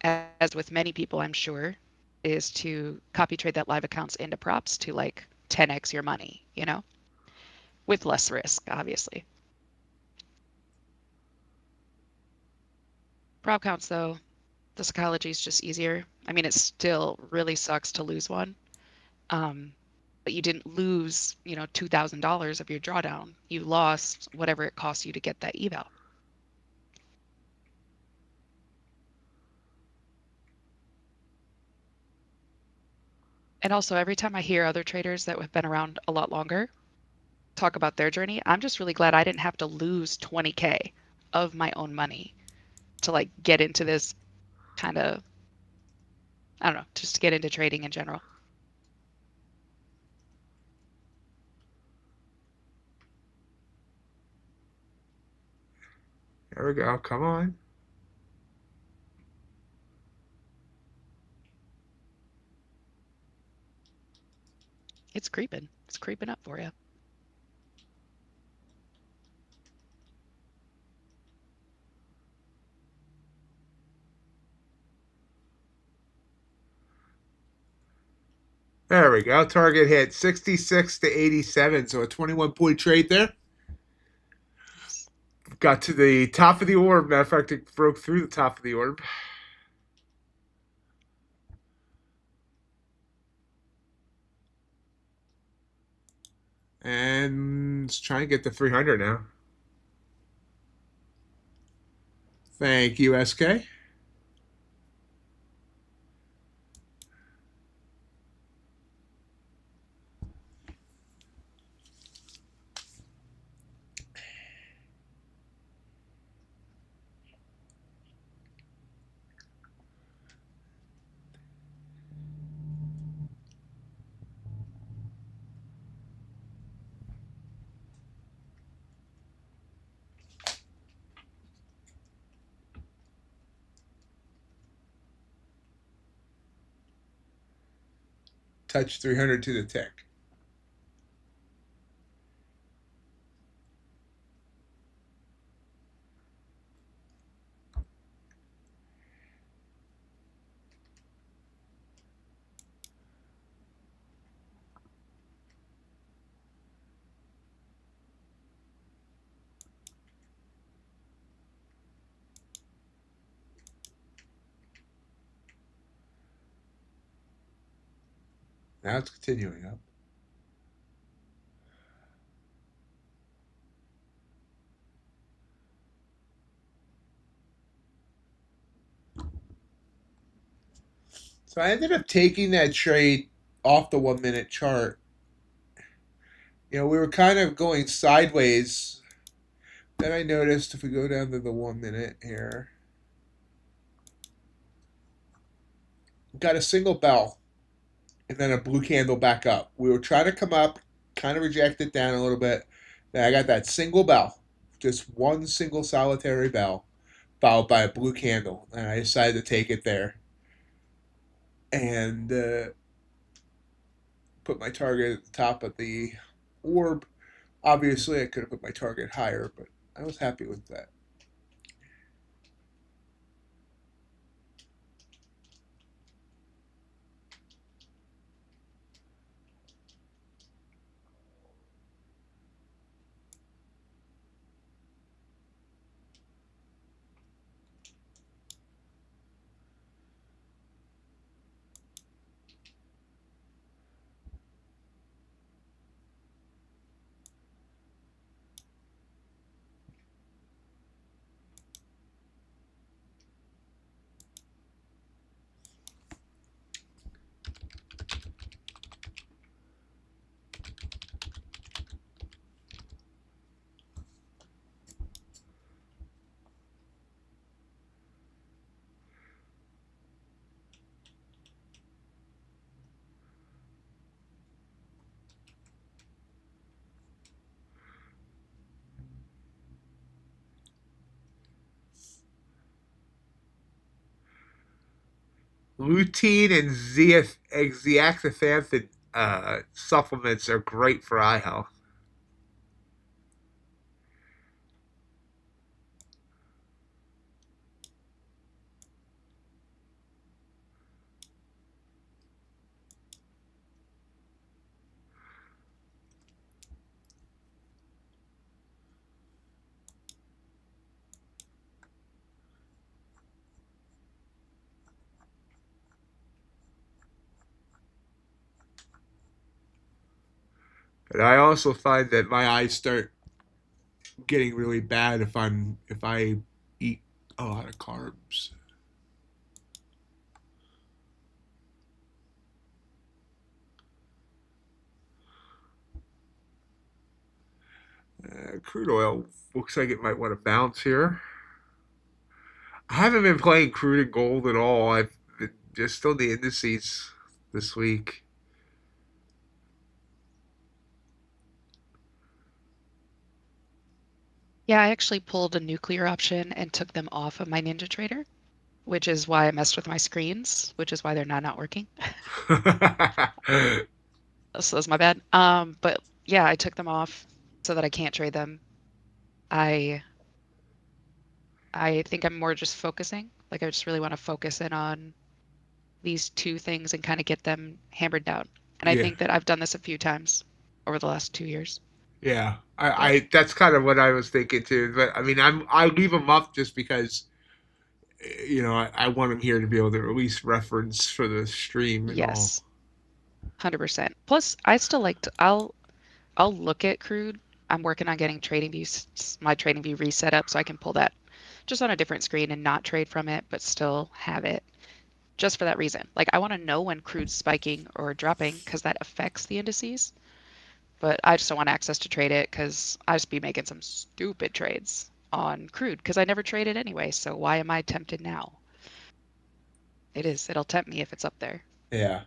as with many people, I'm sure, is to copy trade that live accounts into props to like 10x your money, with less risk, obviously. Prop counts, though, the psychology is just easier. I mean, it still really sucks to lose one. but you didn't lose, you know, $2,000 of your drawdown. You lost whatever it cost you to get that eval. And also, every time I hear other traders that have been around a lot longer talk about their journey, I'm just really glad I didn't have to lose 20K of my own money to like get into this kind of, I don't know, just to get into trading in general. There we go. Come on. It's creeping. It's creeping up for you. There we go. Target hit 66 to 87. So a 21-point trade there. Got to the top of the orb. Matter of fact, it broke through the top of the orb. And let's try and get to 300 now. Thank you, SK. Touch 300 to the tick. Now it's continuing up. So I ended up taking that trade off the 1-minute chart. You know, we were kind of going sideways. Then I noticed if we go down to the 1-minute here, got a single bell and then a blue candle back up. We were trying to come up, kind of reject it down a little bit. Then I got that single bell, just one single solitary bell, followed by a blue candle. And I decided to take it there. And put my target at the top of the orb. Obviously, I could have put my target higher, but I was happy with that. Lutein and zeaxanthin supplements are great for eye health. And I also find that my eyes start getting really bad if I eat a lot of carbs. Crude oil looks like it might want to bounce here. I haven't been playing crude and gold at all. I've been just on the indices this week. Yeah, I actually pulled a nuclear option and took them off of my Ninja Trader, which is why I messed with my screens, which is why they're not working. So that's my bad. But yeah, I took them off so that I can't trade them. I I think I'm more just focusing. Like I just really want to focus in on these two things and kind of get them hammered down. And I Yeah, think that I've done this a few times over the last 2 years. yeah. But I that's kind of what I was thinking too. But I mean, I leave them up just because I want them here to be able to at least reference for the stream and all. yes, 100%. Plus, I still like to, I'll look at crude. I'm working on getting trading views, my trading view reset up so I can pull that just on a different screen and not trade from it, but still have it just for that reason. Like I want to know when crude's spiking or dropping because that affects the indices, but I just don't want access to trade it because I just be making some stupid trades on crude because I never traded anyway. So why am I tempted now? It'll tempt me if it's up there. Yeah.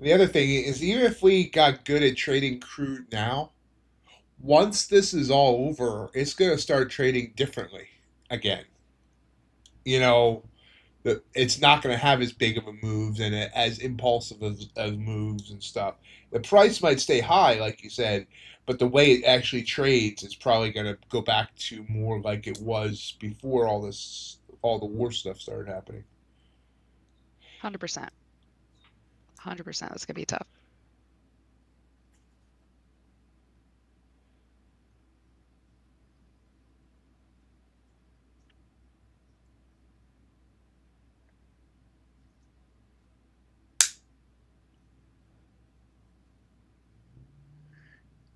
The other thing is, even if we got good at trading crude now, once this is all over, it's going to start trading differently again. You know, it's not going to have as big of a moves and as impulsive as moves and stuff. The price might stay high, like you said, but the way it actually trades is probably going to go back to more like it was before all the war stuff started happening. 100%. 100%. That's gonna be tough.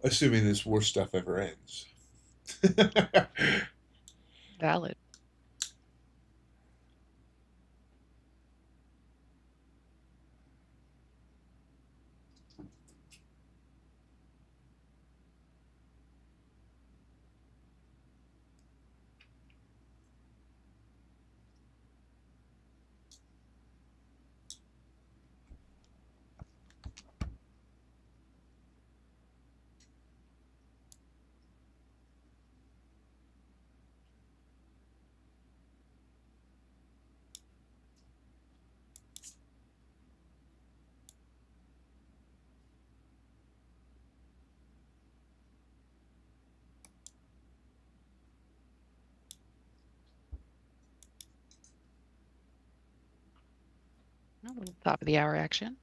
Assuming this war stuff ever ends. Valid. A little top of the hour action.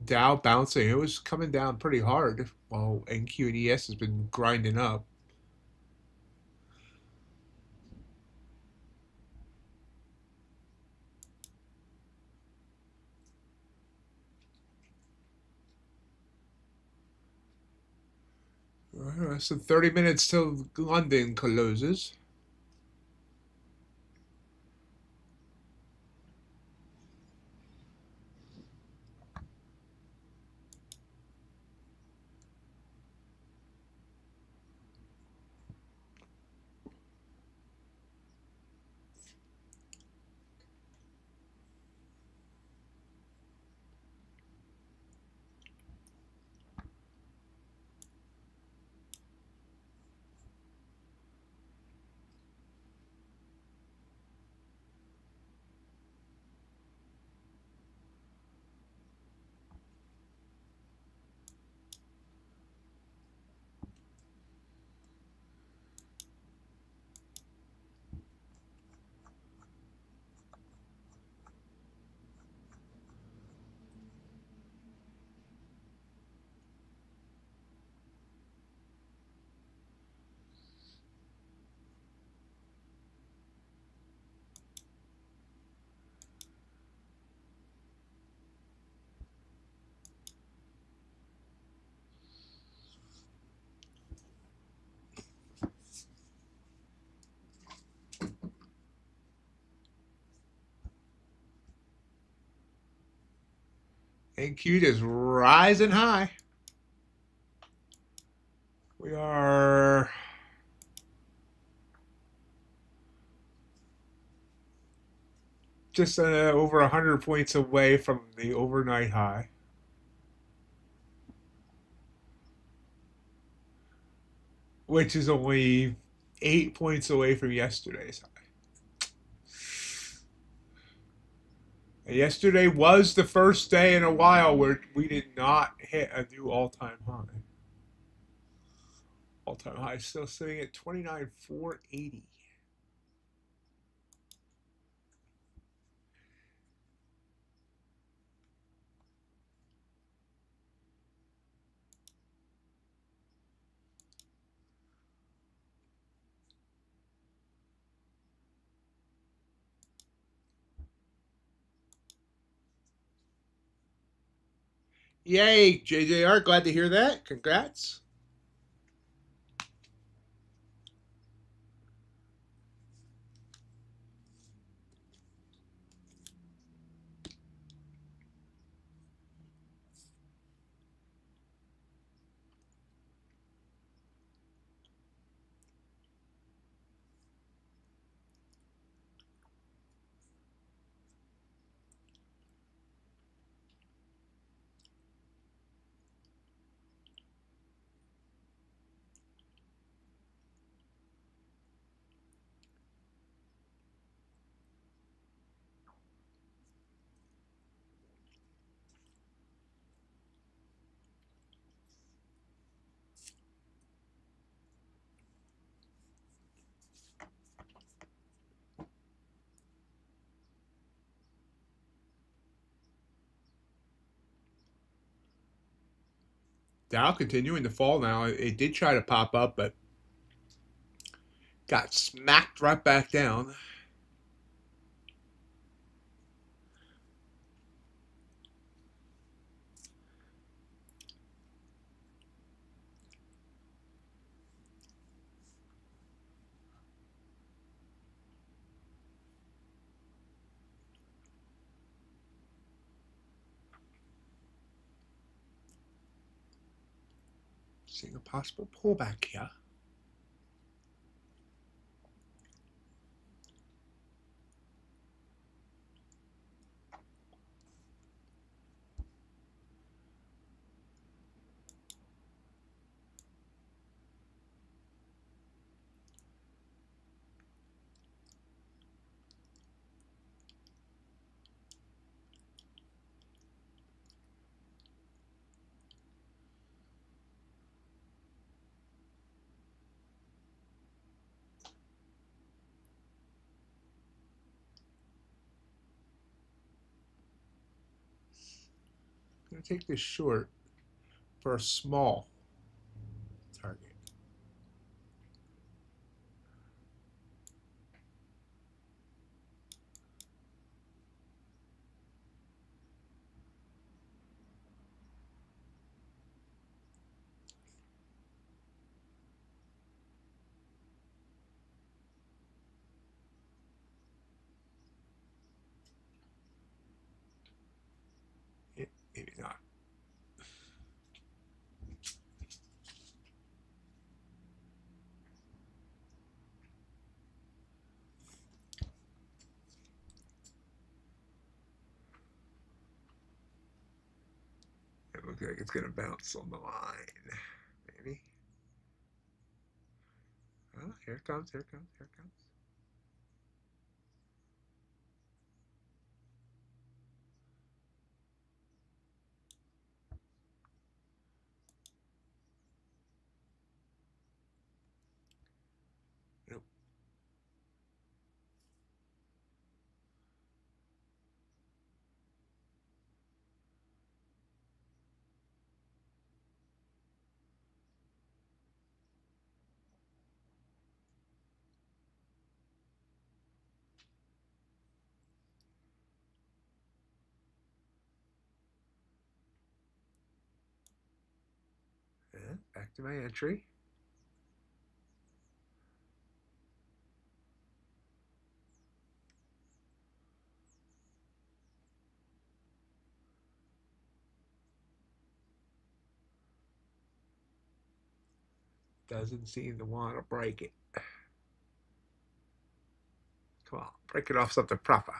Dow bouncing. It was coming down pretty hard while NQ and ES has been grinding up. So 30 minutes till London closes. NQ is rising high. We are just over 100 points away from the overnight high. Which is only 8 points away from yesterday's high. And yesterday was the first day in a while where we did not hit a new all-time high. All-time high still sitting at 29,480. Yay, JJR, glad to hear that. Congrats. Dow continuing to fall now. It did try to pop up, but got smacked right back down. Seeing a possible pullback here. I'm going to take this short for a small target. Maybe not. It looks like it's going to bounce on the line. Maybe. Oh, here it comes, here it comes, here it comes. Nope. And back to my entry. Doesn't seem to want to break it. Come on, break it off something proper.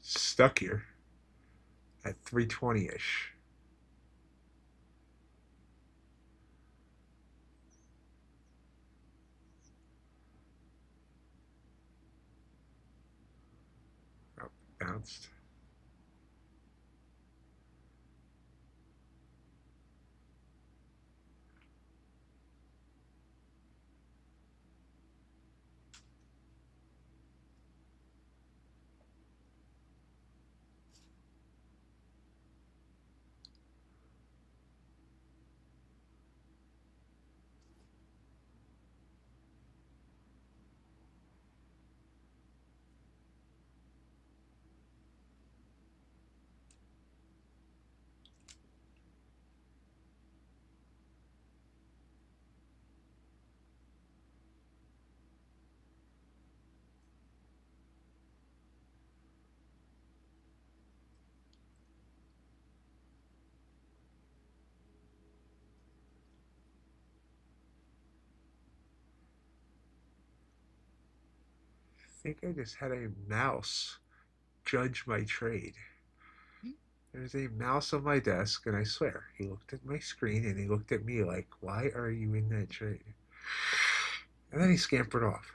Stuck here at 320-ish. Oh, bounced. I think I just had a mouse judge my trade. There's a mouse on my desk, and I swear, he looked at my screen and he looked at me like, why are you in that trade? And then he scampered off.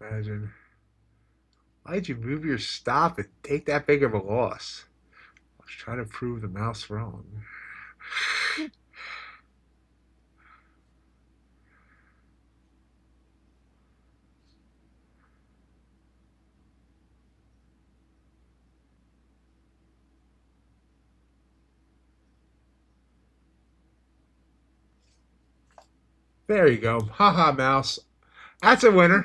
Imagine. Why'd you move your stop and take that big of a loss? I was trying to prove the mouse wrong. There you go. Haha, mouse. That's a winner.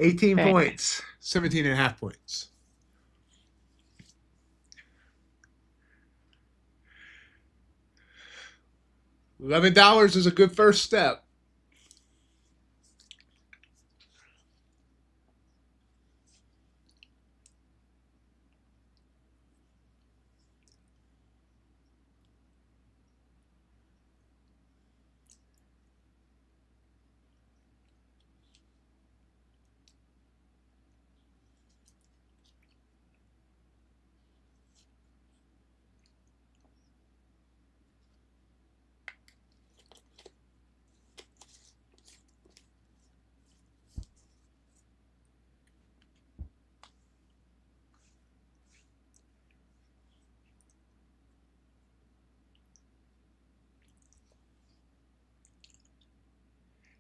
18 Very nice. points. 17 and a half points. $11 is a good first step.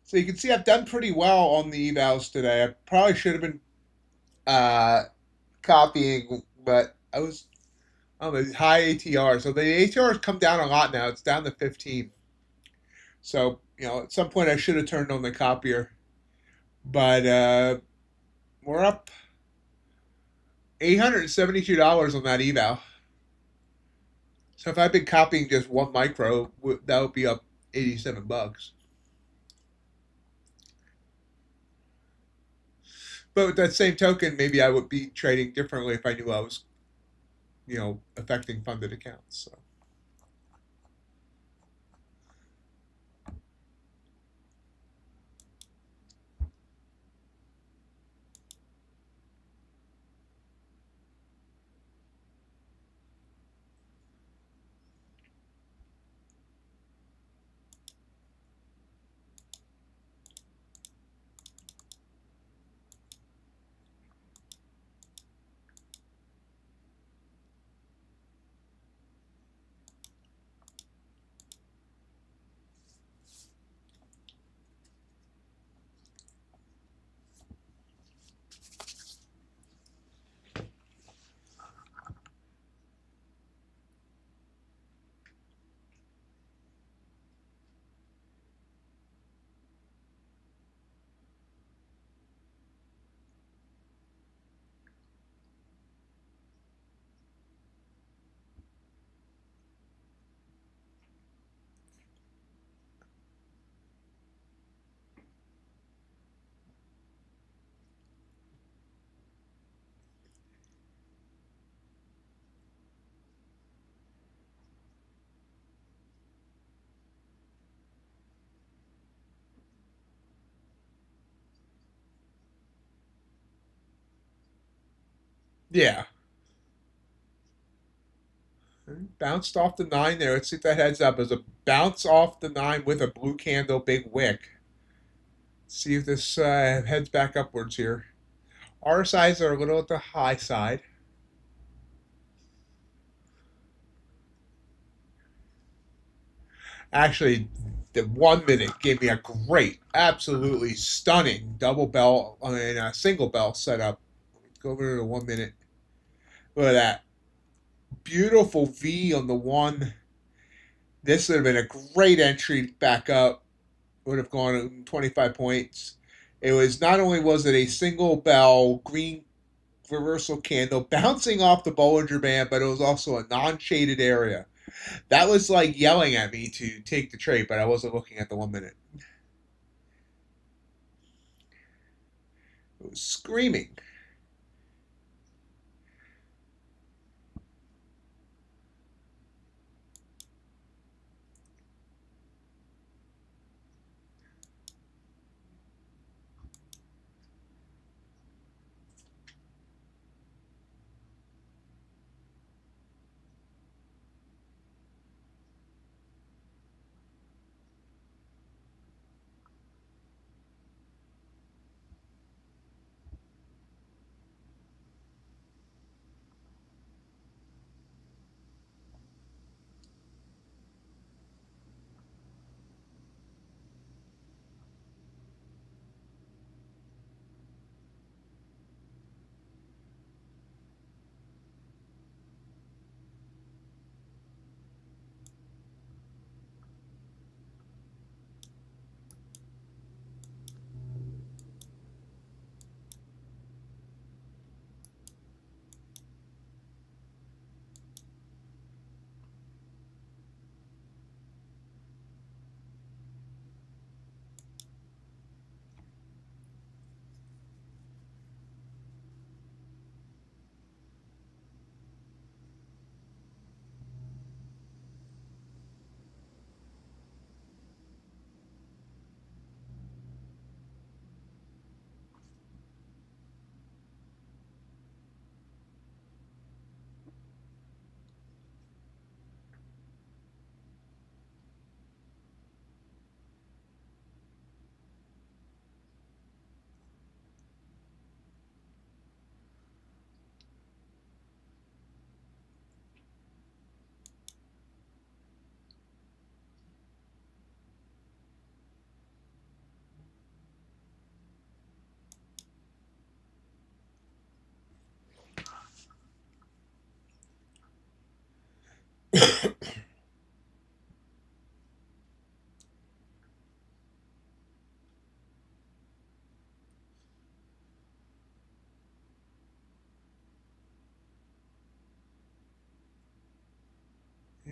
So you can see I've done pretty well on the evals today. I probably should have been copying, but I was on the high ATR. So the ATR has come down a lot now. It's down to 15. So, at some point I should have turned on the copier. But we're up $872 on that eval. So if I've been copying just one micro, that would be up $87. But with that same token, maybe I would be trading differently if I knew I was, affecting funded accounts. So. Yeah. Bounced off the 9 there. Let's see if that heads up. As a bounce off the 9 with a blue candle, big wick. See if this heads back upwards here. RSIs are a little at the high side. Actually, the 1 minute gave me a great, absolutely stunning double bell and a single bell setup. Let's go over to the 1 minute. Look at that. Beautiful V on the 1. This would have been a great entry back up. Would have gone 25 points. It was not only was it a single bell green reversal candle bouncing off the Bollinger Band, but it was also a non-shaded area. That was like yelling at me to take the trade, but I wasn't looking at the 1 minute. It was screaming.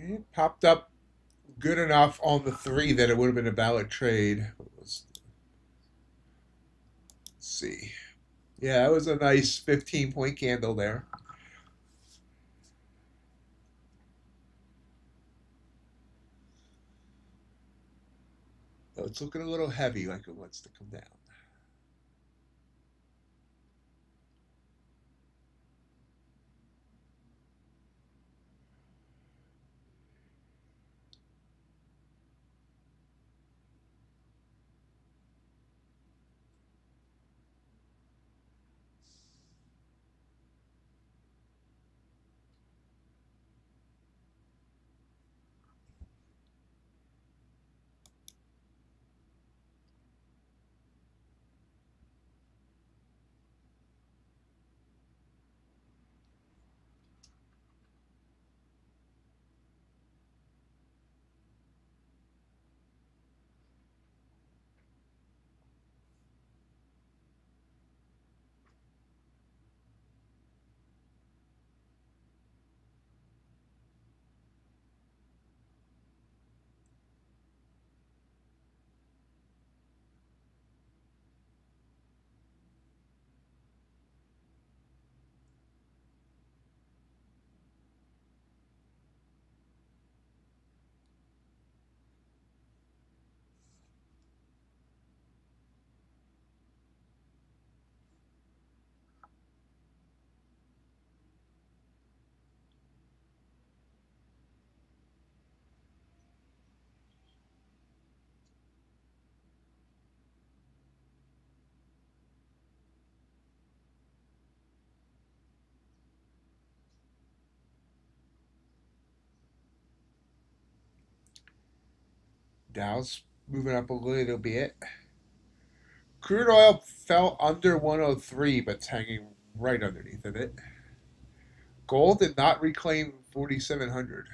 It popped up good enough on the 3 that it would have been a valid trade. Let's see. Yeah, it was a nice 15-point candle there. Oh, it's looking a little heavy, like it wants to come down. Dow's moving up a little bit. Crude oil fell under 103, but it's hanging right underneath of it. Gold did not reclaim 4,700.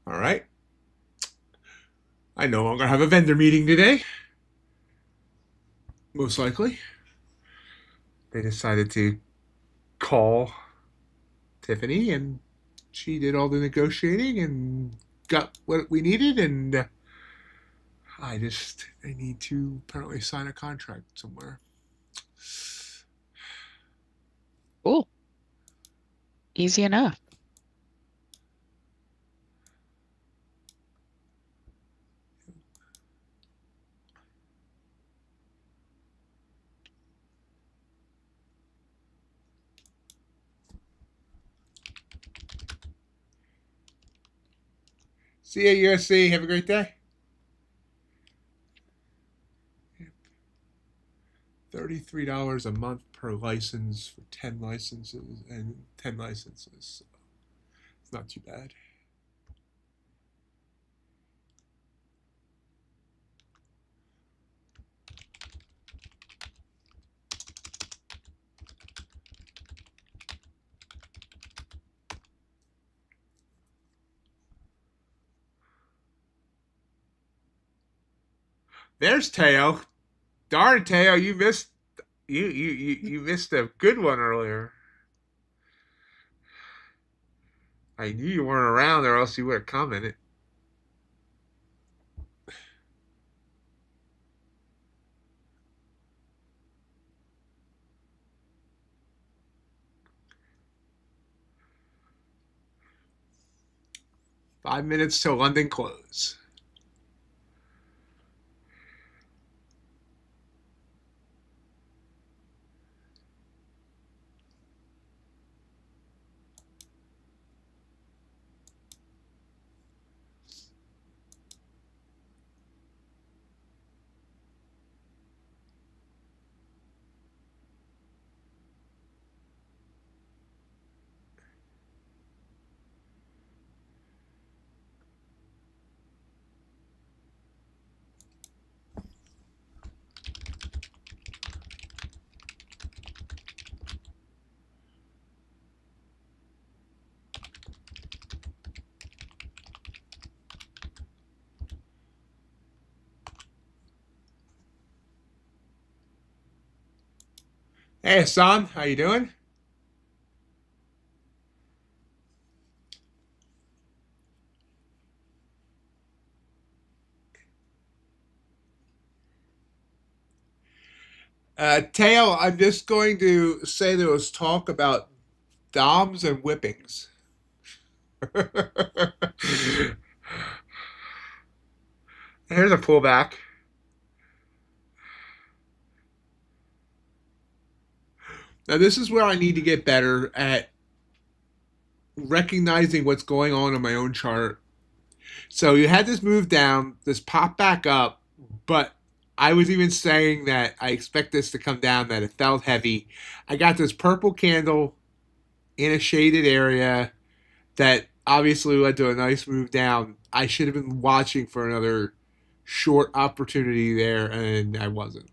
All right. I no longer have a vendor meeting today. Most likely. They decided to call Tiffany, and she did all the negotiating and got what we needed, and I need to apparently sign a contract somewhere. Cool. Easy enough. See ya, USC. Have a great day. $33 a month per license for 10 licenses and 10 licenses. So it's not too bad. There's Teo. Darn, Teo, you missed you missed a good one earlier. I knew you weren't around, or else you would have commented. Five minutes till London close. Hey, Hassan, how you doing? Teo, I'm just going to say there was talk about DOMs and whippings. Here's a pullback. Now, this is where I need to get better at recognizing what's going on my own chart. So you had this move down, this pop back up, but I was even saying that I expect this to come down, that it felt heavy. I got this purple candle in a shaded area that obviously led to a nice move down. I should have been watching for another short opportunity there, and I wasn't.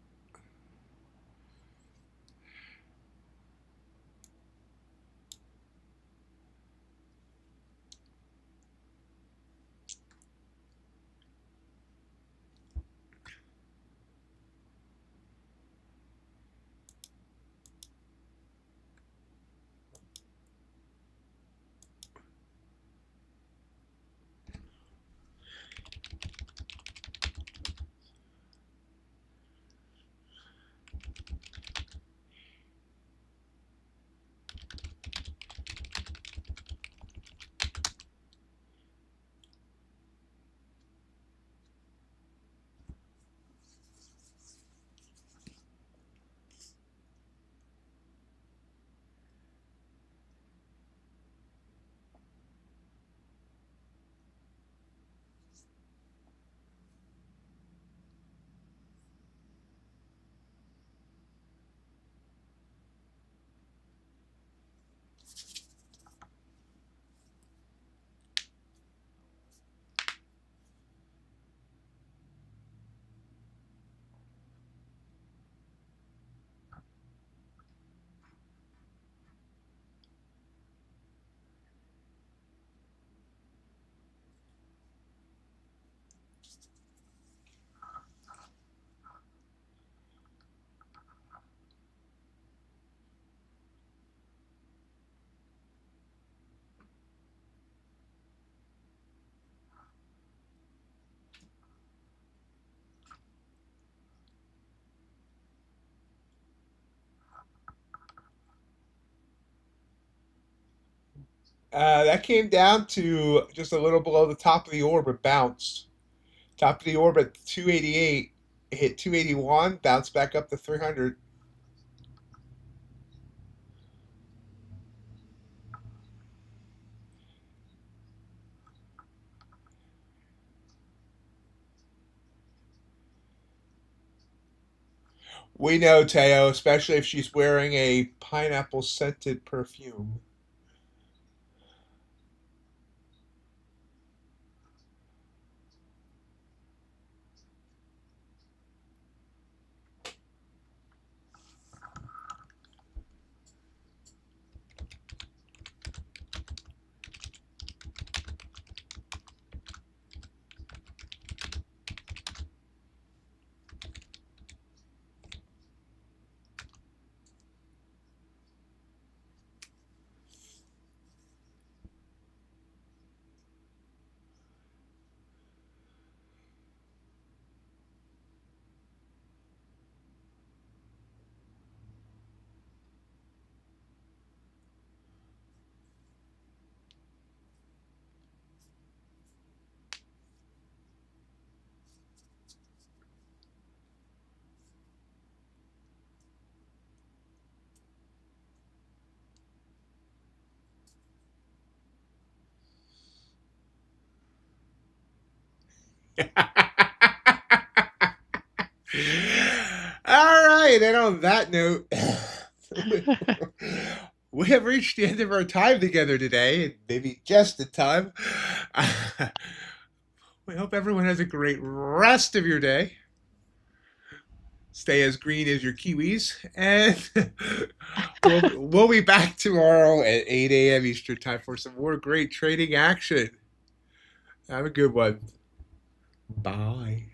That came down to just a little below the top of the orb. It bounced. Top of the orb at 288. It hit 281, bounced back up to 300. We know, Teo, especially if she's wearing a pineapple scented perfume. All right, and on that note, we have reached the end of our time together today, and maybe just in time. We hope everyone has a great rest of your day. Stay as green as your kiwis, and we'll be back tomorrow at 8 a.m. Eastern Time for some more great trading action. Have a good one. Bye.